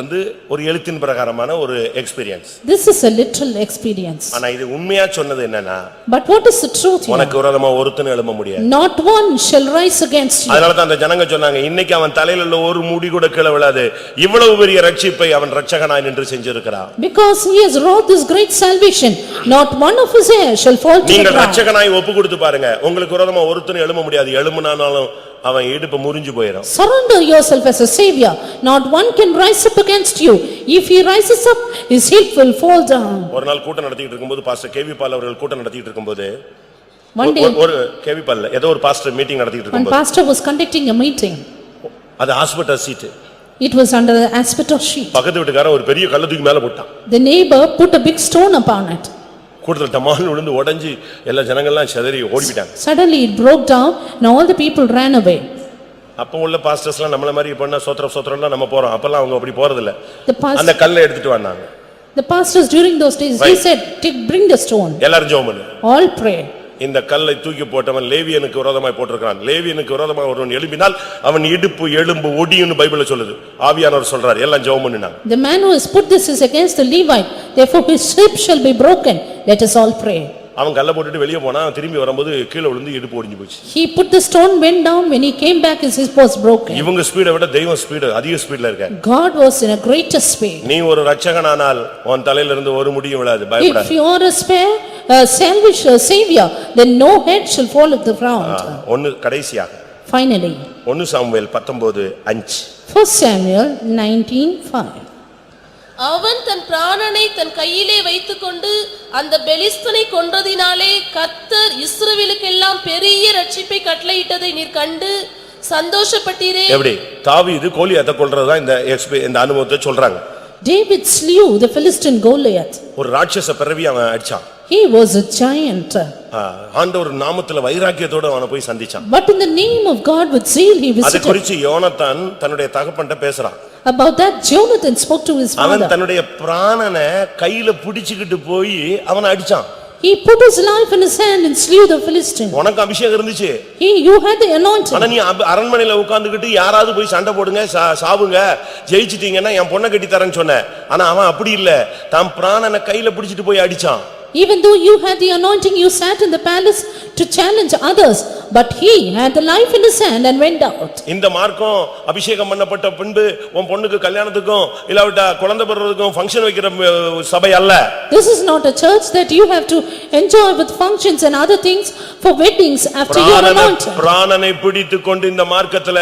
ஒரு எழுத்தின் பிரகாரமான ஒரு experience. This is a literal experience. ஆனா இது உண்மையா சொன்னது என்னன்னா, But what is the truth here? உனக்கு விரோதமா ஒருத்தனும் எழும்ப முடியாது. Not one shall rise against you. அதனால தான் அந்த ஜனங்க சொன்னாங்க, இன்னைக்கு அவன் தலையில உள்ள ஒரு முடி கூட கீழ விழாது, இவ்வளவு பெரிய ரட்சிப்பை அவன் இரட்சகனாய் நின்று செஞ்சிருக்கிறான். Because he has wrought this great salvation, not one of his hair shall fall to the நீங்கள் ground. இரட்சகனாய் ஒப்பு கொடுத்து பாருங்க, உங்களுக்கு விரோதமா ஒருத்தனும் எழும்ப முடியாது. எழும்பினாலும் அவன் இடுப்பு முறிஞ்சு போயிடும். Surrender yourself as a savior, not one can rise up against you. If he rises up, his head will fall down. ஒரு நாள் கூட்டம் நடத்திட்டு இருக்கும்போது பாஸ்டர் கேவி பால் அவர்கள் கூட்டம் நடத்திட்டு இருக்கும்போது, One day, ஒரு கேவி பால் ஏதோ ஒரு பாஸ்டர் மீட்டிங் நடத்திட்டு one இருக்கும்போது, pastor was conducting a meeting. அது hospital seat. It was under the asbestos sheet. பக்கத்து வீட்டுக்காரன் ஒரு பெரிய கல்லை தூக்கி மேல போட்டான். The neighbor put a big stone upon it. கூட்டத்துல டமால் விழுந்து உடைஞ்சு எல்லா ஜனங்கள்லாம் சிதறி ஓடிட்டாங்க. Suddenly it broke down and all the people ran away. அப்ப உள்ள பாஸ்டர்ஸ்லாம் நம்மள மாதிரி பண்ணா சோத்ரம்லாம் நம்ம போறோம். அப்பலாம் அவங்க அப்படி போறது இல்ல. அந்த The கல்லை எடுத்துட்டு வந்தாங்க. pastors during those days, he said, bring the stone. எல்லாரும் ஜெபம் பண்ணு. All pray. இந்த கல்லை தூக்கி போட்டவன் லேவியனுக்கு விரோதமாய் போட்டிருக்கான். லேவியனுக்கு விரோதமாய் ஒருவன் எழும்பினால் அவன் இடுப்பு எலும்பு ஒடியும்னு பைபிள்ல சொல்லுது. ஆவியானவர் சொல்றார், எல்லாம் ஜெபம் பண்ணுனாங்க. The man who has put this is against the Levite, therefore his rib shall be broken. Let us all pray. அவன் கல்லை போட்டுட்டு வெளியே போனா, திரும்பி வரும்போது கீழே விழுந்து இடுப்பு ஒடிஞ்சு போச்சு. He put the stone, went down, when he came back his hip was broken. இவங்க ஸ்பீடை விட தெய்வம் ஸ்பீடு அதிக ஸ்பீட்ல இருக்க. God was in a greater speed. நீ ஒரு இரட்சகனானால் உன் தலையில இருந்து ஒரு முடியும் விழாது, If பயப்படாத. you are a savior, then no head shall fall at the ground. ஒன்னு கடைசியாக Finally, 1 சாமுவேல் 19:5. 1 Samuel 19:5. அவன் தன் பிராணனை தன் கையிலே வைத்துக்கொண்டு அந்த பெலிஸ்தனை கொன்றதினாலே கர்த்தர் இஸ்ரவேலுக்கெல்லாம் பெரிய ரட்சிப்பை கட்டளையிட்டதை நீர் கண்டு சந்தோஷப்பட்டீரே. எப்படி தாவீது கோலியாத்தை கொல்றதுதான் இந்த அனுபவத்தை சொல்றாங்க. David slew the Philistine Goliath. ஒரு ராட்சச பிறவி அவன் அடிச்சான். He was a giant. ஆண்டவர் நாமத்துல வைராக்கியத்தோட அவனை போய் சந்திச்சான். But in the name of God with zeal he அதை visited. குறித்து யோனத்தான் தன்னுடைய தகப்பன்ட்ட பேசுறான். About that Jonathan spoke to his அவன் father. தன்னுடைய பிராணனை கையில பிடிச்சுக்கிட்டு போய் அவனை அடிச்சான். He put his life in his hand and slew the Philistine. உனக்கு அபிஷேகம் இருந்துச்சு. You had the anointing. ஆனா நீ அரண்மனையில உட்கார்ந்துகிட்டு யாராவது போய் சண்டை போடுங்க சாவுங்க ஜெயிச்சிட்டீங்கன்னா என் பொண்ணை கட்டி தரேன்னு சொன்ன. ஆனா அவன் அப்படி இல்ல, தான் பிராணனை கையில பிடிச்சிட்டு போய் அடிச்சான். Even though you had the anointing, you sat in the palace to challenge others, but he had the life in his hand and went out. இந்த மார்க்கம் அபிஷேகம் பண்ணப்பட்ட பின்பு உன் பொண்ணுக்கு கல்யாணத்துக்கும் இல்லாவிட்டா குழந்தை பிறக்கிறதுக்கும் ஃபங்க்ஷன் வைக்கிற சபை அல்ல. This is not a church that you have to enjoy with functions and other things for weddings after you are anointed. பிராணனை பிடித்துக்கொண்டு இந்த மார்க்கத்துல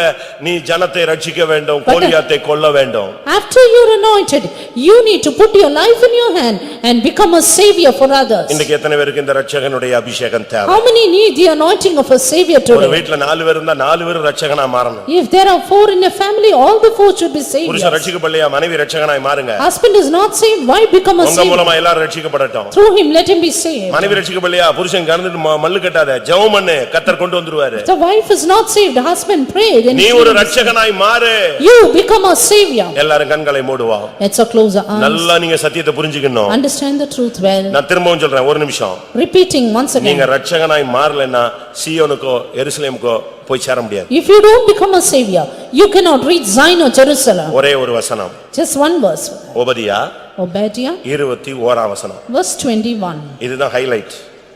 நீ ஜனத்தை ரட்சிக்க வேண்டும், கோலியாத்தை கொல்ல வேண்டும். After you are anointed, you need to put your life in your hand and become a savior for others. இன்னைக்கு எத்தனை பேருக்கு இந்த ரட்சகனுடைய அபிஷேகம் தேவை? How many need the anointing of a savior ஒரு today? வீட்ல 4 பேர் இருந்தா 4 பேர் ரட்சகனா மாறணும். If there are 4 in a family, all the 4 should be saviors. புருஷன் ரட்சிக்கப்படலையா, மனைவி ரட்சகனாய் மாறுங்க. Husband is not saved, why become a உங்க savior? மூலமா எல்லாரும் ரட்சிக்கப்படட்டும். Through him let him be saved. மனைவி ரட்சிக்கப்படலையா, புருஷன் கறந்துட்டு மல்லு கட்டாத, ஜெபம் பண்ணு, கர்த்தர் கொண்டு வந்துருவாரு. The wife is not saved, husband prayed and நீ ஒரு ரட்சகனாய் மாறு. you become a savior. எல்லாரும் கண்களை மூடுவோம். Let's close our eyes. நல்லா நீங்க சத்தியத்தை புரிஞ்சுக்கணும். Understand the truth well. நான் திரும்பவும் சொல்றேன், ஒரு நிமிஷம். Repeating once again. நீங்க ரட்சகனாய் மாறலன்னா சீயோனுக்கோ எருசலேமுக்கோ போய் சேர முடியாது. If you don't become a savior, you cannot reach Zion or Jerusalem. ஒரே ஒரு வசனம். Just one verse. ஓபதியா Obadiah 21 வசனம். verse 21. இதுதான் highlight.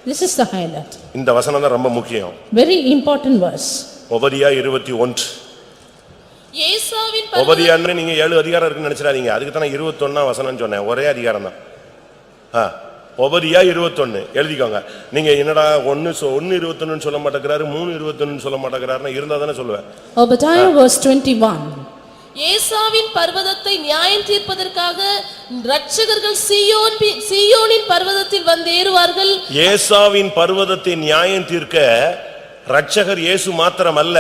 This is the highlight. இந்த வசனம் தான் ரொம்ப முக்கியம். Very important verse. ஓபதியா 21. ஏசாவின் ஓபதியான்னு நீங்க 7 அதிகாரம் இருக்குன்னு நினைச்சிடாதீங்க. அதுக்கு தான் 21 வசனம் சொன்னேன். ஒரே அதிகாரம் தான். ஓபதியா 21 எழுதிக்கோங்க. நீங்க என்னடா 1:21 சொல்ல மாட்டேங்கிறாரு, 3:21 சொல்ல மாட்டேங்கிறாருன்னா இருந்தா தானே சொல்லுவேன். Obadiah verse 21. ஏசாவின் பர்வதத்தை நியாயம் தீர்ப்பதற்காக இரட்சகர்கள் சீயோனின் பர்வதத்தில் வந்தேறுவார்கள். ஏசாவின் பர்வதத்தை நியாயம் தீர்க்க இரட்சகர் இயேசு மாத்திரமல்ல,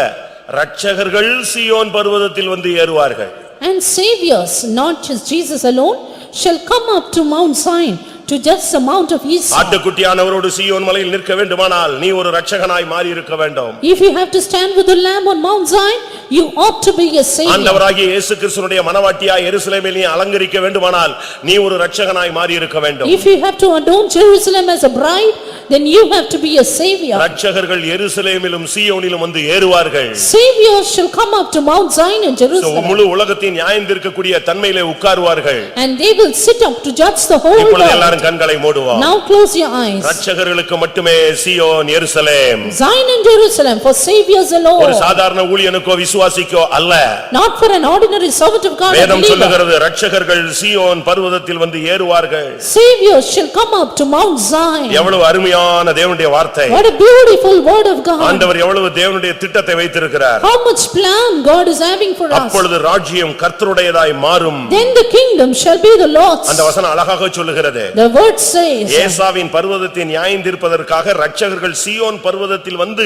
இரட்சகர்கள் சீயோன் பர்வதத்தில் வந்து ஏறுவார்கள். And saviors, not just Jesus alone, shall come up to Mount Zion, to just the mount of Esau. ஆட்டுக்குட்டியானவரோடு சீயோன் மலையில் நிற்க வேண்டுமானால் நீ ஒரு இரட்சகனாய் மாறி இருக்க வேண்டும். If you have to stand with the lamb on Mount Zion, you ought to be a savior. ஆண்டவராகிய இயேசு கிறிஸ்துவினுடைய மனவாட்டியாய் எருசலேமில் நீ அலங்கரிக்க வேண்டுமானால் நீ ஒரு இரட்சகனாய் மாறி இருக்க வேண்டும். If you have to adorn Jerusalem as a bride, then you have to be a savior. இரட்சகர்கள் எருசலேமிலும் சீயோனிலும் வந்து ஏறுவார்கள். Saviors shall come up to Mount Zion in Jerusalem. முழு உலகத்தின் நியாயந்தீர்க்கக்கூடிய தன்மையிலே உட்காருவார்கள். And they will sit up to judge the whole இப்பொழுது world. எல்லாரும் கண்களை மூடுவோம். Now close your eyes. இரட்சகர்களுக்கு மட்டுமே சீயோன் எருசலேம். Zion and Jerusalem for saviors alone. ஒரு சாதாரண ஊழியனுக்கோ விசுவாசிக்கோ அல்ல. Not for an ordinary servant of God. வேதம் சொல்லுகிறது இரட்சகர்கள் சீயோன் பர்வதத்தில் வந்து ஏறுவார்கள். Saviors shall come up to Mount Zion. எவ்வளவு அருமையான தேவனுடைய வார்த்தை. What a beautiful word of God. ஆண்டவர் எவ்வளவு தேவனுடைய திட்டத்தை வைத்திருக்கிறார். How much plan God is having for us. அப்பொழுது ராஜ்யம் கர்த்தருடையதாய் மாறும். Then the kingdom shall be the Lord's. அந்த வசனம் அழகாக சொல்லுகிறது. The word says. ஏசாவின் பர்வதத்தை நியாயந்தீர்ப்பதற்காக இரட்சகர்கள் சீயோன் பர்வதத்தில் வந்து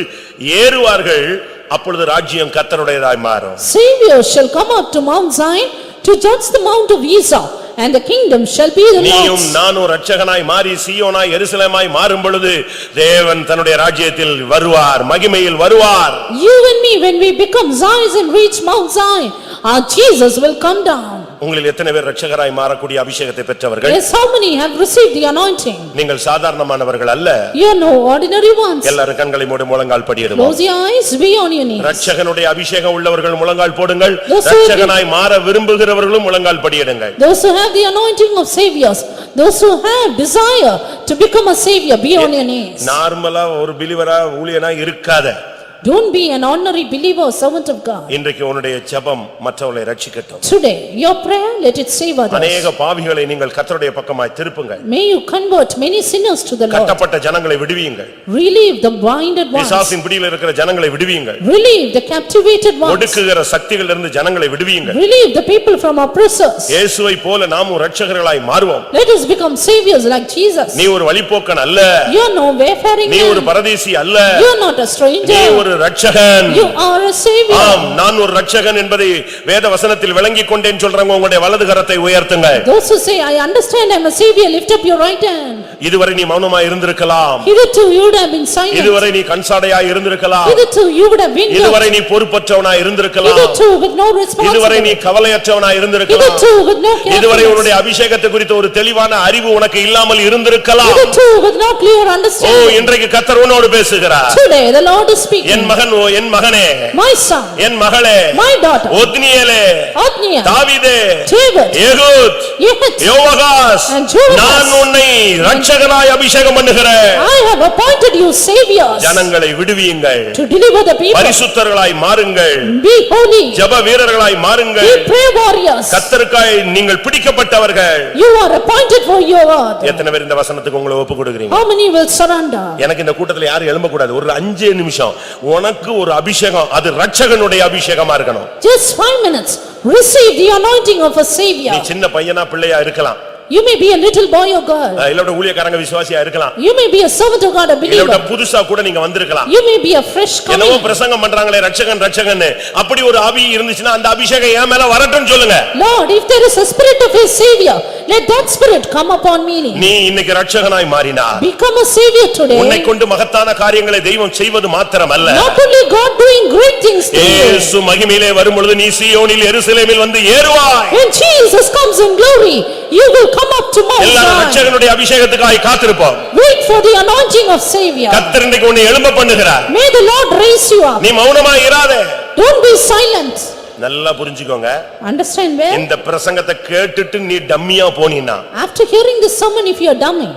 ஏறுவார்கள். அப்பொழுது ராஜ்யம் கர்த்தருடையதாய் மாறும். Saviors shall come up to Mount Zion to judge the mount of Esau, and the kingdom shall be the நீயும் Lord's. நானும் இரட்சகனாய் மாறி சீயோனாய் எருசலேமாய் மாறும் பொழுது தேவன் தன்னுடைய ராஜ்யத்தில் வருவார், மகிமையில் வருவார். You and me, when we become Zions and reach Mount Zion, our Jesus will come down. உங்களில் எத்தனை பேர் இரட்சகராய் மாறக்கூடிய அபிஷேகத்தை பெற்றவர்கள்? Yes, how many have received the anointing? நீங்கள் சாதாரணமானவர்கள் அல்ல. You are no ordinary ones. எல்லாரும் கண்களை மூடி முழங்கால் படியிடுவோம். Close your eyes, be on your knees. இரட்சகனுடைய அபிஷேகம் உள்ளவர்கள் முழங்கால் போடுங்கள். Those who- இரட்சகனாய் மாற விரும்புகிறவர்களும் முழங்கால் படியிடுங்கள். Those who have the anointing of saviors, those who have desire to become a savior, be on your knees. நார்மலா ஒரு பிலிவரா ஊழியனா இருக்காத. Don't be an ordinary believer, servant of God. இன்றைக்கு உன்னுடைய ஜெபம் மற்றவர்களை ரட்சிக்கட்டும். Today, your prayer, let it save others. அநேக பாவிகளை நீங்கள் கர்த்தருடைய பக்கமாய் திருப்புங்கள். May you convert many sinners to the Lord. கட்டப்பட்ட ஜனங்களை விடுவியுங்கள். Relieve the blinded ones. பிசாசின் பிடியில் இருக்கிற ஜனங்களை விடுவியுங்கள். Relieve the captivated ones. ஒடுக்குகிற சக்திகளிலிருந்து ஜனங்களை விடுவியுங்கள். Relieve the people from oppressors. இயேசுவை போல நாமும் இரட்சகர்களாய் மாறுவோம். Let us become saviors like Jesus. நீ ஒரு வழிப்போக்கன் அல்ல. You are no wayfaring நீ ஒரு man. பரதேசி அல்ல. You are not a நீ stranger. ஒரு இரட்சகன். You are a savior. ஆம், நான் ஒரு இரட்சகன் என்பதை வேத வசனத்தில் விளங்கிக் கொண்டேன் சொல்றவங்க உங்களுடைய வலது கரத்தை உயர்த்துங்கள். Those who say, I understand, I am a savior, lift up your right hand. இதுவரை நீ மௌனமாய் இருந்திருக்கலாம். Hitherto you would have been silent. இதுவரை நீ கண்சாடையாய் இருந்திருக்கலாம். Hitherto you would have been இதுவரை நீ பொறுப்பற்றவனாய் இருந்திருக்கலாம். Hitherto with no இதுவரை நீ responsibility. கவலையற்றவனாய் இருந்திருக்கலாம். Hitherto with no இதுவரை உன்னுடைய carefulness. அபிஷேகத்தை குறித்த ஒரு தெளிவான அறிவு உனக்கு இல்லாமல் இருந்திருக்கலாம். Hitherto with no clear O, understanding. இன்றைக்கு கர்த்தர் உன்னோடு பேசுகிறார். Today the Lord is speaking. என் மகன், ஓ என் மகனே, My son, என் மகளே, my daughter, ஒத்னியேலே, Othniel, தாவீதே, David, Ehud, Yehud, யோவாகாஸ், and Joahaz. நான் உன்னை இரட்சகனாய் அபிஷேகம் பண்ணுகிறேன். I have appointed you saviors ஜனங்களை விடுவியுங்கள். to deliver the people. பரிசுத்தர்களாய் மாறுங்கள். Be holy. ஜெப வீரர்களாய் Be மாறுங்கள். prayer warriors. கர்த்தருக்காய் நீங்கள் பிடிக்கப்பட்டவர்கள். You are appointed for your word. எத்தனை பேர் இந்த வசனத்துக்கு உங்களை ஒப்பு கொடுக்கிறீங்க? How many will surrender? எனக்கு இந்த கூட்டத்துல யாரும் எழும்ப கூடாது. ஒரு 5 நிமிஷம் உனக்கு ஒரு அபிஷேகம், அது இரட்சகனுடைய அபிஷேகமா இருக்கணும். Just 5 minutes. Receive the anointing of a savior. நீ சின்ன பையனா பிள்ளையா இருக்கலாம். You may be a little boy or girl. இல்ல ஊழியக்காரங்க விசுவாசியா இருக்கலாம். You may be a servant of God, a இல்ல believer. புதுசா கூட நீங்க வந்திருக்கலாம். You may be a fresh என்னவோ coming. பிரசங்கம் பண்றாங்களே இரட்சகன் இரட்சகன், அப்படி ஒரு ஆவி இருந்துச்சுன்னா அந்த அபிஷேகம் என் மேல வரட்டும்னு சொல்லுங்க. Lord, if there is a spirit of a savior, let that spirit come upon me. நீ இன்னைக்கு இரட்சகனாய் மாறினார். Become a savior உன்னை today. கொண்டு மகத்தான காரியங்களை தெய்வம் செய்வது மாத்திரமல்ல, Not only God doing great things to you. இயேசு மகிமையிலே வரும்பொழுது நீ சீயோனில் எருசலேமில் வந்து ஏறுவாய். When Jesus comes in glory, you will come up to Mount எல்லாரும் Zion. இரட்சகனுடைய அபிஷேகத்துக்காக காத்திருப்போம். Wait for the anointing of savior. கர்த்தர் இன்னைக்கு உன்னை எழும்ப பண்ணுகிறார். May the Lord raise you up. நீ மௌனமாய் இராதே. Don't be silent. நல்லா புரிஞ்சுக்கோங்க. Understand well? இந்த பிரசங்கத்தை கேட்டுட்டு நீ டம்மியா போனீனா, After hearing this sermon, if you are dummy,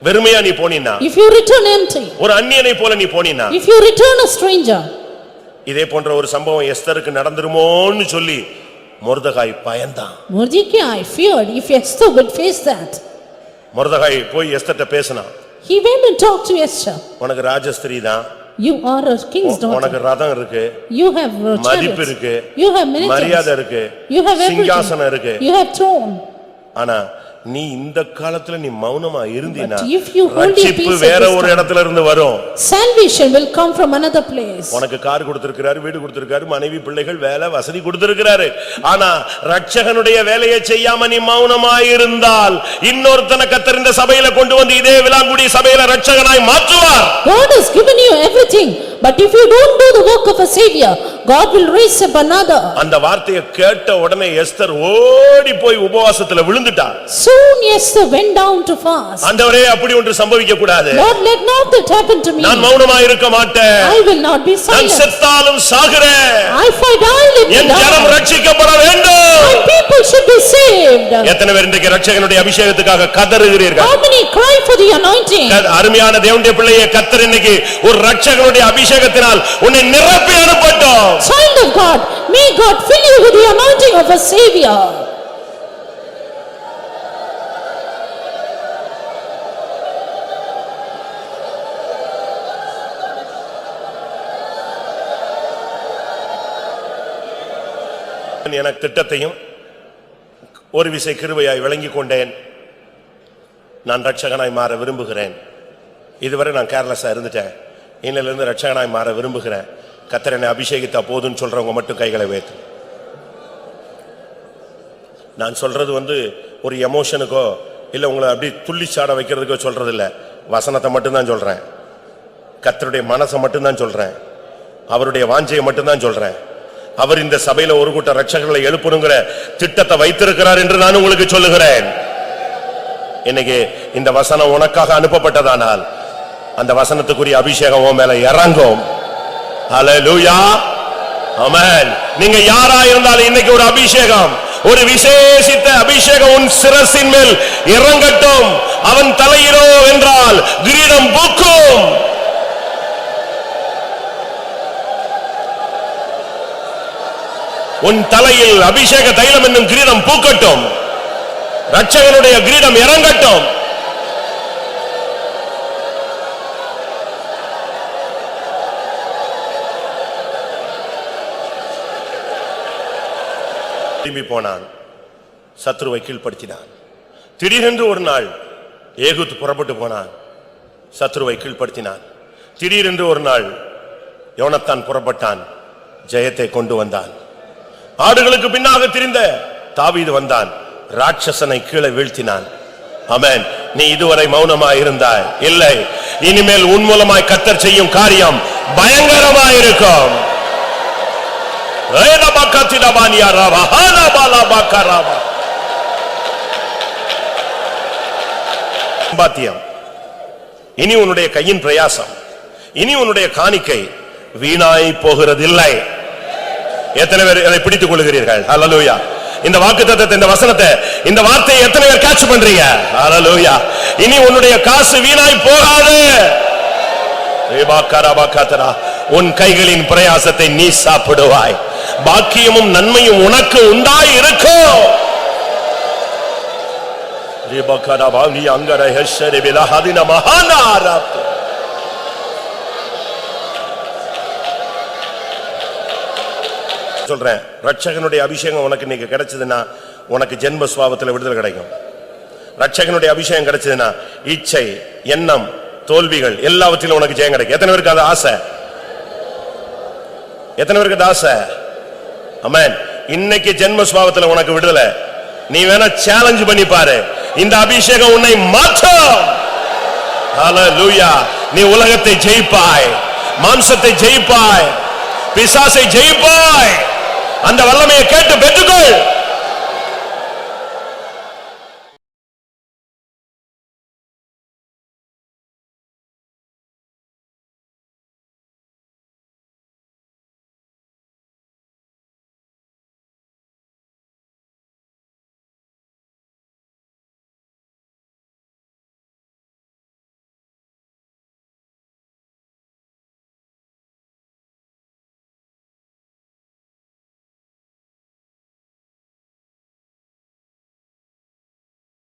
வெறுமையா நீ போனீனா, if you return empty, ஒரு அந்நியனை போல நீ போனீனா, if you return a stranger, இதே போன்ற ஒரு சம்பவம் எஸ்தருக்கு நடந்துருமோன்னு சொல்லி மொர்தெகாய் பயந்தான். Mordecai feared if Esther would face that. மொர்தெகாய் போய் எஸ்தர்ட்ட பேசினான். He went and talked to Esther. உனக்கு ராஜஸ்திரீ தான், You are a king's உனக்கு daughter. ரதம் இருக்கு, You have மதிப்பு chariots. இருக்கு, You have many மரியாதை things. இருக்கு, You have சிங்காசனம் இருக்கு. everything. You have throne. ஆனா நீ இந்த காலத்துல நீ மௌனமா இருந்தீனா, But if you hold your ரட்சிப்பு peace at வேற this ஒரு time, இடத்துல இருந்து வரும். salvation will come from another place. உனக்கு கார் கொடுத்திருக்கிறாரு, வீடு கொடுத்திருக்காரு, மனைவி பிள்ளைகள் வேலை வசதி கொடுத்திருக்கிறாரு. ஆனா ரட்சகனுடைய வேலையை செய்யாம நீ மௌனமாய் இருந்தால் இன்னொருத்தனை கர்த்தர் இந்த சபையில கொண்டு வந்து இதே விலாங்குடி சபையில ரட்சகனாய் மாற்றுவார். God has given you everything, But if you don't do the work of a savior, God will raise up another. அந்த வார்த்தையை கேட்ட உடனே எஸ்தர் ஓடி போய் உபவாசத்துல விழுந்துட்டா. Soon Esther went down to fast. ஆண்டவரே அப்படி ஒன்று சம்பவிக்க கூடாது. Lord, let not that happen to me. நான் மௌனமாய் இருக்க மாட்டேன். I will not be silent. நான் செத்தாலும் சாகிறேன். If I die, let me என் ஜனம் die. ரட்சிக்கப்பட வேண்டும். My people should be saved. எத்தனை பேர் இன்றைக்கு ரட்சகனுடைய அபிஷேகத்துக்காக கதறுகிறீர்கள்? How many cry for the anointing? அருமையான தேவனுடைய பிள்ளையே, கர்த்தர் இன்னைக்கு ஒரு ரட்சகனுடைய அபிஷேகத்தினால் உன்னை நிரப்பி அனுப்பட்டும். Child of God, may God fill you with the anointing of a savior. எனக்கு திட்டத்தையும் ஒரு விசை கிருபையாய் விளங்கிக் கொண்டேன். நான் ரட்சகனாய் மாற விரும்புகிறேன். இதுவரை நான் கேர்லெஸ்ஸா இருந்துட்டேன். இன்னிலிருந்து ரட்சகனாய் மாற விரும்புகிறேன். கர்த்தர் என்னை அபிஷேகித்தா போதுன்னு சொல்றவங்க மட்டும் கைகளை உயர்த்து. நான் சொல்றது ஒரு எமோஷனுக்கோ இல்ல உங்களை அப்படி துள்ளிச்சாட வைக்கிறதுக்கோ சொல்றது இல்ல. வசனத்தை மட்டும்தான் சொல்றேன். கர்த்தருடைய மனசை மட்டும்தான் சொல்றேன். அவருடைய வாஞ்சையை மட்டும்தான் சொல்றேன். அவர் இந்த சபையில ஒரு கூட்ட ரட்சகர்களை எழுப்பணுங்கிற திட்டத்தை வைத்திருக்கிறார் என்று நான் உங்களுக்கு சொல்லுகிறேன். இன்னைக்கு இந்த வசனம் உனக்காக அனுப்பப்பட்டதானால் அந்த வசனத்துக்குரிய அபிஷேகம் உன் மேல இறங்கும். ஹல்லேலூயா, ஆமென். நீங்க யாரா இருந்தாலும் இன்னைக்கு ஒரு அபிஷேகம், ஒரு விசேஷித்த அபிஷேகம் உன் சிரசின் மேல் இறங்கட்டும். அவன் தலையிலோ என்றால் கிரீடம் பூக்கும். உன் தலையில் அபிஷேக தைலம் என்னும் கிரீடம் பூக்கட்டும். ரட்சகனுடைய கிரீடம் இறங்கட்டும். திரும்பி போனான், சத்ருவை கீழ்ப்படுத்தினான். திடீரென்று ஒரு நாள் ஏகூத் புறப்பட்டு போனான், சத்ருவை கீழ்ப்படுத்தினான். திடீரென்று ஒரு நாள் யோனத்தான் புறப்பட்டான், ஜெயத்தை கொண்டு வந்தான். ஆடுகளுக்கு பின்னாக திரிந்த தாவீது வந்தான், ராட்சசனை கீழே வீழ்த்தினான். ஆமென். நீ இதுவரை மௌனமாய் இருந்தாய். இல்லை, இனிமேல் உன் மூலமாய் கர்த்தர் செய்யும் காரியம் பயங்கரமாய் இருக்கும். இனி உன்னுடைய கையின் பிரயாசம், இனி உன்னுடைய காணிக்கை வீணாய் போகிறதில்லை. எத்தனை பேர் அதை பிடித்துக் கொள்கிறீர்கள்? ஹல்லேலூயா. இந்த வாக்குத்தத்தத்தை, இந்த வசனத்தை, இந்த வார்த்தையை எத்தனை பேர் கேட்ச் பண்றீங்க? ஹல்லேலூயா. இனி உன்னுடைய காசு வீணாய் போகாது. உன் கைகளின் பிரயாசத்தை நீ சாப்பிடுவாய். பாக்கியமும் நன்மையும் உனக்கு உண்டாய் இருக்கும். சொல்றேன், ரட்சகனுடைய அபிஷேகம் உனக்கு இன்னைக்கு கிடைச்சதுன்னா உனக்கு ஜென்ம சுபாவத்தில் விடுதலை கிடைக்கும். ரட்சகனுடைய அபிஷேகம் கிடைச்சதுன்னா இச்சை, எண்ணம், தோல்விகள் எல்லாவற்றிலும் உனக்கு ஜெயம் கிடைக்கும். எத்தனை பேருக்கு அது ஆசை? எத்தனை பேருக்கு அது ஆசை? ஆமென். இன்னைக்கு ஜென்ம சுபாவத்தில் உனக்கு விடுதலை. நீ வேணா சேலஞ்ச் பண்ணி பாரு, இந்த அபிஷேகம் உன்னை மாற்றும். ஹல்லேலூயா. நீ உலகத்தை ஜெயிப்பாய், மாம்சத்தை ஜெயிப்பாய், பிசாசை ஜெயிப்பாய். அந்த வல்லமையை கேட்டு பெற்றுக்கொள்.